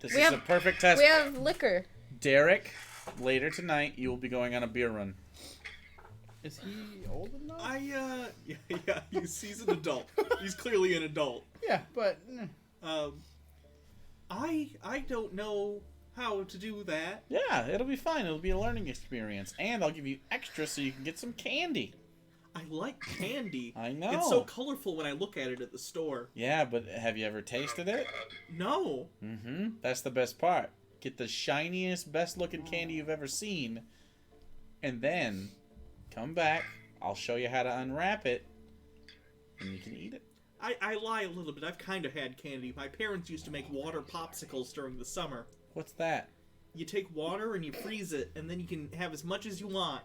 this We is have- a perfect test. We have liquor. Derek, later tonight, you will be going on a beer run. Is he old enough? Yeah, he's an adult. He's clearly an adult. Yeah, but I don't know how to do that. Yeah, it'll be fine. It'll be a learning experience. And I'll give you extra so you can get some candy. I like candy. I know. It's so colorful when I look at it at the store. Yeah, but have you ever tasted it? No. Mm-hmm. That's the best part. Get the shiniest, best-looking candy you've ever seen. And then, come back. I'll show you how to unwrap it. And you can eat it. I lie a little bit. I've kind of had candy. My parents used to make water popsicles during the summer. What's that? You take water and you freeze it, and then you can have as much as you want.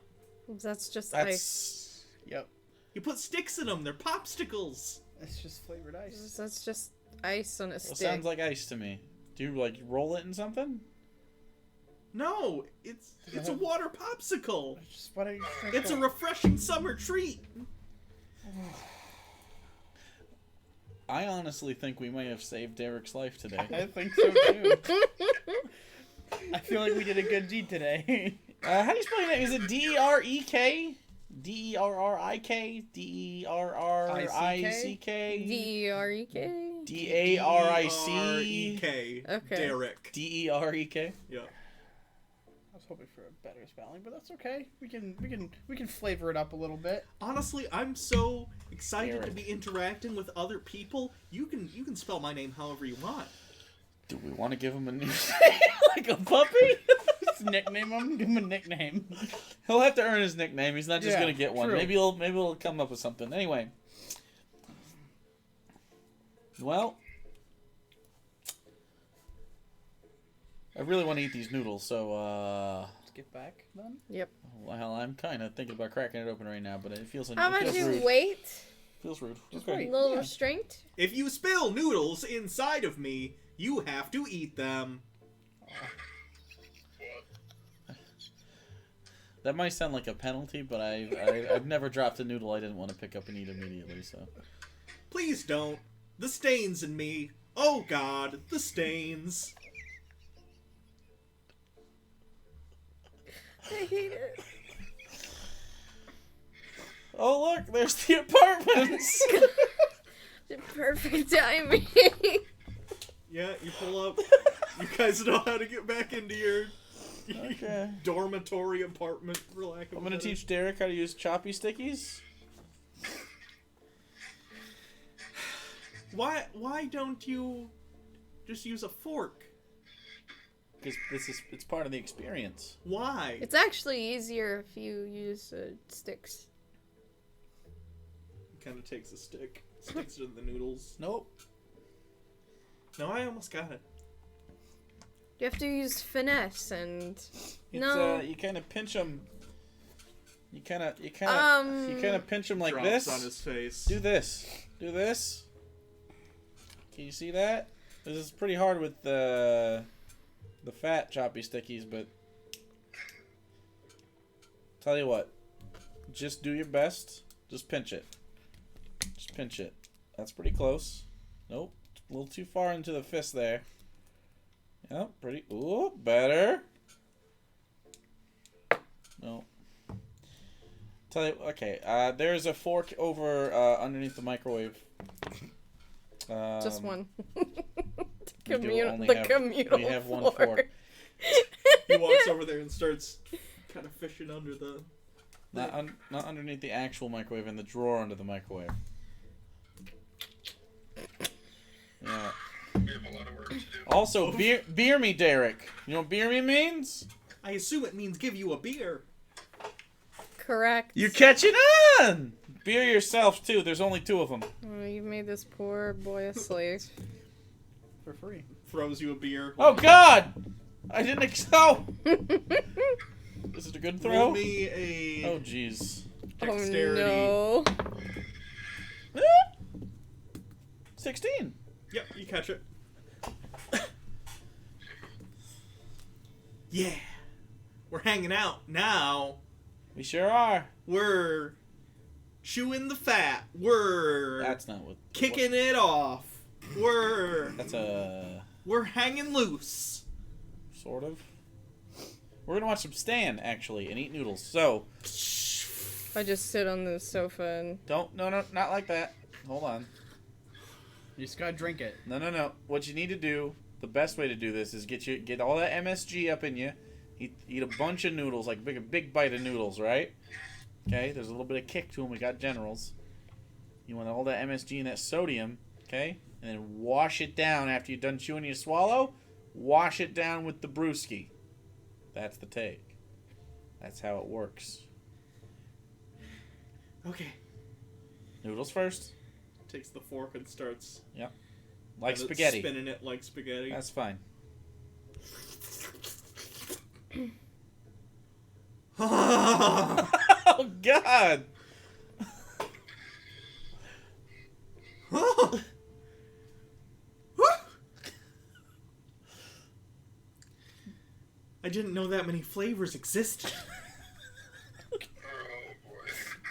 That's just ice. That's... yep, You put sticks in them. They're popsicles. it's just flavored ice. That's just ice on a Well, stick. sounds like ice to me. Do you, like, roll it in something? No, it's a water popsicle. Just what I It's a refreshing summer treat. I honestly think we may have saved Derek's life today. I think so too. I feel like we did a good deed today. How do you spell your name? Is it D-E-R-E-K? D-E-R-R-I-K? D-E-R-R-I-C-K? D-E-R-E-K? D-A-R-I-C? D-E-R-E-K. Okay. Derek. D-E-R-E-K? Yeah. I was hoping for a better spelling, but that's okay. We can flavor it up a little bit. Honestly, I'm so excited to Derek. be interacting with other people. You can spell my name however you want. Do we want to give him a new like a puppy? Just nickname him. Give him a nickname. He'll have to earn his nickname. He's not just Yeah, gonna get one. true. Maybe we'll come up with something. Anyway. Well, I really want to eat these noodles, so Let's get back then. Yep. well, I'm kind of thinking about cracking it open right now, but it feels How about you rude. wait? Feels rude. Just Okay. A wait. little Yeah. restraint? If you spill noodles inside of me, you have to eat them. That might sound like a penalty, but I've never dropped a noodle I didn't want to pick up and eat immediately. So Please don't. The stains in me. Oh God, the stains. I hate it. oh look, there's the apartments. Perfect timing. Yeah, you pull up. You guys know how to get back into your Okay. dormitory apartment. For lack of I'm gonna a better- teach Derek how to use choppy stickies. Why don't you just use a fork? Because it's part of the experience. Why? It's actually easier if you use sticks. Kind of takes a stick, sticks it in the noodles. Nope. No, I almost got it. You have to use finesse and... It's, No. you kind of pinch them You kind of pinch him like Drops this. on his face. Do this. Do this. Can you see that? This is pretty hard with the fat choppy stickies, but tell you what, just do your best. Just pinch it. Just pinch it. That's pretty close. Nope, a little too far into the fist there. Yep, pretty. Ooh, better. No. Tell you, okay. There's a fork over underneath the microwave. Just one. We communal we have one fork. fork. He walks over there and starts kind of fishing under the... Not underneath the actual microwave, in the drawer under the microwave. Yeah. We have a lot of work to do. Also, beer me, Derek. You know what beer me means? I assume it means give you a beer. Correct. You're catching on! Beer yourself, too. There's only 2 of them. Oh, you made this poor boy a slave. For free. Throws you a beer. Oh, God! I didn't oh! Is it a good Roll throw? me a Oh, jeez. dexterity. Oh, no. 16. Yep, you catch it. Yeah. We're hanging out now. We sure are. We're chewing the fat. We're That's not what... kicking it off. We're That's a... we're hanging loose. Sort of. We're gonna watch some Stan, actually, and eat noodles. So, I just sit on the sofa and... no, not like that. Hold on. You just gotta drink it. No. What you need to do, the best way to do this is get all that MSG up in you. Eat a bunch of noodles, like a big bite of noodles, right? Okay, there's a little bit of kick to them. We got Generals. You want all that MSG and that sodium, okay? And then wash it down after you're done chewing your swallow. Wash it down with the brewski. That's the take. That's how it works. Okay. Noodles first. Takes the fork and starts Like kind of spaghetti. spinning it like spaghetti. That's fine. Oh, God! I didn't know that many flavors existed. Oh boy.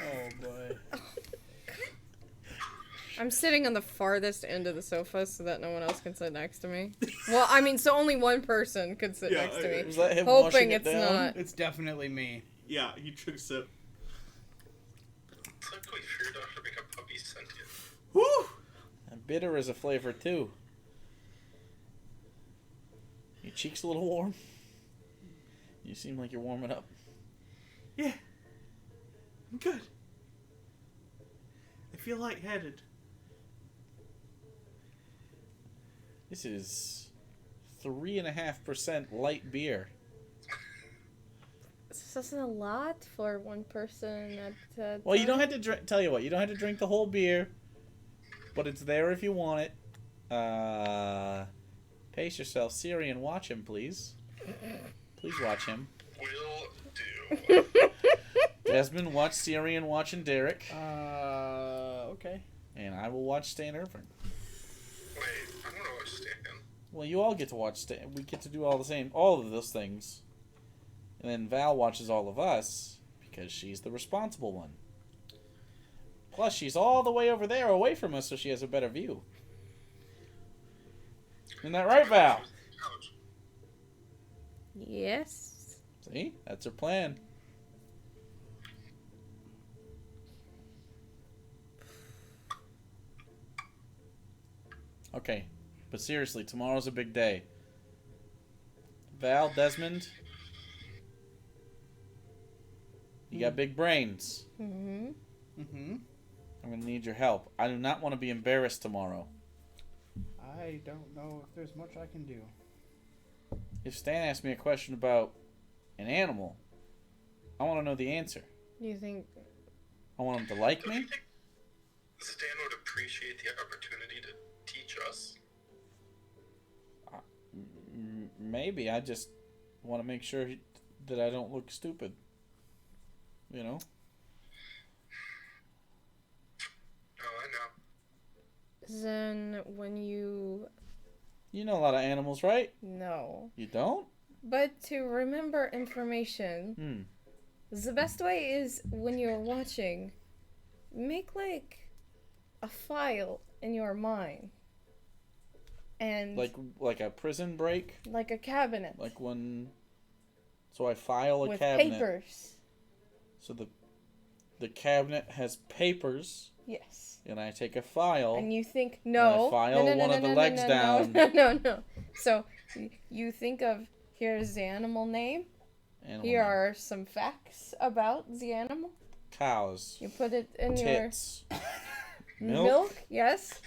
Oh, boy. I'm sitting on the farthest end of the sofa so that no one else can sit next to me. Well, I mean, so only one person could sit Yeah, next to me. Was that him washing Hoping it it's down? not. It's definitely me. Yeah, he took a sip. It's like we feared off to make a puppy sentient. Woo! And bitter is a flavor, too. Your cheeks a little warm? You seem like you're warming up. Yeah. I'm good. I feel lightheaded. This is 3.5% light beer. This isn't a lot for one person at a Well, you don't time. have to drink. Tell you what, you don't have to drink the whole beer, but it's there if you want it. Pace yourself, Sirion. Watch him, please. Please watch him. Will do. Desmond, watch Sirion watching Derek, Okay. and I will watch Stan Irving. Wait, I want to watch Stan. Well, you all get to watch Stan. We get to do all of those things, and then Val watches all of us because she's the responsible one. Plus, she's all the way over there, away from us, so she has a better view. Isn't that right, Val? Ouch. Yes. See, that's her plan. Okay, but seriously, tomorrow's a big day. Val, Desmond, you got big brains. Mm-hmm. Mm-hmm. I'm gonna need your help. I do not want to be embarrassed tomorrow. I don't know if there's much I can do. If Stan asks me a question about an animal, I want to know the answer. You think... I want him to like Don't you me. think Stan would appreciate the opportunity to teach us? Maybe. I just want to make sure that I don't look stupid. You know? Then when you... You know a lot of animals, right? No. You don't? But to remember information, the best way is when you're watching, make like a file in your mind. And Like a prison break? like a cabinet. Like when... So I file a with cabinet. papers. So the cabinet has papers. Yes. And I take a file. And you think, no. And I file no, one of the legs down. No. So you think of, here's the animal name. Animal Here name. are some facts about the animal. Cows. You put it in Tits. your Milk. Yes.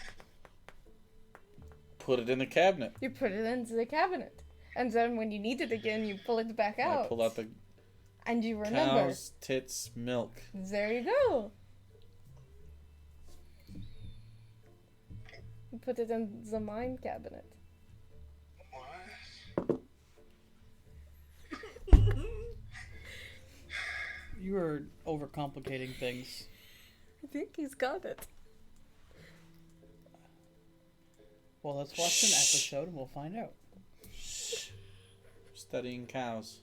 Put it in the cabinet. You put it into the cabinet. And then when you need it again, you pull it back out. I pull out the and you remember. cows, tits, milk. There you go. You put it in the mind cabinet. What? You are overcomplicating things. I think he's got it. Well, let's watch an episode and we'll find out. Studying cows.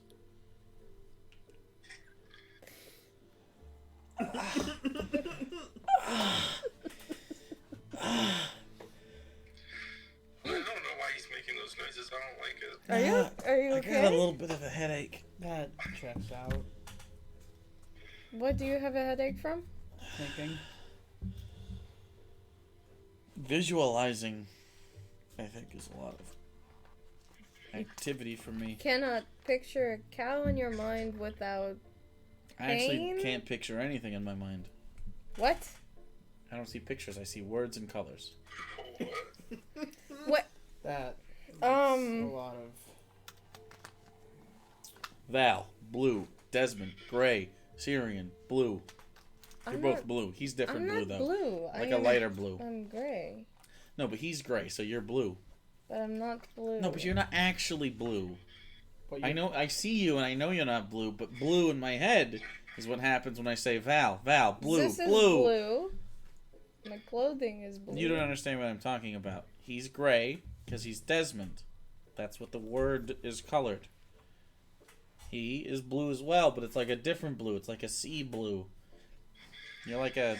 I don't know why he's making those noises. I don't like it. Are you I okay? got a little bit of a headache. That checks out. What do you have a headache from? Thinking. Visualizing, I think, is a lot of activity for me. Cannot picture a cow in your mind without I actually pain? can't picture anything in my mind. what? I don't see pictures. I see words and colors. What? That. Um. A lot of. Val, blue. Desmond, gray. Sirion, blue. You're I'm both not, blue. He's different I'm blue, not though. blue. Like I a am- lighter blue. I'm gray, No, but he's gray, so you're blue. but I'm not blue. No, but you're not actually blue. But I you- know, I see you, and I know you're not blue, but blue in my head is what happens when I say Val. Val, blue, This is blue. blue. My clothing is blue. You don't understand what I'm talking about. He's gray because he's Desmond. That's what the word is colored. He is blue as well, but it's like a different blue. It's like a sea blue. You're like a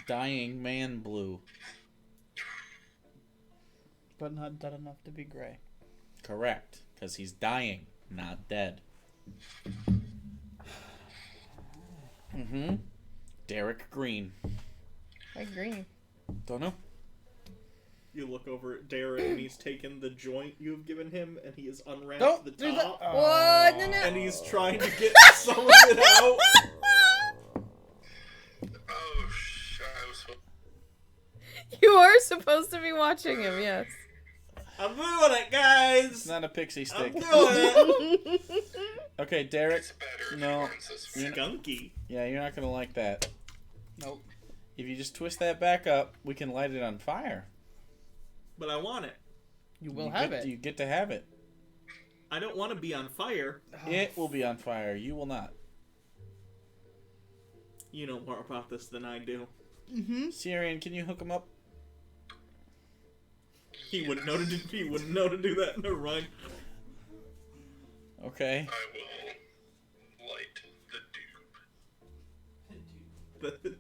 dying man blue. But not dead enough to be gray. Correct, because he's dying, not dead. Derek Green. Like green. Don't know. You look over at Darren and he's taken the joint you've given him and he has unwrapped Don't the do top. What? No, no. And he's trying to get some of it out. Oh, I was so... You are supposed to be watching him, yes. I'm doing it, guys! It's not a pixie I'm stick. doing it! Okay, Derek. It's better if No. he learns this. Skunky. Yeah, you're not gonna like that. Nope. If you just twist that back up, we can light it on fire. But I want it. You will have it. You get to have it. I don't want to be on fire. It will be on fire. You will not. You know more about this than I do. Sirion, can you hook him up? He wouldn't know to do, he wouldn't know to do that. Never mind. Okay. I will light the tube.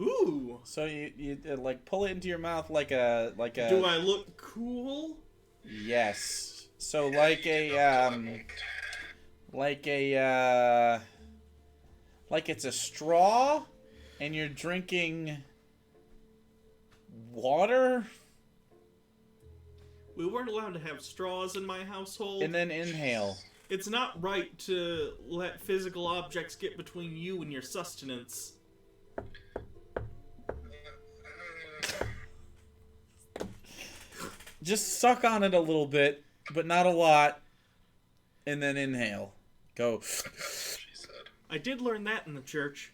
Ooh. So you like pull it into your mouth like a Do I look cool? Yes. So like it's a straw and you're drinking water We weren't allowed to have straws in my household. and then inhale. It's not right to let physical objects get between you and your sustenance. Just suck on it a little bit, but not a lot, and then inhale. Go. She said. I did learn that in the church.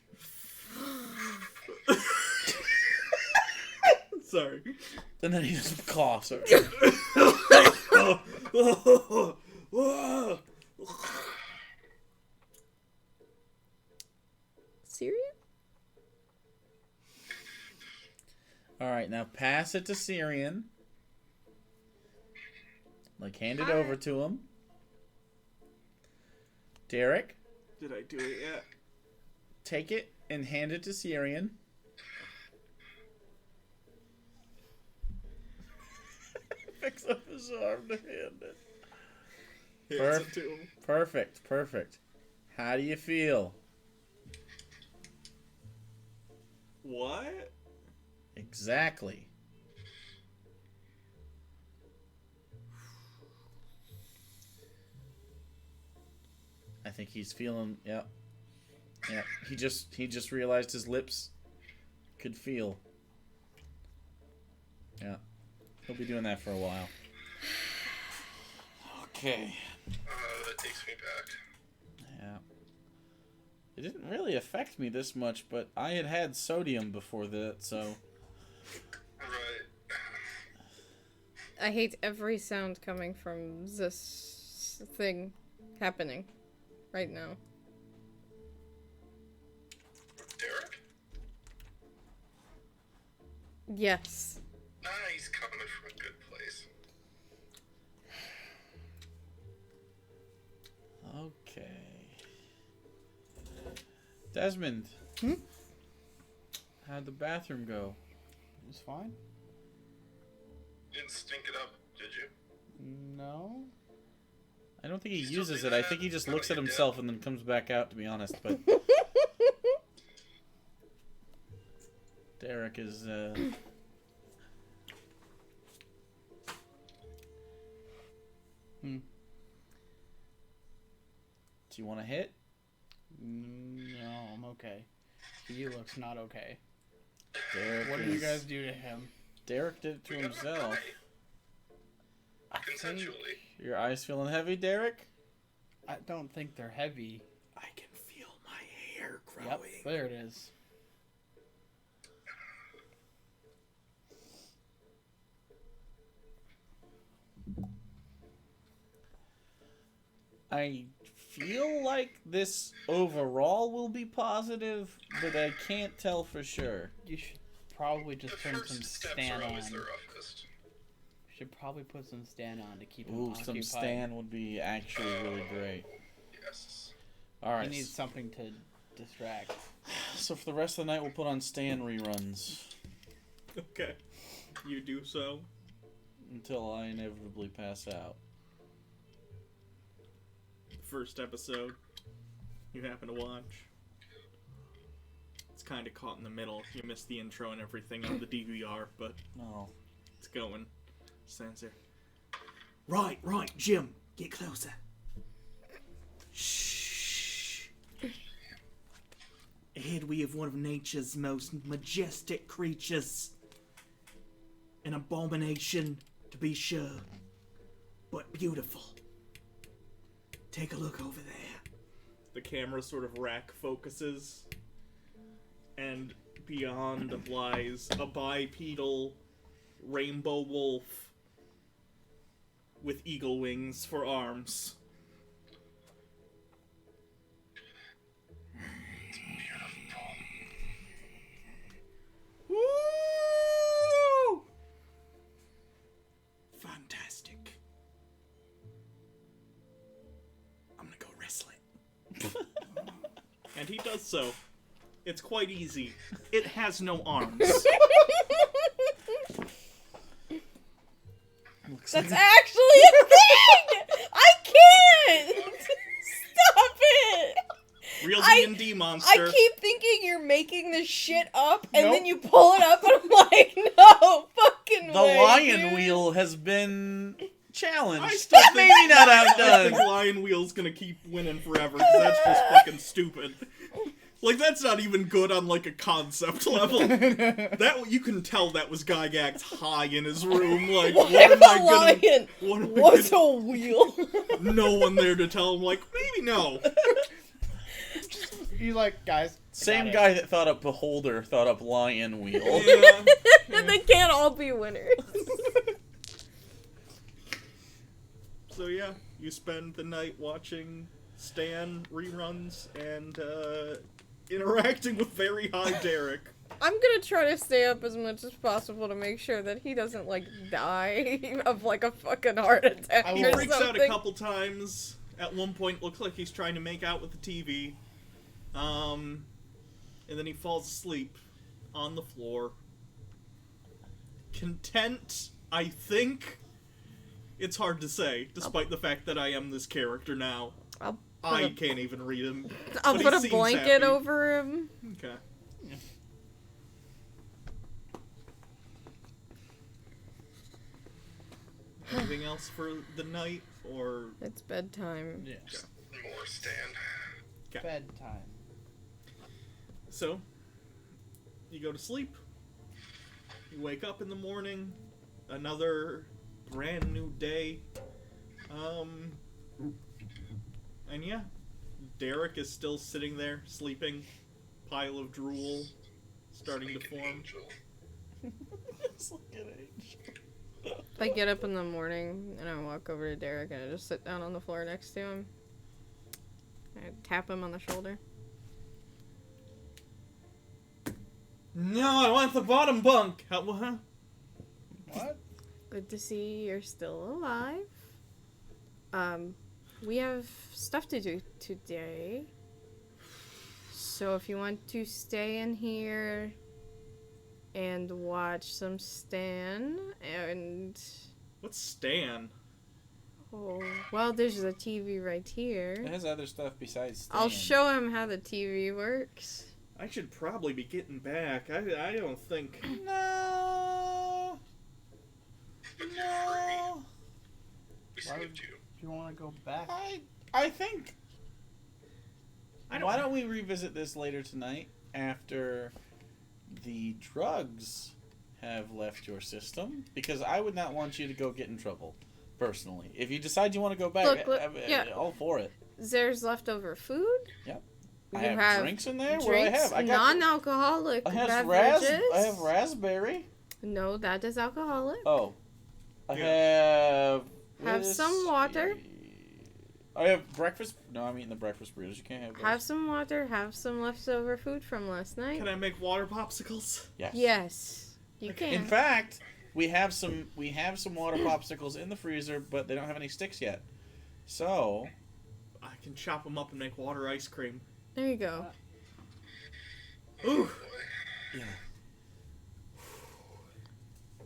Sorry. And then he just coughs. Sirion? pass it to Sirion. Like, hand it over to him. Derek, Did I do it yet? take it and hand it to Sirion. Picks up his arm to hand it. Hands it to him. Perfect, perfect. How do you feel? What? Exactly. I think he's feeling. Yep. Yep. He just realized his lips could feel. Yeah. He'll be doing that for a while. Okay. That takes me back. Yeah. It didn't really affect me this much, but I had sodium before that, so. Right. I hate every sound coming from this thing happening right now. Derek? Yes. Nah, he's coming from a good place. Okay. Desmond. How'd the bathroom go? It's fine. Didn't stink it up, did you? No. I don't think he Still uses do it. I that? think he just Oh, looks at you're himself and then comes back out, to be honest. But Derek is, Do you want to hit? No, I'm okay. He looks not okay. Derek What is, did you guys do to him? Derek did it to We got himself. Consensually. Your eyes feeling heavy, Derek? I don't think they're heavy. I can feel my hair growing. Yep, there it is. I feel like this overall will be positive, but I can't tell for sure. You should probably The just put some first steps Stan are on. always the roughest. Should probably put some Stan on to keep him Ooh, occupied. some Stan would be actually really great. Yes. He Alright, needs something to distract. so for the rest of the night, we'll put on Stan reruns Okay. You do so. until I inevitably pass out. First episode you happen to watch. It's kind of caught in the middle. You missed the intro and everything on the DVR, but Oh. it's going. Stands there. Right, Jim. Get closer. Shh. Ahead we have one of nature's most majestic creatures. An abomination, to be sure, but beautiful. Take a look over there. The camera sort of rack focuses, and beyond lies a bipedal rainbow wolf with eagle wings for arms. Woo! Fantastic. I'm gonna go wrestle it. And he does so. It's quite easy. It has no arms. That's actually a thing! I can't! Stop it! Real I- D&D I monster. keep thinking you're making this shit up, and Nope. then you pull it up, and I'm like, no fucking The way, lion dude. wheel has been challenged. I still think, Maybe not I outdone. think Lion Wheel's gonna keep winning forever, because that's just fucking stupid. Like, that's not even good on, like, a concept level. That you can tell that was Gygax high in his room. Like, what am I I'm a gonna... lion. What am I What's gonna... a wheel? No one there to tell him, like, maybe no. You like, guys. I Same got it. guy that thought up Beholder thought up Lion Wheel. Yeah. They can't all be winners. So yeah, you spend the night watching Stan reruns and interacting with very high Derek. I'm gonna try to stay up as much as possible to make sure that he doesn't, like, die of, like, a fucking heart attack He or freaks out a something. couple times. At one point, looks like he's trying to make out with the TV. And then he falls asleep on the floor. Content, I think. It's hard to say, despite the fact that I am this character now. I can't even read him. I'll but put he a seems blanket happy. over him. Okay. Anything else for the night, or It's bedtime. Yeah. More stand. Bedtime. so? You go to sleep. You wake up in the morning. Another brand new day. And yeah, Derek is still sitting there sleeping. Pile of drool starting to Sleeping form. angel. I get up in the morning and I walk over to Derek and I just sit down on the floor next to him. I tap him on the shoulder. No, I want the bottom bunk. Huh? What? Good to see you're still alive. We have stuff to do today. So if you want to stay in here and watch some Stan and... What's Stan? Oh, well, there's a TV right here. It has other stuff besides Stan. I'll show him how the TV works. I should probably be getting back. I don't think. No. No. We Why saved you. Do you want to go back? I think. I don't- Why don't we revisit this later tonight after the drugs have left your system? Because I would not want you to go get in trouble, personally. If you decide you want to go back, Look, yeah. all for it. There's leftover food. Yep. You I have drinks in there. What do I Drinks, have? I got non-alcoholic I have beverages. I have raspberry. No, that is alcoholic. Oh. I Yeah. Have some water. I have breakfast. No, I'm eating the breakfast burritos. You can't have those. Have some water. Have some leftover food from last night. Can I make water popsicles? Yes. Yes, you can. In fact, we have some water popsicles in the freezer, but they don't have any sticks yet. So, I can chop them up and make water ice cream. There you go. Ooh. yeah.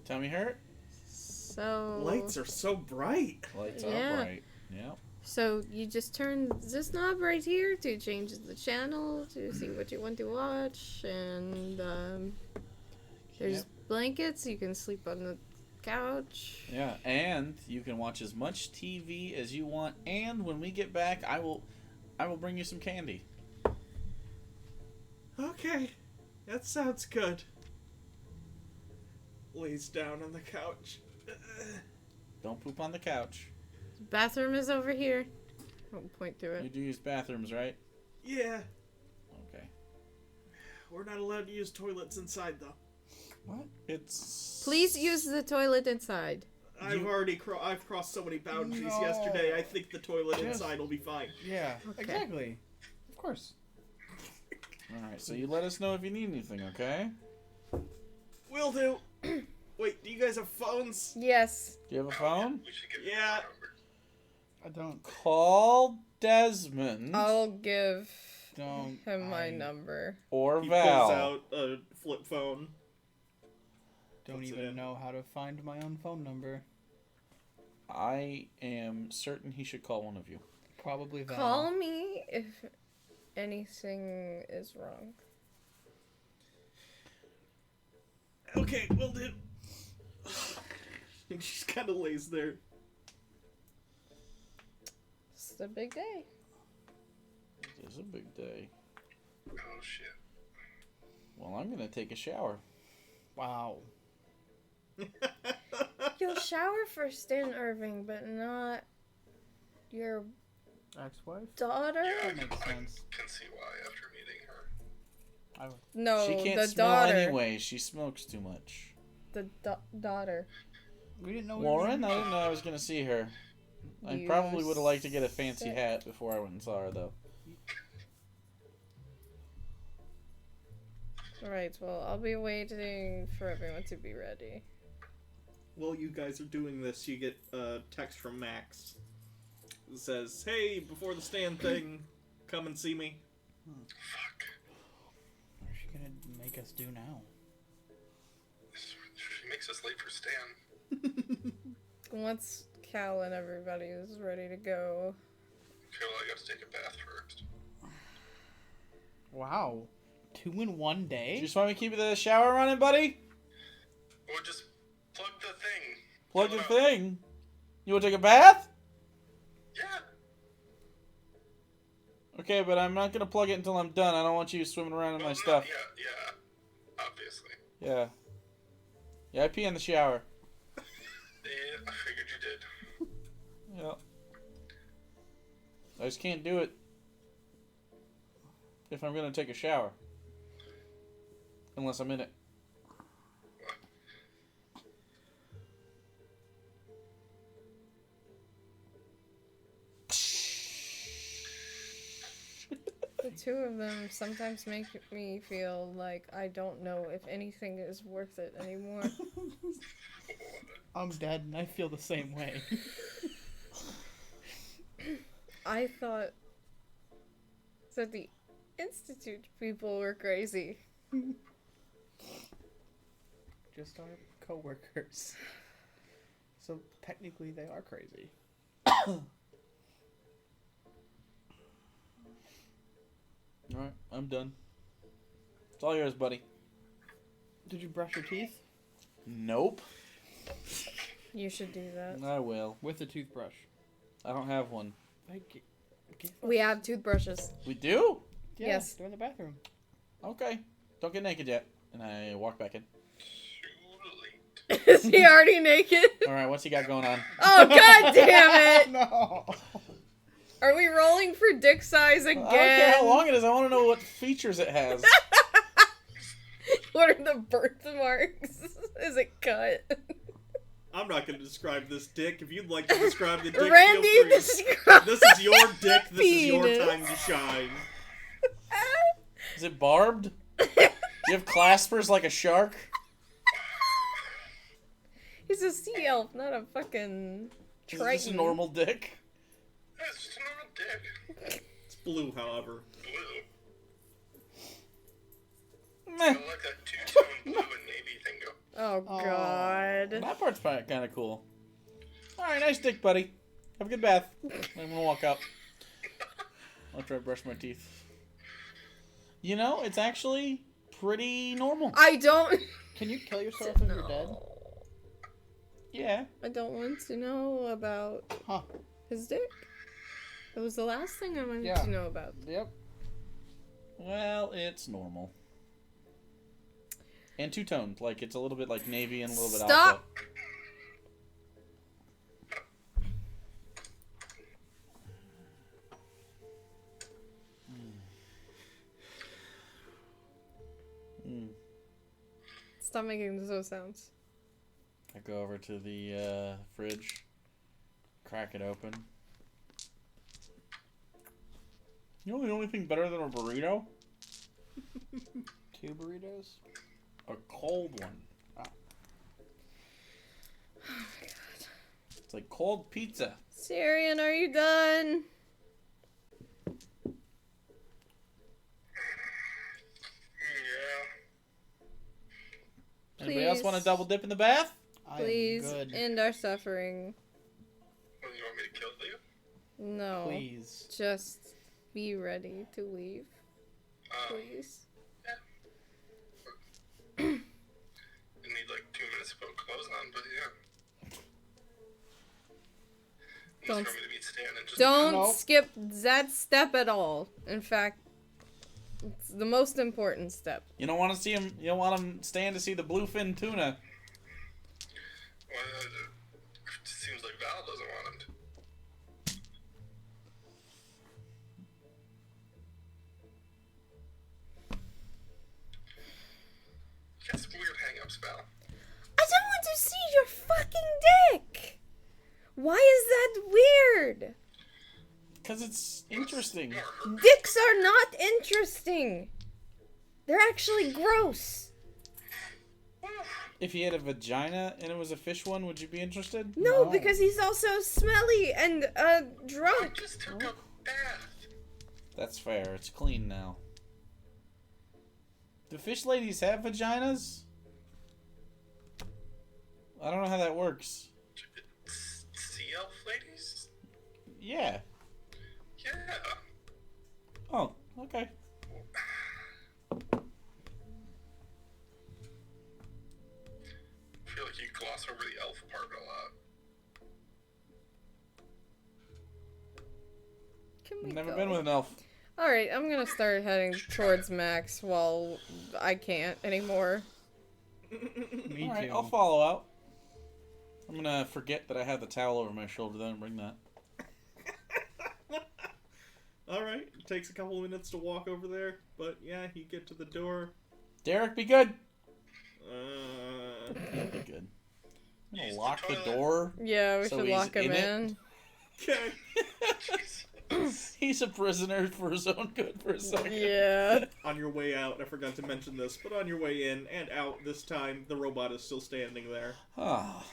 Tummy hurt? So Lights are so bright. Lights Yeah. are bright. Yep. So you just turn this knob right here to change the channel to see what you want to watch, and there's Yep. blankets. You can sleep on the couch. Yeah, and you can watch as much TV as you want. And when we get back, I will bring you some candy. Okay, that sounds good. Lays down on the couch. Don't poop on the couch. Bathroom is over here. I'll point to You it. do use bathrooms, right? Yeah, Okay. we're not allowed to use toilets inside though. What? It's. Please use the toilet inside. I've crossed so many boundaries No. yesterday. I think the toilet Just- inside will be fine. Yeah, Okay. exactly. Of course. Alright, so you let us know if you need anything, okay? Will do. Wait, do you guys have phones? Yes. Do you have a phone? We should give Yeah. you the number. I don't. Call Desmond I'll give Don't. him my I number. or He Val. pulls out a flip phone. Don't Puts it even in. know how to find my own phone number. I am certain he should call one of you. Probably Val. Call me if anything is wrong. Okay, will do. And she just kind of lays there. It's a big day. It is a big day. Oh shit. Well, I'm gonna take a shower. Wow. You'll shower first in Irving, but not your Ex-wife? daughter? That makes sense. Can see why after meeting her. No, She can't the smell daughter. anyway. She smokes too much. The daughter. We didn't know. we were Lauren, I gonna- didn't know I was gonna see her. I You probably would have liked to get a fancy sick. hat before I went and saw her, though. Right, well, I'll be waiting for everyone to be ready. While you guys are doing this, you get a text from Max. It says, "Hey, before the stand thing, come and see me." Fuck. What is she gonna make us do now? She makes us late for Stan. Once Cal and everybody is ready to go. Okay, well, I gotta take a bath first. Wow. 2 in 1 day? You just want me to keep the shower running, buddy? Or just plug the thing. Plug Fill the it up. thing. You want to take a bath? Yeah. Okay, but I'm not gonna plug it until I'm done. I don't want you swimming around in my Well, stuff. Yeah, obviously. Yeah. Yeah, I pee in the shower. Yeah, I figured you did. Yep. I just can't do it if I'm gonna take a shower. Unless I'm in it. The two of them sometimes make me feel like I don't know if anything is worth it anymore. I'm dead and I feel the same way. I thought that the Institute people were crazy. Just our co-workers. So technically they are crazy. Alright, I'm done. It's all yours, buddy. Did you brush your teeth? Nope. You should do that. I will. With a toothbrush. I don't have one. We have toothbrushes. We do? Yeah, Yes. they're in the bathroom. Okay. Don't get naked yet. And I walk back in. Too late. Is he already naked? Alright, what's he got going on? Oh, god damn it! No. Are we rolling for dick size again? I don't care how long it is. I want to know what features it has. What are the birthmarks? Is it cut? I'm not going to describe this dick. If you'd like to describe the dick, Randy, feel free. describe This is your dick. This is your penis. time to shine. Is it barbed? Do you have claspers like a shark? He's a sea elf, not a fucking Is triton. this a normal dick? That's just a normal dick. It's blue, however. Blue. Meh. I like that two-tone blue and navy thing go. Oh Aw. god. That part's kind of cool. Alright, nice dick, buddy. Have a good bath. I'm gonna walk up. After I brush my teeth. You know, it's actually pretty normal. I don't. Can you kill yourself if you're dead? Yeah. I don't want to know about Huh. his dick. It was the last thing I wanted Yeah. to know about. Yep. Well, it's normal. And two-toned. Like, it's a little bit like navy and a little bit Stop! alpha. Stop making those sounds. I go over to the fridge, crack it open. You know the only thing better than a burrito? 2 burritos? A cold one. Oh. Oh my god. It's like cold pizza. Sirion, are you done? Yeah. Anybody else want to Please. double dip in the bath? I am Please good. end our suffering. Well, you want me to kill you? No. Please. Just be ready to leave. Please. You need like 2 minutes to put clothes on, but yeah. Unless Don't- you want me to meet Stan and just Don't Nope. skip that step at all. In fact, it's the most important step. You don't want to see him. You don't want him stand to see the bluefin tuna. Well, it seems like Val doesn't want him to. You got some weird hang-ups, Val. I don't want to see your fucking dick! Why is that weird? Because it's interesting. Dicks are not interesting. They're actually gross. If he had a vagina and it was a fish one, would you be interested? No, because he's also smelly and I drunk. just took a bath. That's fair. It's clean now. Do fish ladies have vaginas? I don't know how that works. Sea elf ladies? Yeah. Yeah. Oh, okay. I feel like you gloss over the elf part a lot. Can we Never go? been with an elf. Alright, I'm gonna start heading towards Max while I can't anymore. Me Alright, too. I'll follow out. I'm gonna forget that I have the towel over my shoulder then and bring that. Alright, it takes a couple of minutes to walk over there, but yeah, you get to the door. Derek, be good. Uh, Be good. I'm gonna Use the lock the toilet. door. Yeah, we So should he's lock him in it? in. okay. He's a prisoner for his own good for a second. Yeah. On your way out, I forgot to mention this, but on your way in and out this time, the robot is still standing there. Ah.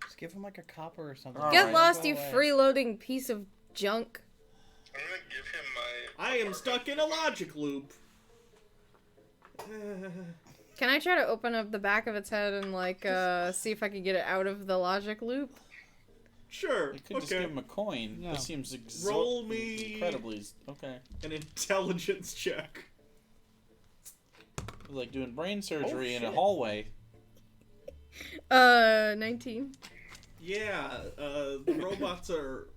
Just give him like a copper or something. All Get right. lost, Go you away. freeloading piece of junk. I'm gonna give him my. I am stuck in a logic loop. Can I try to open up the back of its head and, like, see if I can get it out of the logic loop? Sure. You could just give him a coin. No. This seems Roll me incredibly okay. an intelligence check. Like doing brain surgery in a shit. hallway. 19. Yeah, the robots are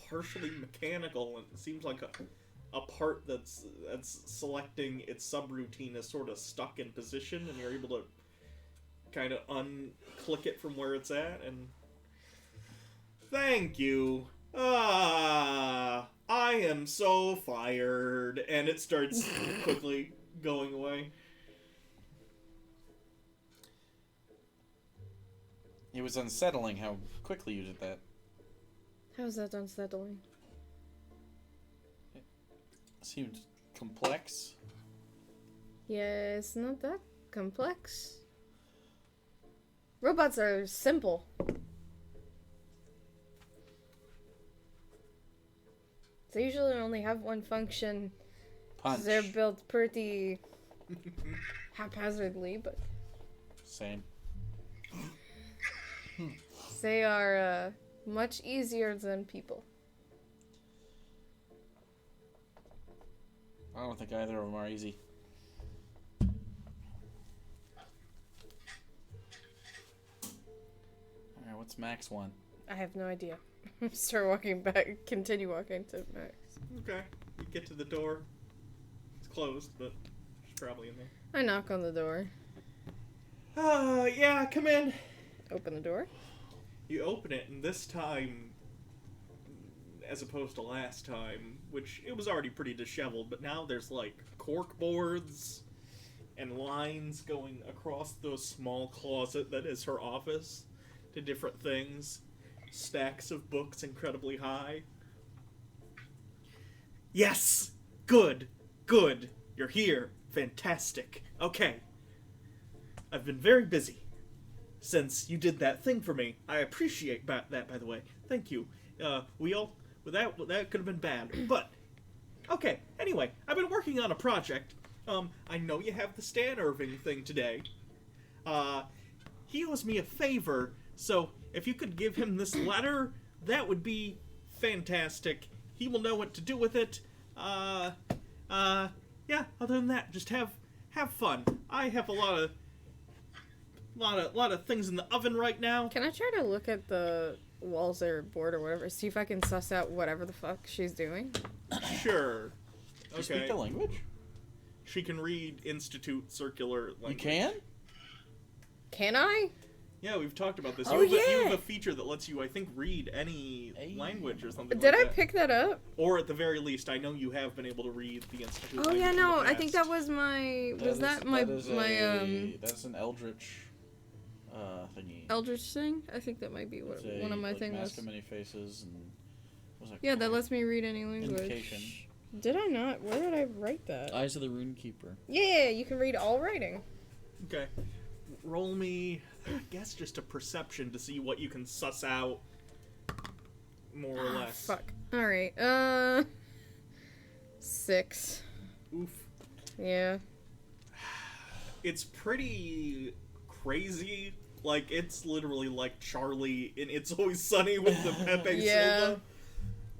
partially mechanical, and it seems like a part that's selecting its subroutine is sort of stuck in position, and you're able to kind of unclick it from where it's at, and thank you. I am so fired, and it starts quickly going away. It was unsettling how quickly you did that. How's that unsettling? Seemed complex. Yeah, it's not that complex. Robots are simple. They usually only have one function. 'Cause Punch. they're built pretty haphazardly, but Same. they are much easier than people. I don't think either of them are easy. Alright, what's Max want? I have no idea. Start walking back. Continue walking to Max. Okay, you get to the door. It's closed, but she's probably in there. I knock on the door. Yeah, come in. Open the door. You open it, and this time, as opposed to last time, which it was already pretty disheveled, but now there's like cork boards and lines going across the small closet that is her office to different things. Stacks of books incredibly high. Yes! Good! Good! You're here! Fantastic! Okay. I've been very busy since you did that thing for me. I appreciate that, by the way. Thank you. That could have been bad. But, okay. Anyway, I've been working on a project. I know you have the Stan Irving thing today. He owes me a favor, so if you could give him this letter, that would be fantastic. He will know what to do with it. Yeah, other than that, just have fun. I have a lot of things in the oven right now. Can I try to look at the walls or board or whatever, see if I can suss out whatever the fuck she's doing? Sure. Do you speak the language? She can read Institute Circular language. You can? Can I? Yeah, we've talked about this. Oh, you yeah. have a feature that lets you, I think, read any language or something Did like I that. pick that up? Or at the very least, I know you have been able to read the Institute Oh language yeah, in the no, I think past. that was my. Was that That's an eldritch thingy. Eldritch thing? I think that might be what It's one of my like, things Mask was. of Many Faces and what was that Yeah, that called? lets me read any language. Invocation. Did I not? Where did I write that? Eyes of the Runekeeper. Yeah, you can read all writing. Okay. Roll me, I guess, just a perception to see what you can suss out, more or less. Fuck. Alright, 6. Oof. Yeah. It's pretty crazy. Like, it's literally like Charlie in It's Always Sunny with the Pepe Yeah. Silva.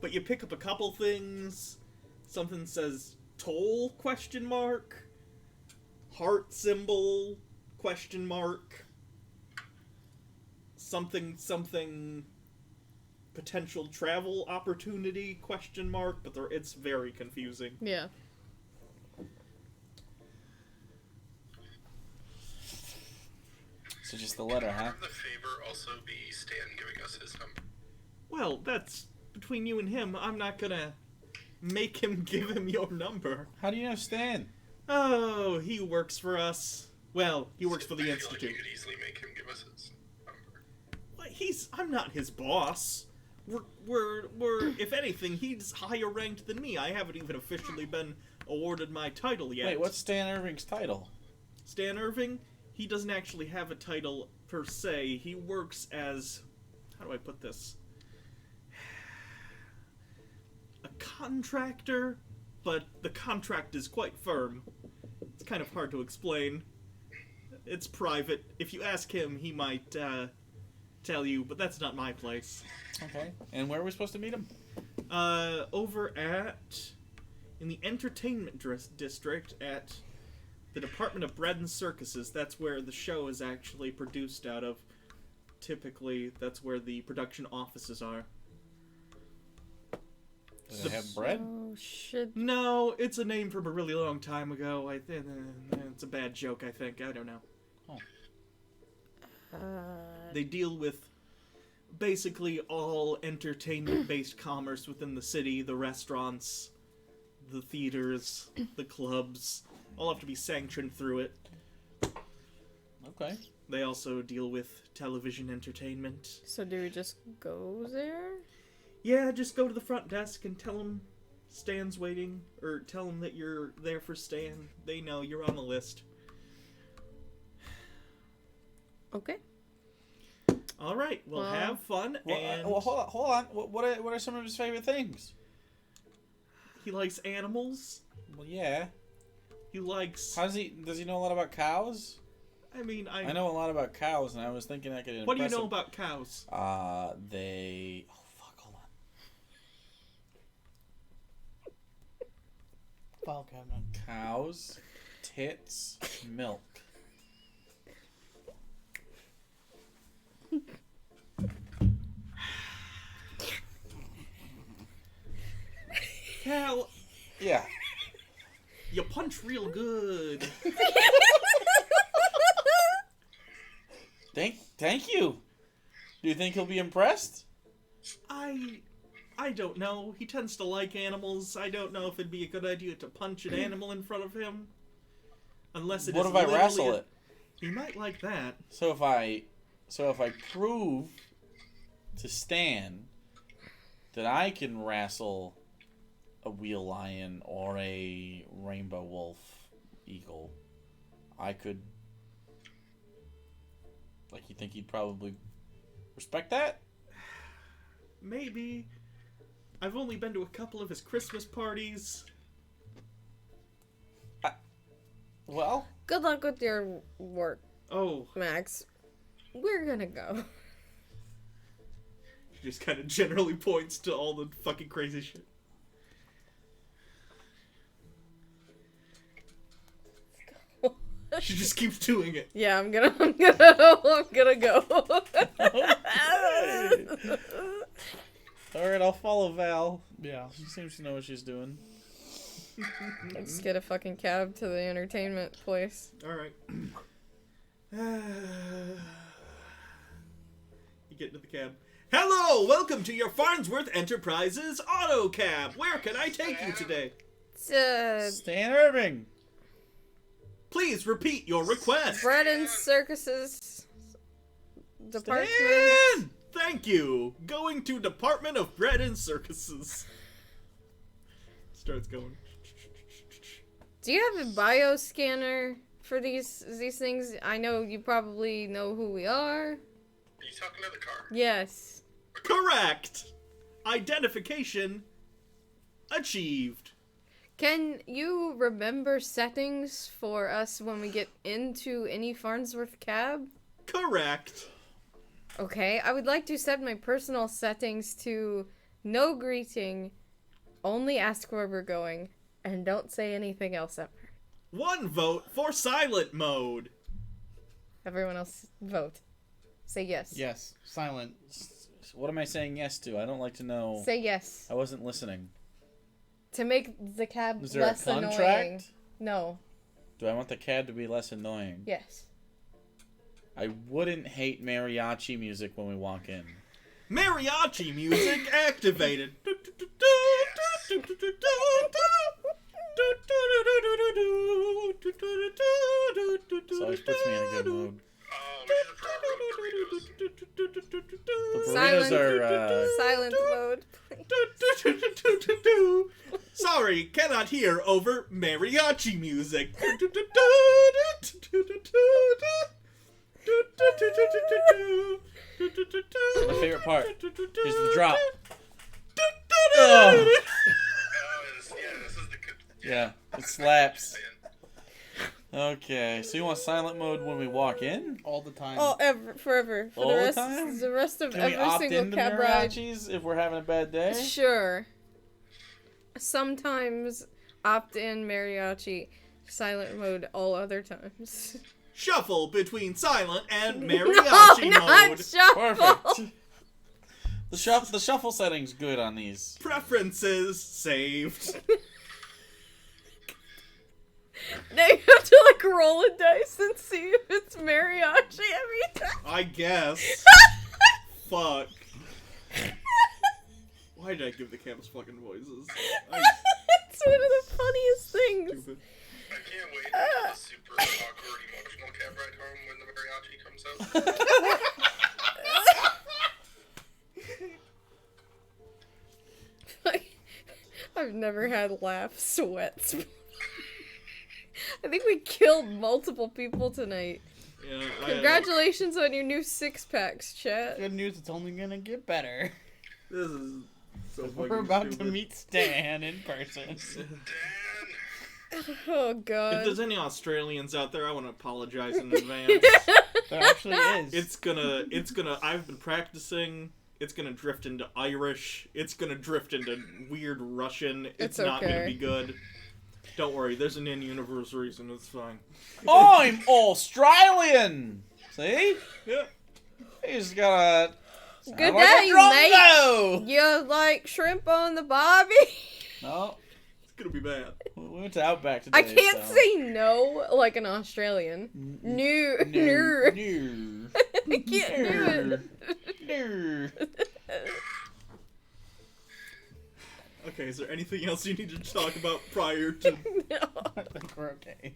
But you pick up a couple things. Something says toll, question mark. Heart symbol, question mark. Something, potential travel opportunity, question mark. But it's very confusing. Yeah. So just the letter, huh? Could the favor also be Stan giving us his number? Well, that's between you and him. I'm not gonna make him give him your number. How do you know Stan? Oh, he works for us. Well, he works for the I feel Institute. like you could easily make him give us his number. Well, I'm not his boss. We're if anything, he's higher ranked than me. I haven't even officially been awarded my title yet. Wait, what's Stan Irving's title? Stan Irving? He doesn't actually have a title per se. He works as, how do I put this? A contractor, but the contract is quite firm. It's kind of hard to explain. It's private. If you ask him, he might tell you, but that's not my place. Okay. And where are we supposed to meet him? Over in the entertainment district at the Department of Bread and Circuses. That's where the show is actually produced out of. Typically, that's where the production offices are. Do they have bread? Oh, shit. No, it's a name from a really long time ago. It's a bad joke, I think. I don't know. They deal with basically all entertainment-based commerce within the city. The restaurants, the theaters, the clubs, all have to be sanctioned through it. Okay. They also deal with television entertainment. So do we just go there? Yeah, just go to the front desk and tell them Stan's waiting, or tell them that you're there for Stan. They know you're on the list. Okay. All right, well, have fun. And Well, hold on. What are some of his favorite things? he likes animals. Well, yeah. He likes. Does he know a lot about cows? I mean, I know a lot about cows, and I was thinking I could impress What do you know him. about cows? They. Oh fuck! Hold on. File cabinet. Cows, tits, milk. Cal, Yeah. you punch real good. Thank you. Do you think he'll be impressed? I don't know. He tends to like animals. I don't know if it'd be a good idea to punch an animal in front of him. Unless it What is if I literally wrestle it? He might like that. So if I prove to Stan that I can wrestle a wheel lion or a rainbow wolf eagle, I could. Like, you think he'd probably respect that? Maybe. I've only been to a couple of his Christmas parties. Well, Good luck with your work, Oh, Max. We're gonna go. she just kind of generally points to all the fucking crazy shit. She just keeps doing it. Yeah, I'm gonna go. alright, I'll follow Val. Yeah. She seems to know what she's doing. Let's get a fucking cab to the entertainment place. Alright. You get into the cab. Hello! Welcome to your Farnsworth Enterprises Auto Cab. Where can I take you today? It's, Stan Irving! Please repeat your request. Bread and Circuses Department. Stan! Thank you. Going to Department of Bread and Circuses. starts going. Do you have a bio scanner for these things? I know you probably know who we are. Are you talking to the car? Yes. Correct! Identification achieved. Can you remember settings for us when we get into any Farnsworth cab? Correct. Okay, I would like to set my personal settings to no greeting, only ask where we're going, and don't say anything else ever. 1 vote for silent mode. Everyone else vote. Say yes. Yes. Silent. What am I saying yes to? I don't like to know. Say yes. I wasn't listening. To make the cab Is there less a contract? annoying. No. Do I want the cab to be less annoying? Yes. I wouldn't hate mariachi music when we walk in. Mariachi music activated. This always puts me in a good mood. The burritos are, Silent mode. Sorry, cannot hear over mariachi music. my favorite part. Here's the drop. Oh. This is the good. Yeah, it slaps. Okay, so you want silent mode when we walk in? All the time. Oh, forever. For All the the rest, time? the rest of Can we every opt single into cab ride. mariachis if we're having a bad day? Sure. Sometimes opt in mariachi, silent mode all other times. Shuffle between silent and No, mariachi not mode. shuffle. Perfect. The shuffle setting's good on these. Preferences saved. Now you have to like roll a dice and see if it's mariachi every time. I guess. Fuck. Why did I give the cams fucking voices? It's one of the funniest things. Stupid. I can't wait until the super awkward emotional cab ride home when the mariachi comes out. I've never had laugh sweats. I think we killed multiple people tonight. Yeah, Congratulations on your new 6-packs, chat. Good news, it's only gonna get better. This is so fucking We're about stupid. to meet Stan in person. Dan! Oh If god. there's any Australians out there, I want to apologize in advance. There actually is. It's gonna, I've been practicing. It's gonna drift into Irish. It's gonna drift into weird Russian. It's not gonna okay. be good. Don't worry, there's an in-universe reason. It's fine. I'm Australian! See? Yeah. He's got a... Good like day, a mate. drongo! You like shrimp on the barbie? No, It's gonna be bad. we went to Outback today. I can't so. say no like an Australian. No. No. No. I can't do it. No. Okay, is there anything else you need to talk about prior to... No. I think we're okay.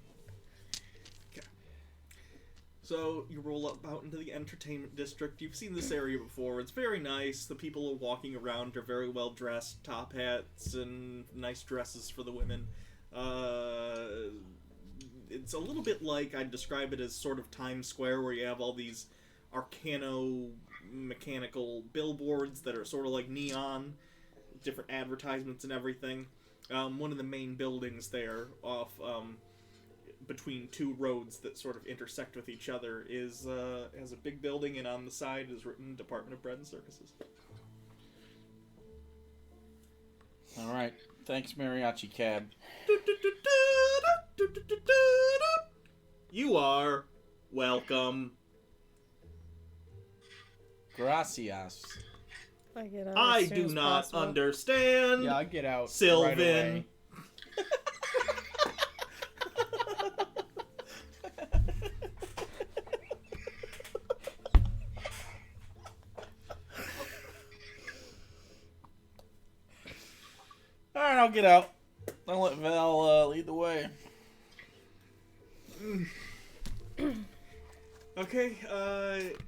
So, you roll up out into the entertainment district. You've seen this area before. It's very nice. The people walking around are very well dressed. Top hats and nice dresses for the women. It's a little bit like, I'd describe it as sort of Times Square, where you have all these mechanical billboards that are sort of like neon, different advertisements and everything. One of the main buildings there off... between two roads that sort of intersect with each other is has a big building, and on the side is written Department of Bread and Circuses. All right. Thanks, Mariachi Cab. You are welcome. Gracias. I get out I as soon do as not possible. understand. Yeah, I get out. Sylvan. Right away. All right, I'll get out. I'll let Val lead the way. Okay,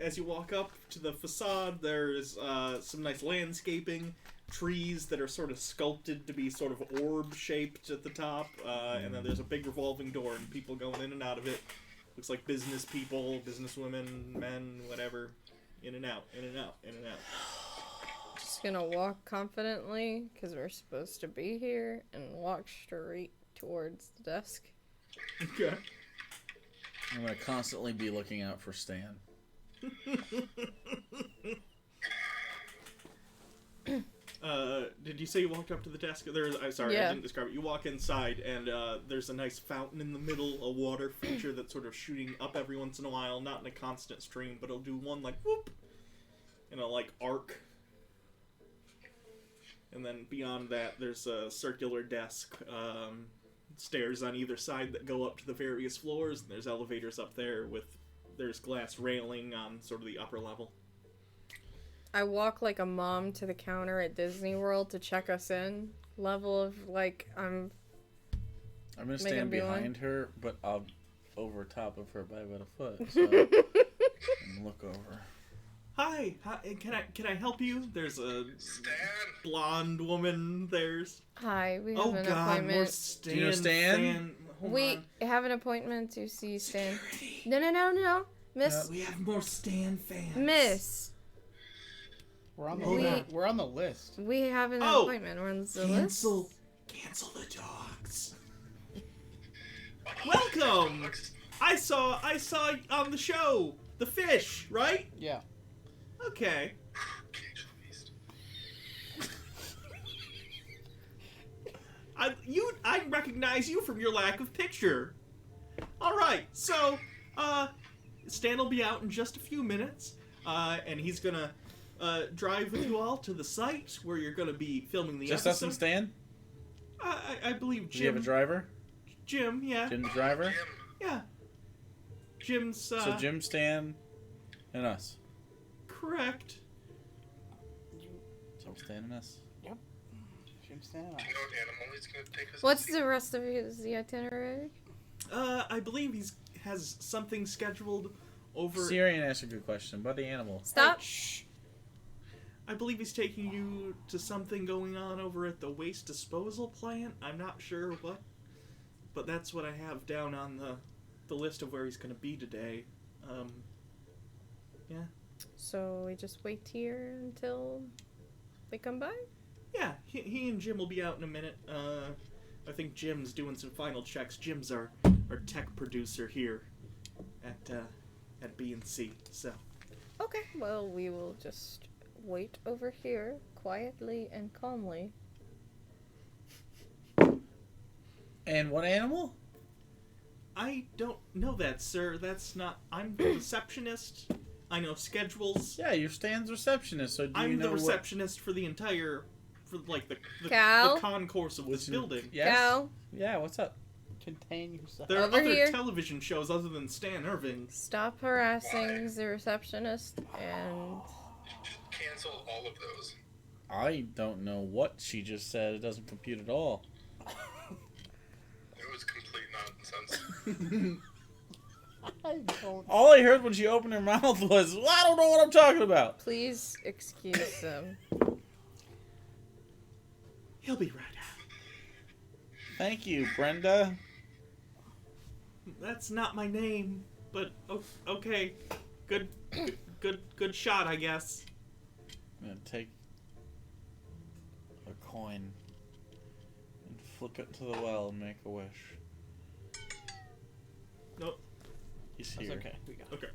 as you walk up to the facade, there's some nice landscaping, trees that are sort of sculpted to be sort of orb-shaped at the top, and then there's a big revolving door and people going in and out of it. Looks like business people, businesswomen, men, whatever. In and out, in and out, in and out. Just gonna walk confidently, because we're supposed to be here, and walk straight towards the desk. Okay. I'm gonna constantly be looking out for Stan. Did you say you walked up to the desk? I'm sorry, Yeah. I didn't describe it. You walk inside, and there's a nice fountain in the middle, a water feature that's sort of shooting up every once in a while, not in a constant stream, but it'll do one like whoop, in a like arc. And then beyond that, there's a circular desk, stairs on either side that go up to the various floors, and there's elevators up there there's glass railing on sort of the upper level. I walk like a mom to the counter at Disney World to check us in. Level of, like, I'm gonna stand behind her, but I'll over top of her by about a foot. So and look over. Hi, can I help you? There's a Stan! blonde woman. There's Hi, we have oh an god, appointment. more Stan. Do you know Stan? Hold We on. have an appointment to see Stan. Security. No. Miss. We have more Stan fans. Miss. We're on the Hold list. on. We're on the list. We have an Oh, appointment. We're on the Cancel list. the dogs. Welcome. I saw on the show the fish, right? Yeah. Okay. Cage of the Beast. I recognize you from your lack of picture. All right, so Stan will be out in just a few minutes, and he's gonna drive with you all to the site where you're gonna be filming the Just episode. us and Stan? I believe Do you have a Jim. driver? Jim, yeah, Jim the driver? Jim. yeah. Jim's So Jim, Stan, and us. correct. So Stan and us. Jim Stan. Do you know what animal he's gonna take us to What's see? the rest of the itinerary? I believe has something scheduled over. Sirion asked a good question about the animal. Stop. Shh. I believe he's taking you to something going on over at the waste disposal plant. I'm not sure what, but that's what I have down on the list of where he's going to be today. Yeah. So we just wait here until they come by? Yeah, he and Jim will be out in a minute. I think Jim's doing some final checks. Jim's our tech producer here at B&C. So, Okay. Well, we will just wait over here quietly and calmly. And what animal? I don't know that, sir. That's not. I'm the receptionist. I know schedules. Yeah, you're Stan's receptionist, so do you I'm know the receptionist for the entire, for like the Cal? concourse of this building. Yes? Cal, Yeah, what's up? Contain yourself. There are Over other here. television shows other than Stan Irving. stop harassing the receptionist and Just cancel all of those. I don't know what she just said. It doesn't compute at all. It was complete nonsense. I don't. All I heard when she opened her mouth was, well, I don't know what I'm talking about. please excuse them. He'll be right out. Thank you, Brenda. That's not my name, but okay. Good shot, I guess. I'm gonna take a coin and flip it to the well and make a wish. Nope. He's That's here. okay. We got it. Okay.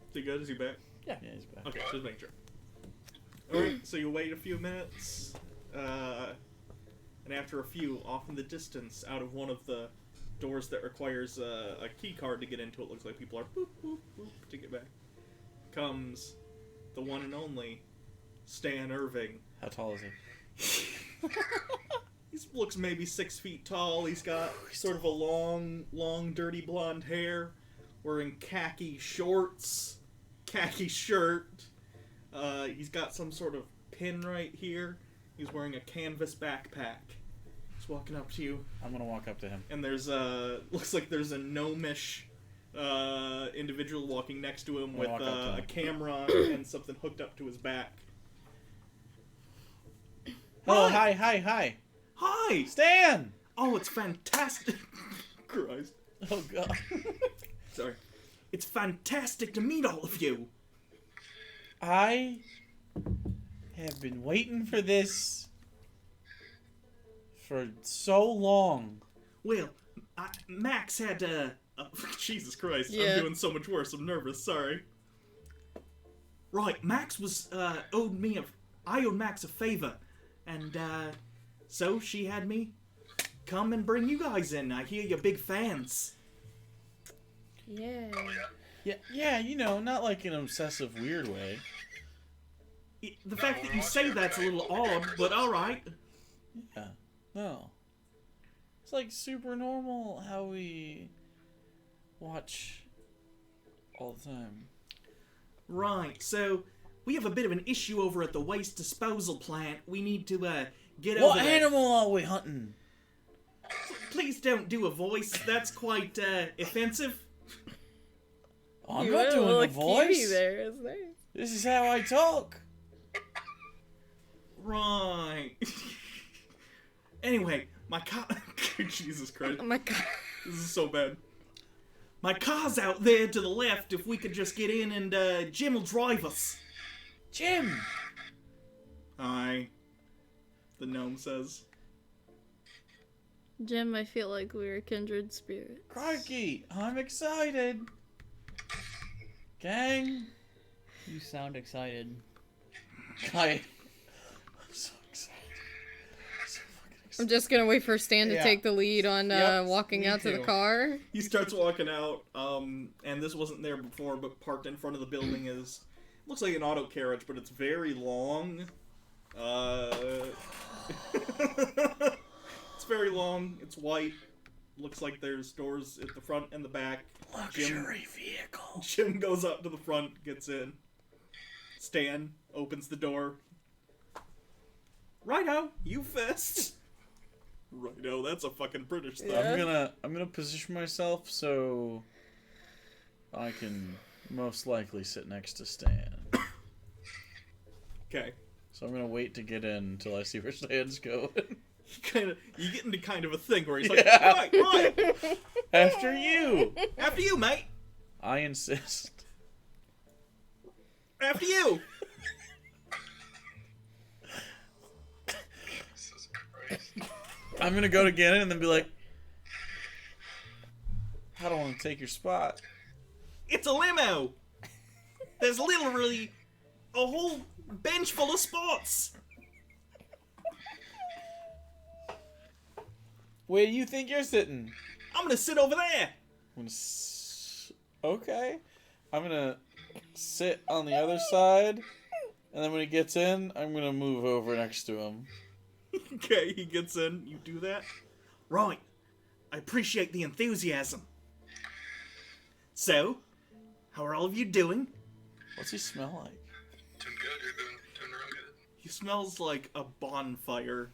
Is he good? Is he back? Yeah, he's back. Okay, just making sure. Alright, so you wait a few minutes, and after a few, off in the distance, out of one of the doors that requires a key card to get into, it looks like people are boop, boop, boop to get back, comes the one and only Stan Irving. How tall is he? He looks maybe 6 feet tall. He's got sort of a long, dirty blonde hair, wearing khaki shorts, khaki shirt. He's got some sort of pin right here. He's wearing a canvas backpack. He's walking up to you, I'm gonna walk up to him. and there's looks like there's a gnomish individual walking next to him with walk up to a him. camera and something hooked up to his back. Oh, Hi. hi. Hi! Stan! Oh, it's fantastic. Christ. Oh, God. Sorry. It's fantastic to meet all of you. I have been waiting for this for so long. Well, Max had Jesus Christ, Yeah. I'm doing so much worse. I'm nervous. Sorry. Right, Max was I owed Max a favor, and so she had me come and bring you guys in. I hear you're big fans. Yeah. Oh, yeah. Yeah, you know, not like in an obsessive, weird way. The fact that you say that's a little odd, but all right. Yeah. No. It's like super normal how we watch all the time. Right, so we have a bit of an issue over at the waste disposal plant. We need to get over What there. animal are we hunting? Please don't do a voice. That's quite offensive. I'm You not went a doing little the voice. cutie there. It's nice. This is how I talk. Right. Anyway, my car. Jesus Christ. Oh my god. This is so bad. My car's out there to the left. If we could just get in and Jim will drive us. Jim! Aye. The gnome says. Jim, I feel like we're kindred spirits. Crikey, I'm excited. Gang, You sound excited. I'm so excited. So fucking I'm excited. just gonna wait for Stan to Yeah. take the lead on Yep, walking me out to the too. car. He starts walking out, and this wasn't there before, but parked in front of the building is looks like an auto carriage, but it's very long. It's very long. It's white. Looks like there's doors at the front and the back. Luxury vehicle. Jim goes up to the front, gets in. Stan opens the door. Righto, you first. Righto, that's a fucking British thing. Yeah. I'm gonna position myself so I can most likely sit next to Stan. Okay. So I'm gonna wait to get in until I see where Stan's going. You get into kind of a thing where he's like, Yeah. right, After you! after you, mate, I insist. after you. Jesus Christ. I'm gonna go to get it and then be like, I don't want to take your spot. It's a limo. There's literally a whole bench full of spots. Where do you think you're sitting? I'm gonna sit over there. Okay. I'm gonna sit on the other side, and then when he gets in, I'm gonna move over next to him. Okay, he gets in. You do that. Right. I appreciate the enthusiasm. So, how are all of you doing? What's he smell like? Doing good. You're doing real good. He smells like a bonfire.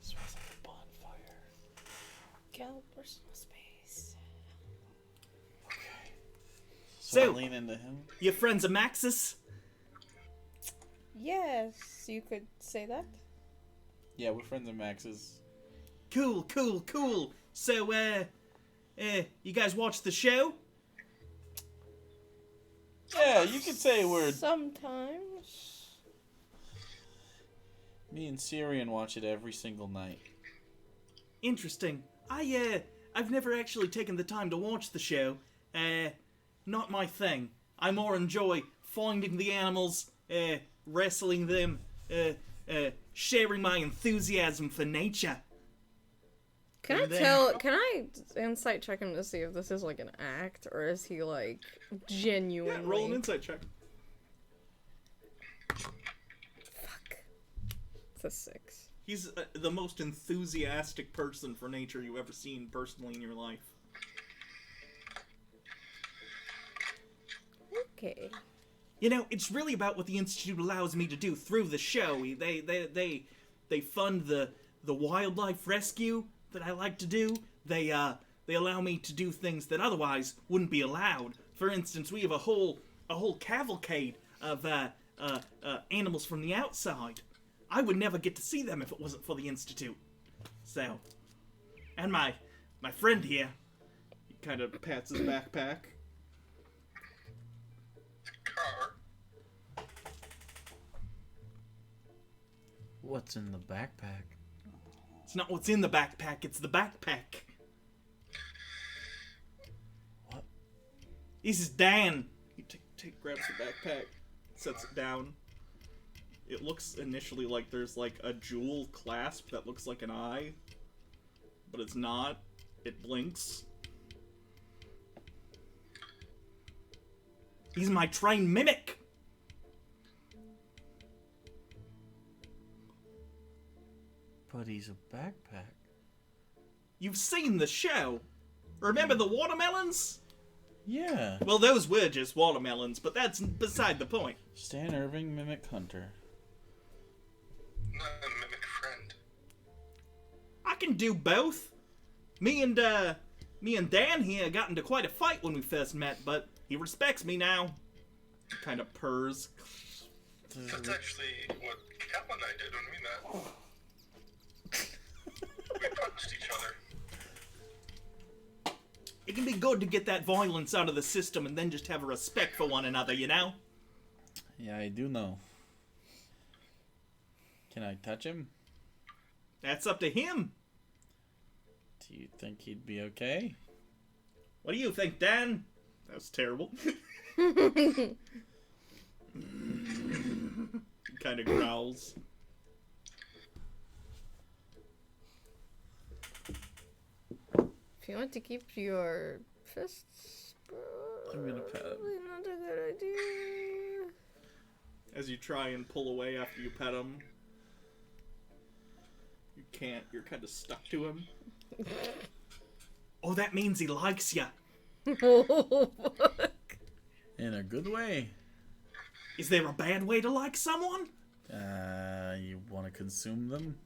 Smells like a bonfire. Gal personal space. Okay. So I So- lean into him. You friends of Max's? Yes, you could say that. Yeah, we're friends of Max's. Cool, cool, cool. So, you guys watch the show? Yeah, you could say we're. Sometimes. Me and Sirion watch it every single night. Interesting. I've never actually taken the time to watch the show. Not my thing. I more enjoy finding the animals, wrestling them, sharing my enthusiasm for nature. Can I And then- tell? Can I insight check him to see if this is like an act or is he like genuinely? Yeah, roll an insight check. Fuck. It's a 6. He's the most enthusiastic person for nature you've ever seen personally in your life. Okay. You know, it's really about what the Institute allows me to do through the show. They fund the the wildlife rescue that I like to do, they allow me to do things that otherwise wouldn't be allowed. For instance, we have a whole cavalcade of animals from the outside. I would never get to see them if it wasn't for the Institute. So, and my friend here, he kind of pats his backpack. Car. What's in the backpack? It's not what's in the backpack, it's the backpack. What? This is Dan. He grabs the backpack, sets it down. It looks initially like there's like a jewel clasp that looks like an eye, but it's not. It blinks. He's my trained mimic. But he's a backpack. You've seen the show. Remember the watermelons? Yeah. Well, those were just watermelons, but that's beside the point. Stan Irving, Mimic Hunter. Not a mimic friend. I can do both. Me and Dan here got into quite a fight when we first met, but he respects me now. Kind of purrs. That's actually what Cal and I did when we met. We punched each other. It can be good to get that violence out of the system and then just have a respect for one another, you know? Yeah, I do know. Can I touch him? That's up to him. Do you think he'd be okay? What do you think, Dan? That was terrible. Kind of growls. If you want to keep your fists, I'm gonna pet him. probably not a good idea. As you try and pull away after you pet him. You can't. You're kind of stuck to him. Oh, that means he likes you. Oh, fuck. In a good way. Is there a bad way to like someone? You want to consume them?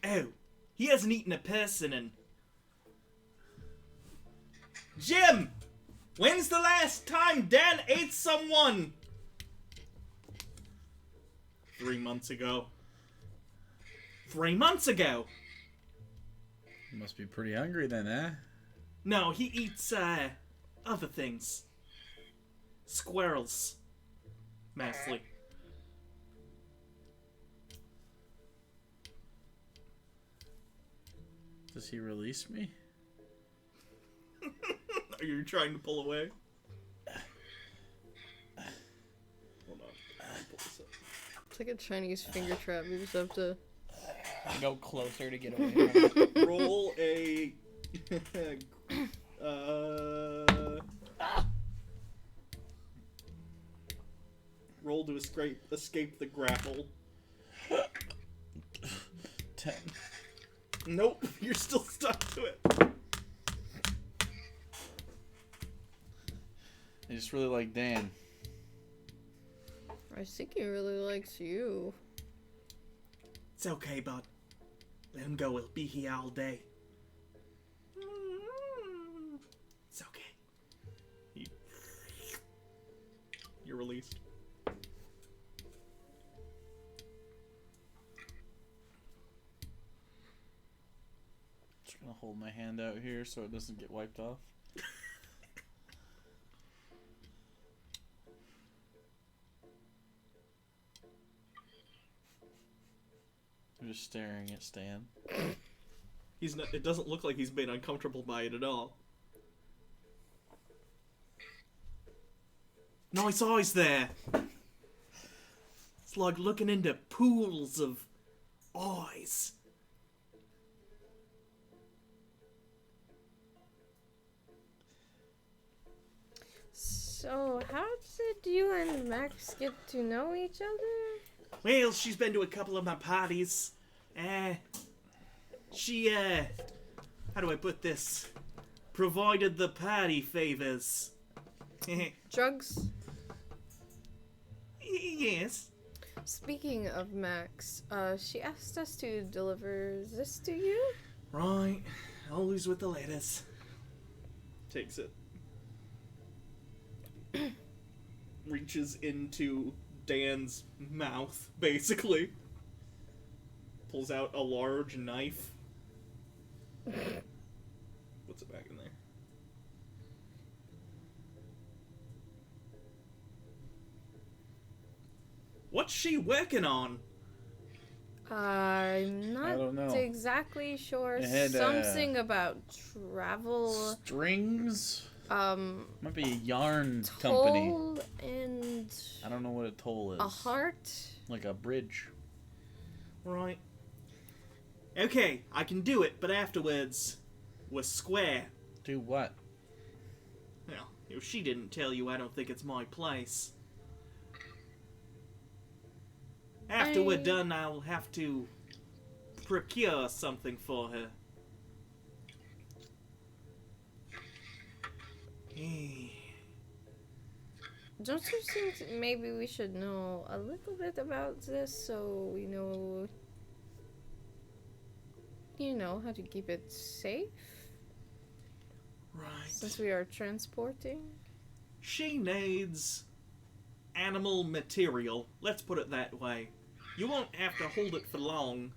Oh, he hasn't eaten a person in... Jim! When's the last time Dan ate someone? 3 months ago. 3 months ago! You must be pretty hungry then, eh? No, he eats, other things. Squirrels. Mostly. Does he release me? Are you trying to pull away? Hold on. Pull this up. It's like a Chinese finger trap. You just have to. Go closer to get away from it. Roll a... Roll to escape the grapple. 10. Nope, you're still stuck to it. I just really like Dan. I think he really likes you. It's okay, bud. Let him go. He'll be here all day. It's okay. You're released. Just gonna hold my hand out here so it doesn't get wiped off. I'm just staring at Stan. He's not. It doesn't look like he's made uncomfortable by it at all. Nice eyes there. It's like looking into pools of eyes. So, how did you and Max get to know each other? Well, she's been to a couple of my parties. She, how do I put this? Provided the party favors. Drugs? Yes. Speaking of Max, she asked us to deliver this to you? Right. Always with the letters. Takes it. Reaches into Dan's mouth, basically. Pulls out a large knife. Puts it back in there. What's she working on? I'm I don't know. not exactly sure. It had, Something about travel. Strings? Might be a yarn Toll company. and I don't know what a toll is. a heart. Like a bridge. Right. Okay, I can do it, but afterwards, we're square. Do what? Well, if she didn't tell you, I don't think it's my place. After we're done, I'll have to procure something for her. Hey. Don't you think maybe we should know a little bit about this so we know, how to keep it safe? Right. Since we are transporting? She needs animal material. Let's put it that way. You won't have to hold it for long.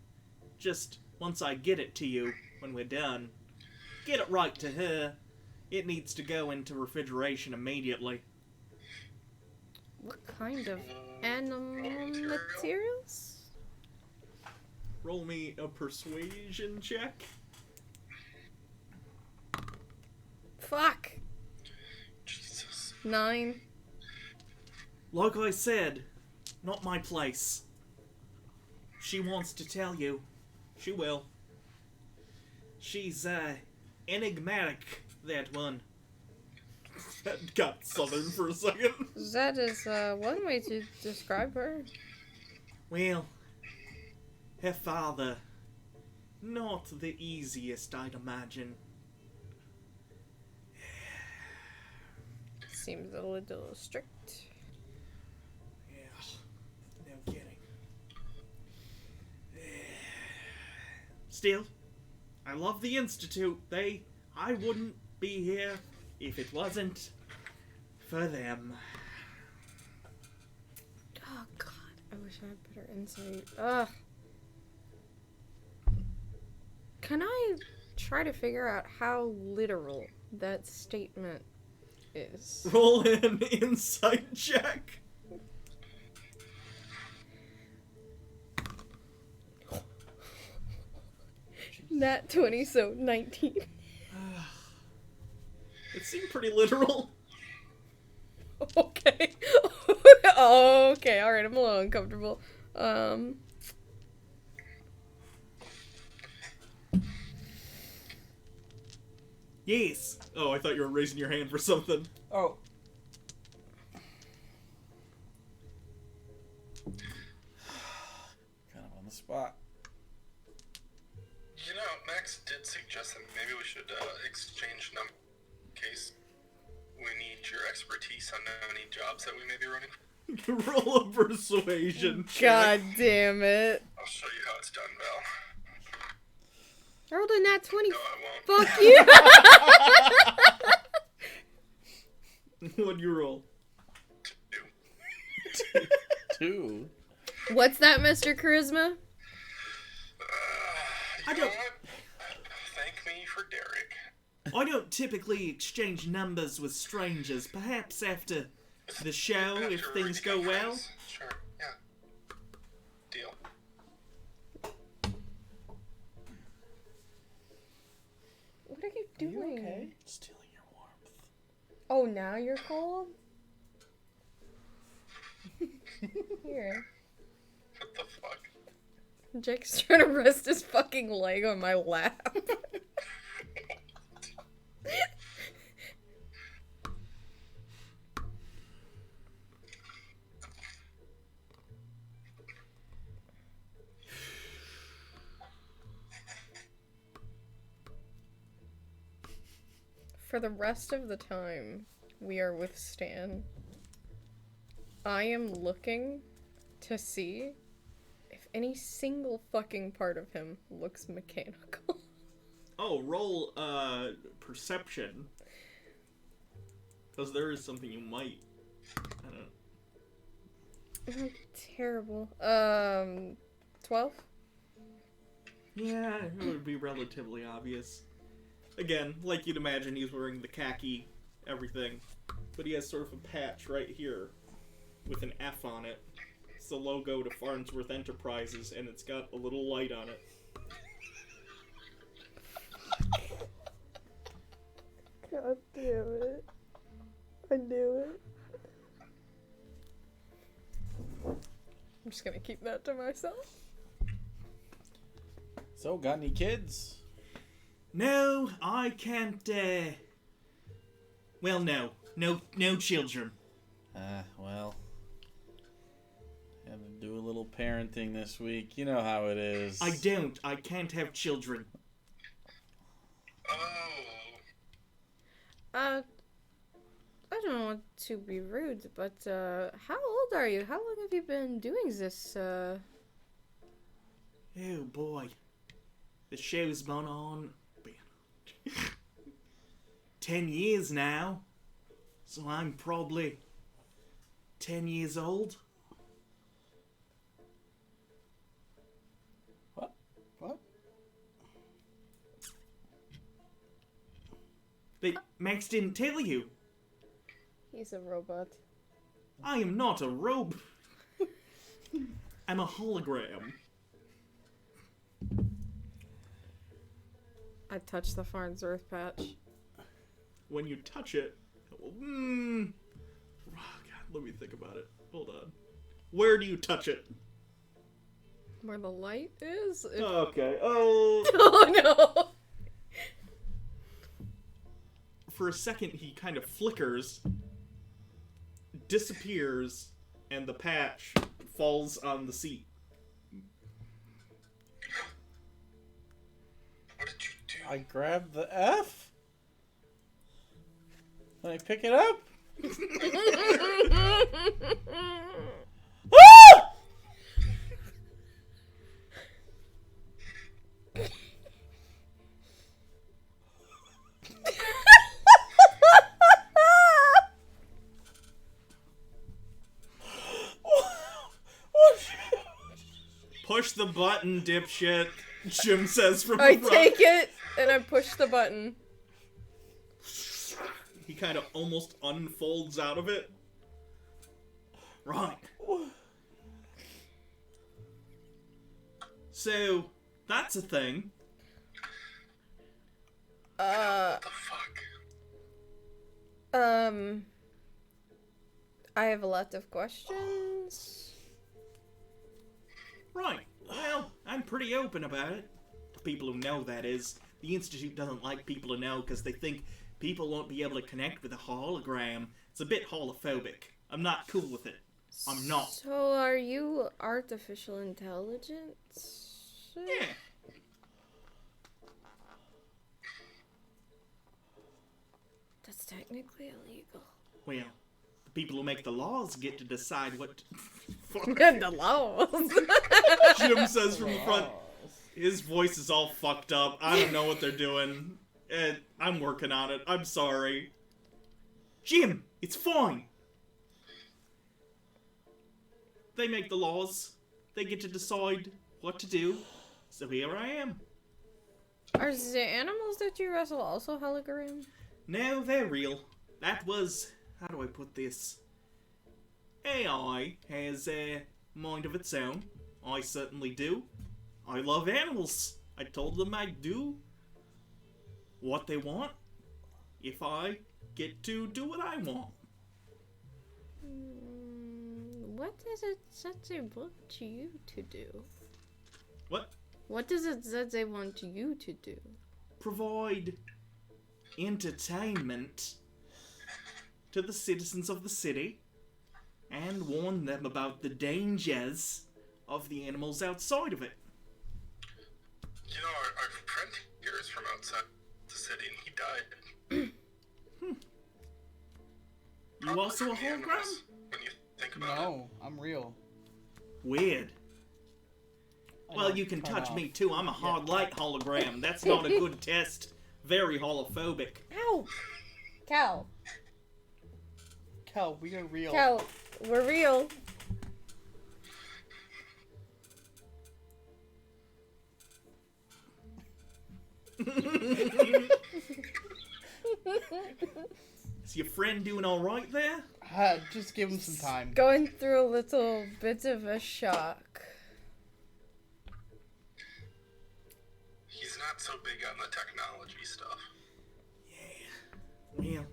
Just once I get it to you, when we're done, get it right to her. It needs to go into refrigeration immediately. What kind of animal materials? Roll me a persuasion check. Fuck! Jesus. 9. Like I said, not my place. She wants to tell you. She will. She's, enigmatic, that one. That got southern for a second. That is, one way to describe her. Well, her father, not the easiest, I'd imagine. Seems a little strict. Yeah, no kidding. Still, I love the Institute. I wouldn't be here if it wasn't for them. Oh god, I wish I had better insight. Ugh. Can I try to figure out how literal that statement is? Roll an insight check. Nat 20, so 19. It seemed pretty literal. Okay. Oh, okay, alright, I'm a little uncomfortable. Yes. Oh, I thought you were raising your hand for something. Oh. Kind of on the spot. You know, Max did suggest that maybe we should exchange numbers in case we need your expertise on any jobs that we may be running. Roll a persuasion check. God damn it. I'll show you how it's done, Val. I rolled a nat 20. No, I won't. Fuck you! What'd you roll? 2. 2. What's that, Mr. Charisma? I You know don't- what? Thank me for Derek. I don't typically exchange numbers with strangers. Perhaps after the show, if After things go become well. friends. Sure, yeah. Deal. What are you doing? Okay. Stealing your warmth. Oh, now you're cold? Here. What the fuck? Jake's trying to rest his fucking leg on my lap. For the rest of the time we are with Stan, I am looking to see if any single fucking part of him looks mechanical. Oh, roll perception. Because there is something you might. I don't know. I'm terrible. 12? Yeah, it would be relatively obvious. Again, like you'd imagine, he's wearing the khaki everything, but he has sort of a patch right here with an F on it. It's the logo to Farnsworth Enterprises, and it's got a little light on it. God damn it. I knew it. I'm just gonna keep that to myself. So, got any kids? No, I can't, well, no. No children. Well. Had to do a little parenting this week. You know how it is. I can't have children. Oh. I don't want to be rude, but, how old are you? How long have you been doing this, Oh, boy. The show's been on 10 years now. So I'm probably 10 years old. What? But Max didn't tell you. He's a robot. I am not a robot. I'm a hologram. I touched the Farnsworth patch. When you touch it, oh, God, let me think about it. Hold on. Where do you touch it? Where the light is? Okay. Oh. Oh no! For a second, he kind of flickers, disappears, and the patch falls on the seat. What did you do? I grabbed the F. Can I pick it up? Ah! Push the button, dipshit, Jim says from I the front. take it, and I push the button. He kind of almost unfolds out of it. Right. So, that's a thing. What the fuck? I have a lot of questions. Right. Well, I'm pretty open about it. To people who know, that is. The Institute doesn't like people to know because they think people won't be able to connect with a hologram. It's a bit holophobic. I'm not cool with it. I'm not. So, are you artificial intelligence? Yeah. That's technically illegal. Well, the people who make the laws get to decide what... The laws. Jim says from the front. His voice is all fucked up. I don't know what they're doing. I'm working on it. I'm sorry. Jim, it's fine. They make the laws. They get to decide what to do. So here I am. Are the animals that you wrestle also hologram? No, they're real. That was... How do I put this? AI has a mind of its own. I certainly do. I love animals. I told them I'd do what they want if I get to do what I want. What is it that they want you to do? What? What is it that they want you to do? Provide entertainment to the citizens of the city and warn them about the dangers of the animals outside of it. You know, our friend here is from outside the city and he died. You also a hologram? When you think about it. No, I'm real. Weird. Well, you can touch me too. I'm a hard light hologram. That's not a good test. Very holophobic. Ow! Cal. Cal, we are real. Cal, we're real. Is your friend doing all right there? Just give him some time. Going through a little bit of a shock. He's not so big on the technology stuff. Well,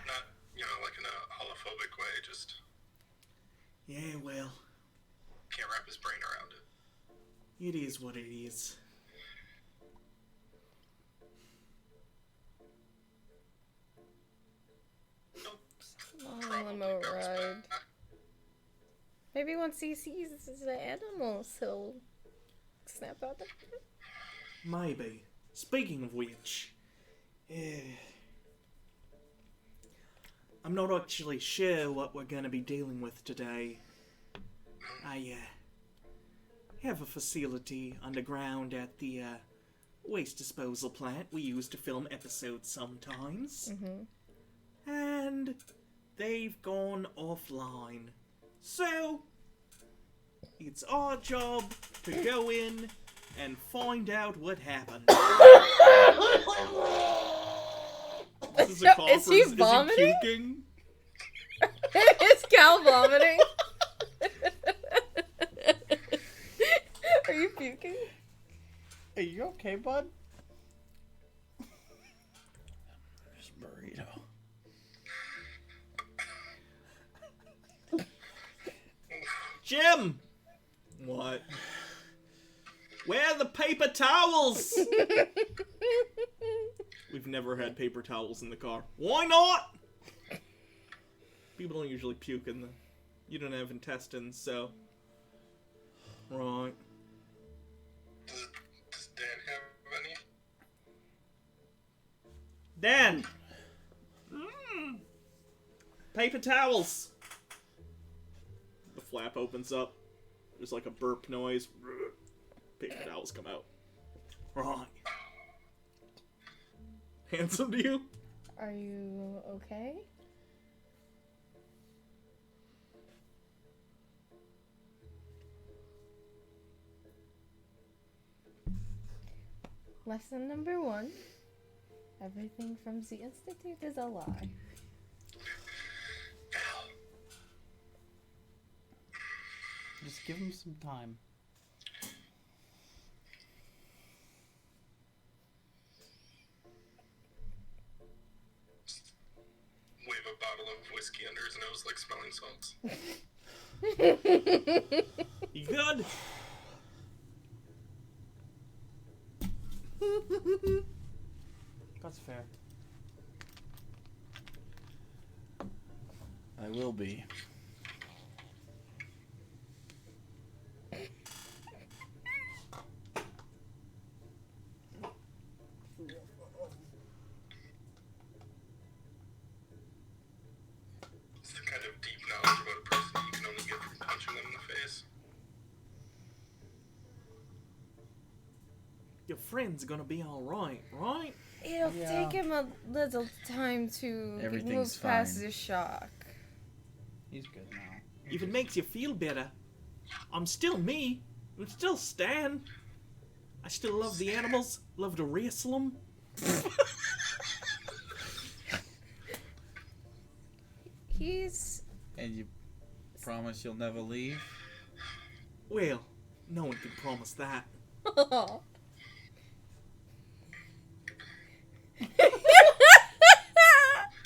Not like in a holophobic way, just yeah, well, can't wrap his brain around it. it is what it is. Nope. Small Probably limo bounce ride. back. Maybe once he sees the animals, he'll snap out of it. Maybe. Speaking of which, I'm not actually sure what we're gonna be dealing with today. I have a facility underground at the waste disposal plant we use to film episodes sometimes. And they've gone offline. So, it's our job to go in and find out what happened. This is a cough, Is he vomiting? Is he puking? Is Cal vomiting? Are you puking? Are you okay, bud? Just burrito. Jim! What? Where are the paper towels? We've never had paper towels in the car. Why not? People don't usually puke in the... You don't have intestines, so... Right. Does Dan have any? Dan! Paper towels! The flap opens up. There's like a burp noise. Paper towels come out. Right. Handsome to you? Are you okay? Lesson number 1. Everything from the Institute is a lie. Just give him some time. Wave a bottle of whiskey under his nose like smelling salts. You good? That's fair. I will be. It's the kind of deep knowledge about a person you can only get from punching them in the face. Your friend's gonna be alright, right? It'll take him a little time to Everything's move past fine. the shock. He's good now. If it makes you feel better, I'm still me. I'm still Stan. I still love the animals, love to wrestle them. He's... And you promise you'll never leave? Well, no one can promise that.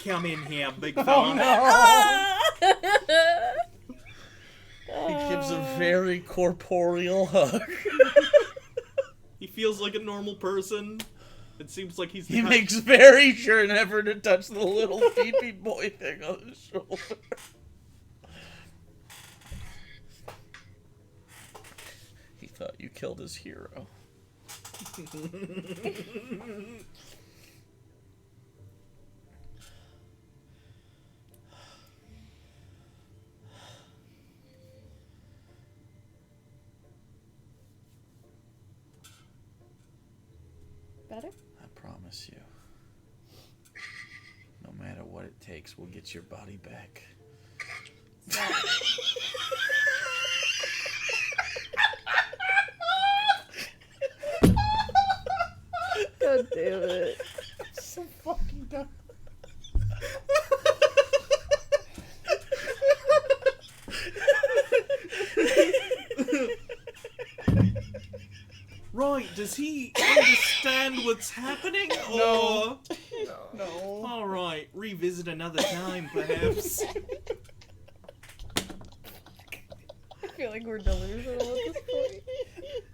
Come in here, big fella. He gives a very corporeal hug. He feels like a normal person. It seems like he's the He kind- makes very sure never to touch the little pee-pee boy thing on his shoulder. He thought you killed his hero. better? I promise you. No matter what it takes, we'll get your body back. God damn it. So fucking dumb. Right, does he understand what's happening? No. Or... No. Alright, revisit another time, perhaps. I feel like we're delusional at this point.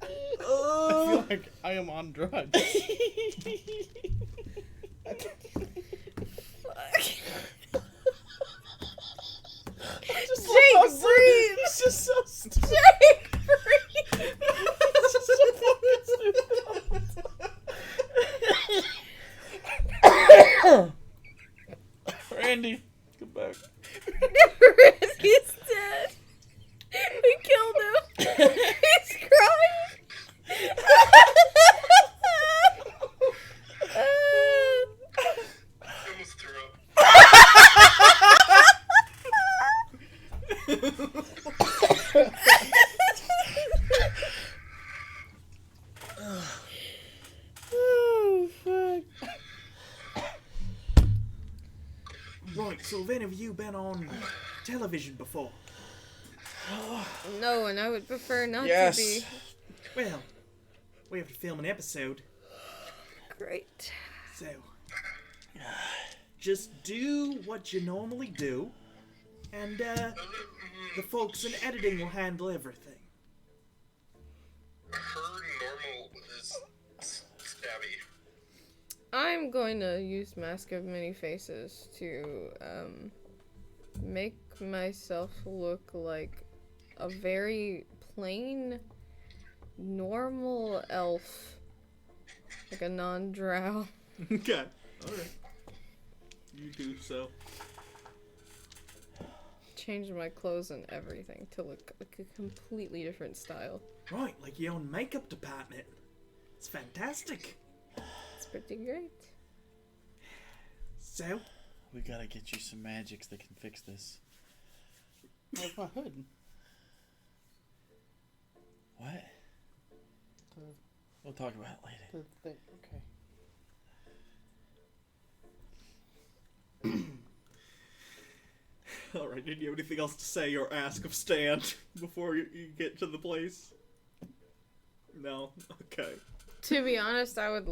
I feel like I am on drugs. Jake, breathe! It's just so stupid. Jake, breathe! It's just so fucking stupid. Randy, come back. He's dead. We killed him. He's crying. I almost threw up. Oh, fuck. Right, so have any of you been on television before? No, and I would prefer not Yes. to be. Well, we have to film an episode, Great. so... Just do what you normally do, and, the folks in editing will handle everything. Her normal is stabby. I'm going to use Mask of Many Faces to make myself look like a very plain, normal elf. Like a non-drow. Okay, alright. You do so. Change my clothes and everything to look like a completely different style. Right, like your own makeup department. It's fantastic. It's pretty great. So, We gotta get you some magics that can fix this. Where's my hood? What? We'll talk about it later. Okay. alright, did you have anything else to say or ask of Stan before you get to the place? No? Okay. To be honest, I would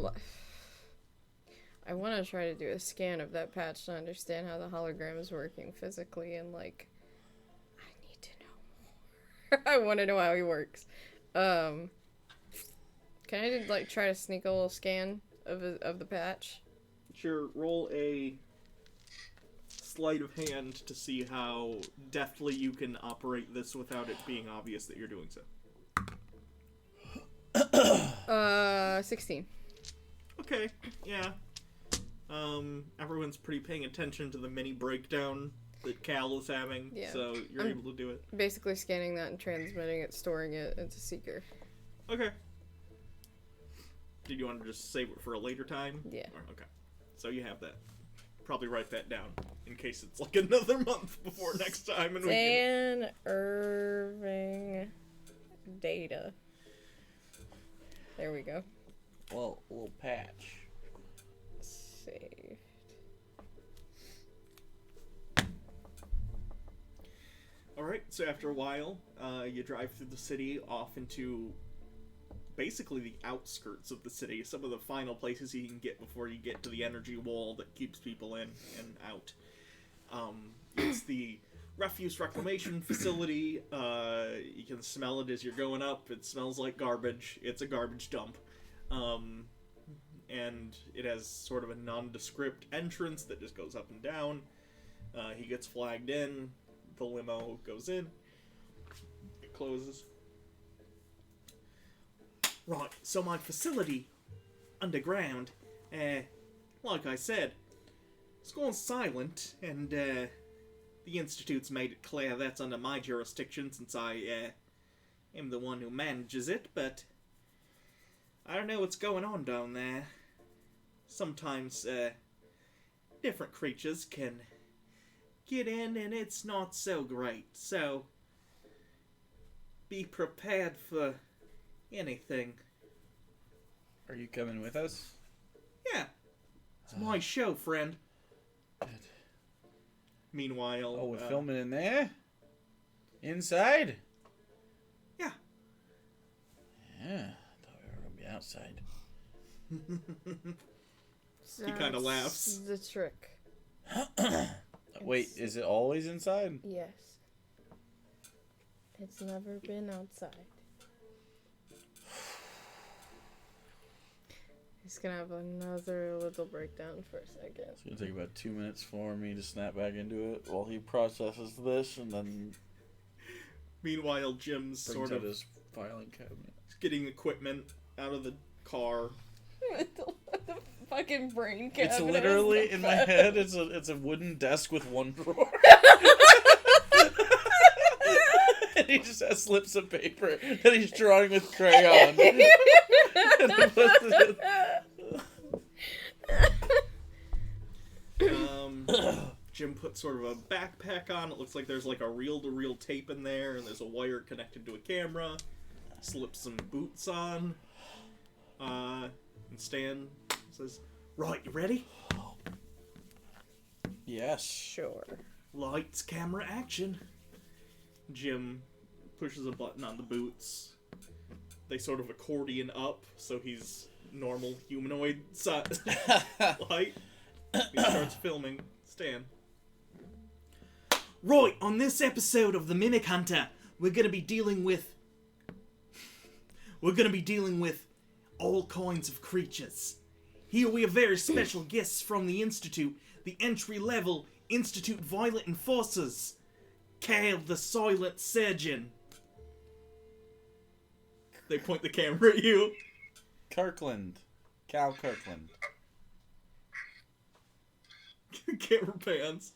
I want to try to do a scan of that patch to understand how the hologram is working physically, and like, I need to know more. I want to know how he works. Can I like try to sneak a little scan of the patch? Sure, roll a sleight of hand to see how deftly you can operate this without it being obvious that you're doing so. 16. Okay, yeah. Everyone's pretty paying attention to the mini breakdown that Cal is having, Yeah. so you're able to do it. Basically scanning that and transmitting it, storing it into Seeker. Okay. Did you want to just save it for a later time? Yeah. Okay. So you have that. Probably write that down in case it's like another month before next time. And Dan Irving data. There we go. Well, a little patch. Saved. Alright, so after a while, you drive through the city off into basically the outskirts of the city, some of the final places you can get before you get to the energy wall that keeps people in and out. It's the refuse reclamation facility. You can smell it as you're going up. It smells like garbage. It's a garbage dump. And it has sort of a nondescript entrance that just goes up and down. He gets flagged in. The limo goes in. It closes. Right, so my facility, underground, like I said, it's gone silent, and, the Institute's made it clear that's under my jurisdiction since I, am the one who manages it, but I don't know what's going on down there. sometimes different creatures can get in and it's not so great. So be prepared for anything. Are you coming with us? Yeah. It's my show, friend. Good. Meanwhile... Oh, we're filming in there? Inside? Yeah. Yeah. I thought we were going to be outside. He kind of laughs. That's the trick. Wait, is it always inside? Yes. It's never been outside. He's gonna have another little breakdown for a second. It's going to take about 2 minutes for me to snap back into it while he processes this and then Meanwhile, Jim's brings sort out of his filing cabinet. getting equipment out of the car. The fucking brain cabinet. It's literally in my head. It's a wooden desk with one drawer. And he just has slips of paper that he's drawing with crayon. And he puts it Jim put sort of a backpack on. It looks like there's like a reel-to-reel tape in there, and there's a wire connected to a camera. Slips some boots on. And Stan says, "Right, you ready? Yes. Sure. Lights, camera, action." Jim pushes a button on the boots. They sort of accordion up, so he's normal humanoid size height. He starts filming. Stan. Right, on this episode of The Mimic Hunter, we're gonna be dealing with all kinds of creatures. Here we have very special guests from the Institute, the entry-level Institute Violent Enforcers. Cal the Silent Surgeon. They point the camera at you. Kirkland. Cal Kirkland. Camera pans.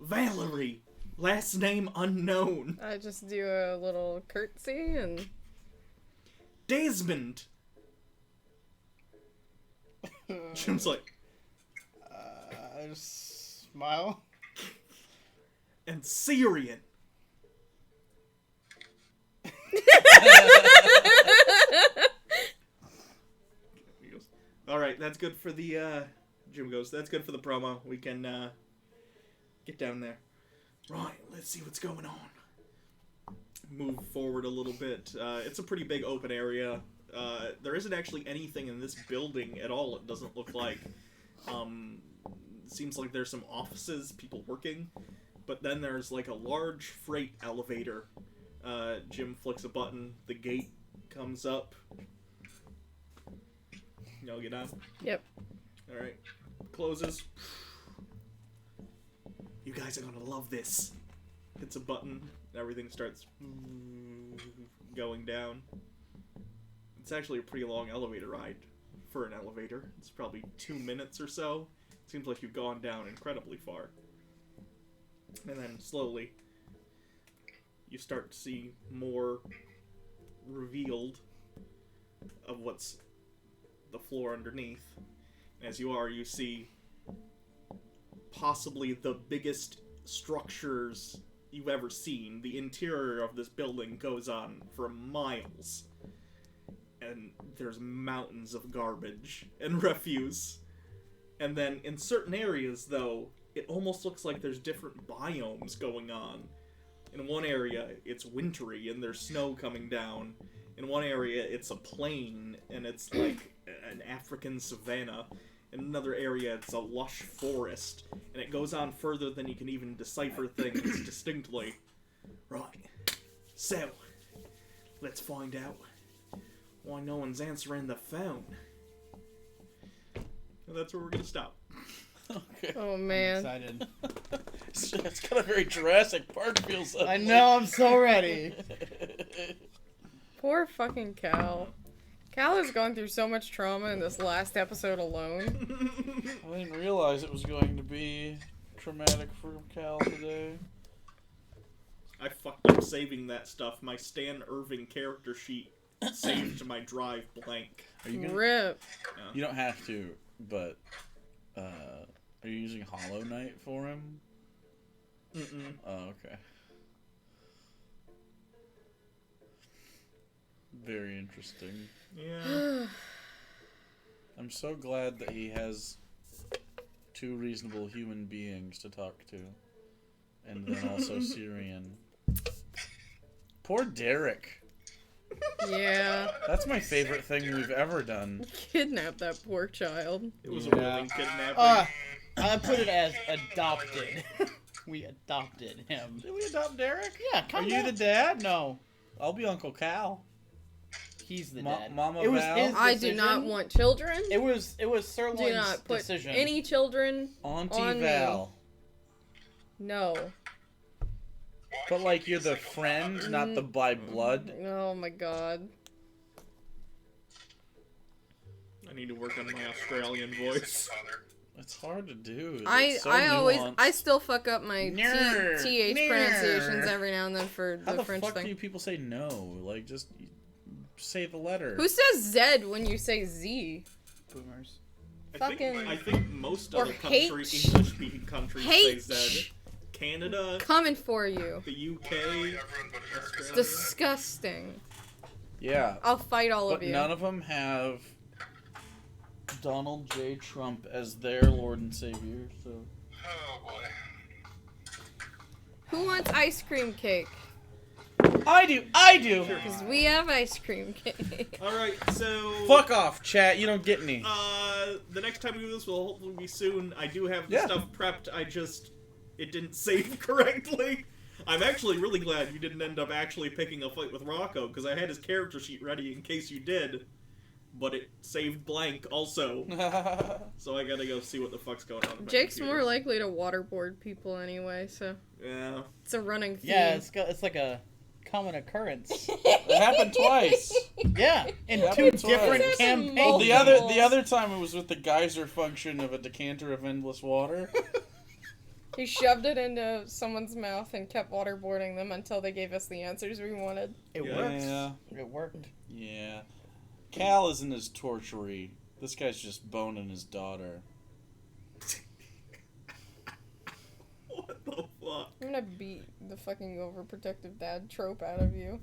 Valerie. Last name unknown. I just do a little curtsy and... Desmond. Jim's like... I just smile. And Sirion. He goes, "Alright, that's good for the, Jim goes, "That's good for the promo. We can, get down there." Right, let's see what's going on. Move forward a little bit. It's a pretty big open area. There isn't actually anything in this building at all, it doesn't look like. Seems like there's some offices, people working. But then there's like a large freight elevator. Jim flicks a button, the gate comes up. Y'all get on? Yep. Alright. Closes. You guys are gonna love this. Hits a button, everything starts going down. It's actually a pretty long elevator ride for an elevator. It's probably 2 minutes or so. Seems like you've gone down incredibly far. And then slowly, you start to see more revealed of what's the floor underneath. As you see possibly the biggest structures you've ever seen. The interior of this building goes on for miles. And there's mountains of garbage and refuse. And then in certain areas, though, it almost looks like there's different biomes going on. In one area, it's wintry and there's snow coming down. In one area, it's a plain and it's like an African savanna. In another area, it's a lush forest. And it goes on further than you can even decipher things distinctly. Right. So, let's find out why no one's answering the phone. And that's where we're gonna stop. Okay. Oh, I'm man. excited. It's got a very Jurassic Park feel. I know, I'm so ready. Poor fucking Cal. Cal has gone through so much trauma in this last episode alone. I didn't realize it was going to be traumatic for Cal today. I fucked up saving that stuff. My Stan Irving character sheet saved my drive blank. Are you gonna... Rip. You don't have to. but are you using Hollow Knight for him? Mm-mm. Oh, okay. Very interesting. Yeah. I'm so glad that he has two reasonable human beings to talk to. And then also Sirion. Poor Derek. Yeah. That's my favorite thing we've ever done. Kidnap that poor child. It was a Yeah. willing kidnapping. I put it as adopted. We adopted him. Did we adopt Derek? Yeah, Are you the dad? No, I'll be Uncle Cal. he's the dad. Mama it was Val? his I do decision. not want children. It was Sirloin's Do not put decision. any children Auntie on Val. me. No. But like you're the friend, not the by blood. Oh my god. I need to work on my Australian voice. It's hard to do. I It's so always nuanced. still fuck up my Nerd, th nerd. pronunciations every now and then for How the the French fuck thing. do people say no? Like just say the letter. Who says Z when you say Z? Boomers. I think most Or other country, H. English-speaking countries say H. Z. Canada, Coming for you. the UK. Everyone but America. Disgusting. Yeah, I'll fight all but of you. none of them have Donald J. Trump as their Lord and Savior. So Oh boy. Who wants ice cream cake? I do. Because we have ice cream cake. All right, so Fuck off, chat. You don't get any. the next time we do this will hopefully be soon. I do have the Yeah. stuff prepped. It didn't save correctly. I'm actually really glad you didn't end up actually picking a fight with Rocco, because I had his character sheet ready in case you did, but it saved blank also. So I gotta go see what the fuck's going on. in my Jake's computer. more likely to waterboard people anyway, so Yeah. it's a running theme. Yeah, it's like a common occurrence. It happened twice. Yeah, in Happened two twice. different This is campaigns. multiple. The other time it was with the geyser function of a decanter of endless water. He shoved it into someone's mouth and kept waterboarding them until they gave us the answers we wanted. It Yeah. works. Yeah. It worked. Yeah. Cal isn't as tortury. This guy's just boning his daughter. What the fuck? I'm gonna beat the fucking overprotective dad trope out of you.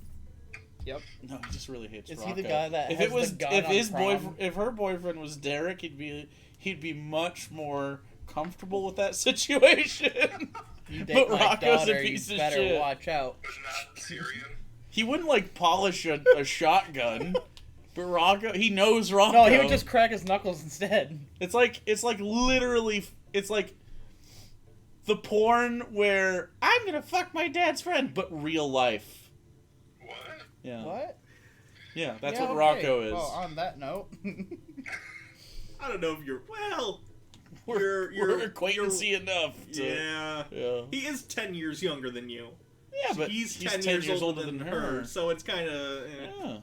Yep. No, he just really hates Is Rocco. he the guy that if has it was the gun if on his prom? boyfriend if her boyfriend was Derek, he'd be much more comfortable with that situation. You But date my Rocco's daughter, a piece you of better shit. watch out. There's not Sirion. He wouldn't like polish a shotgun. But Rocco, he knows Rocco. No, he would just crack his knuckles instead. It's like literally it's like the porn where I'm gonna fuck my dad's friend, but real life. What? Yeah. What? Yeah, that's Yeah, what okay. Rocco is. Well, on that note, I don't know if you're we're you're acquaintancy enough. To, yeah. Yeah. He is 10 years younger than you. Yeah, but he's 10 years older than her, her. so it's kind of. Yeah.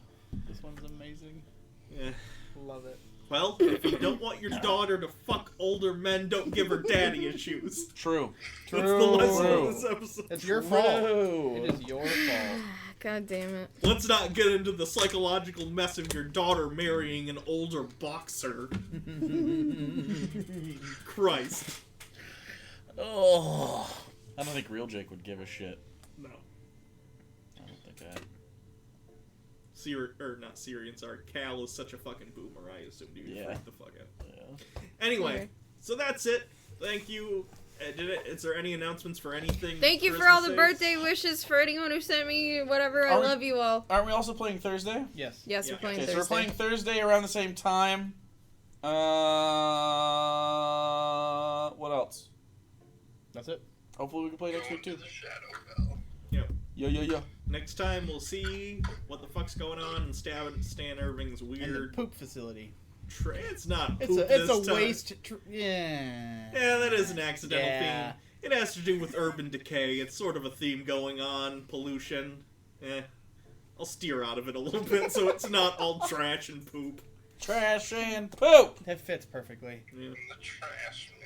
this one's amazing. Yeah. Love it. Well, if you don't want your daughter to fuck older men, don't give her daddy issues. True. That's the lesson True. of this episode. It's your fault. True. It is your fault. God damn it. Let's not get into the psychological mess of your daughter marrying an older boxer. Christ. Oh. I don't think real Jake would give a shit. No. I don't think I'd. Not Sirion, sorry. Cal is such a fucking boomer, I assumed you'd Yeah. freak the fuck out. Yeah. Anyway, Okay. so that's it. Thank you. Is there any announcements for anything? Thank you for all the Christmas-based? birthday wishes for anyone who sent me whatever. I Are we- love you all. Aren't we also playing Thursday? Yes. Yes, Yeah. we're playing Okay, Thursday. so we're playing Thursday around the same time. What else? That's it. Hopefully we can play next week too. The Shadow Bell. Yo. Next time we'll see what the fuck's going on in Stan Irving's And the weird. poop facility. It's not It's poop a this time. waste. Yeah. Yeah, that is an accidental Yeah. theme. It has to do with urban decay. It's sort of a theme going on. Pollution. I'll steer out of it a little bit so it's not all trash and poop. Trash and poop. That fits perfectly. Yeah. The trash man.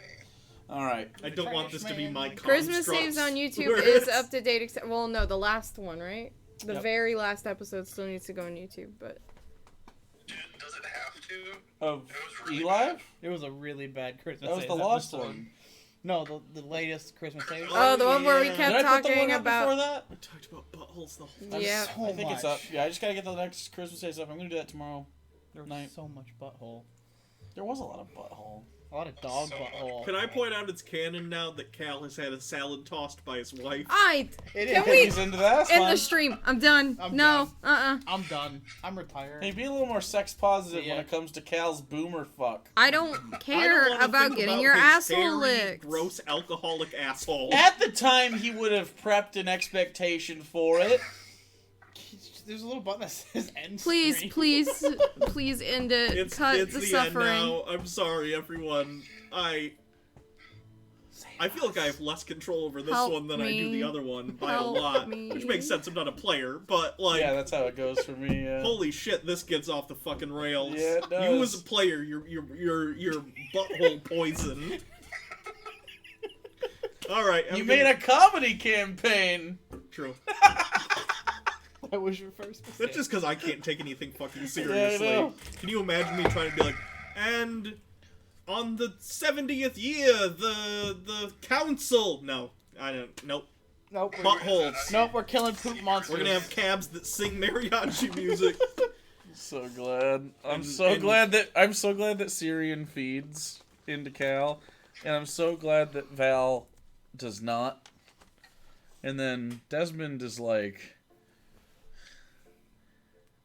All right. I don't want this to be my Christmas constructs Saves on YouTube where is it's- up to date. Well, no, the last one, right? The Yep. very last episode still needs to go on YouTube, but Does it have to? to. Of It was really ELIVE? It was a really bad Christmas. That was Days the lost episode. one. No, the latest Christmas Days. Oh, the one where we yeah. kept Did I put the talking one up before about. that? We talked about buttholes the whole Yeah. So I think it's much. up. Yeah, I just gotta get the next Christmas Day stuff. I'm gonna do that tomorrow. There was night. so much butthole. There was a lot of butthole. A lot of dog So butthole. Can I point out it's canon now that Cal has had a salad tossed by his wife? Alright, It Can is. we- He's into that. That's end fine. the stream. I'm done. I'm No, done. I'm done. I'm retired. Hey, be a little more sex positive Yeah. when it comes to Cal's boomer fuck. I don't I don't care wanna about think getting about your his asshole hairy, licked. gross alcoholic asshole. At the time, he would have prepped an expectation for it. There's a little button that says end Please, stream. please end it. It's Cut it's the the suffering. end now. I'm sorry, everyone. I feel like I have less control over this Help one than I do me. the other one by Help a lot, me. which makes sense. I'm not a player, but like, Yeah, that's how it goes for me. holy shit, this gets off the fucking rails. Yeah, it does. You as a player, you're butthole poison. All right, You made a comedy campaign. true. That was your first mistake. That's just because I can't take anything fucking Yeah, I seriously. know. Can you imagine me trying to be like, and on the 70th year, the council. No, I don't. Nope. Nope. Buttholes. Nope, we're killing poop monsters. We're gonna have cabs that sing mariachi music. So glad. I'm And- so and- glad that Sirion feeds into Cal, and I'm so glad that Val does not. And then Desmond is like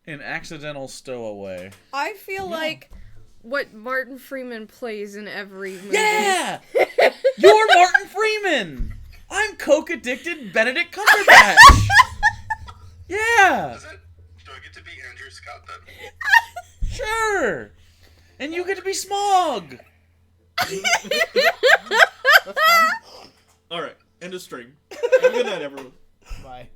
an accidental stowaway. I feel like what Martin Freeman plays in every movie. Yeah! You're Martin Freeman! I'm coke-addicted Benedict Cumberbatch! Yeah! Is it? Do I get to be Andrew Scott then? Sure! And you get to be Smog! All right, end of stream. Have a good night, everyone. Bye.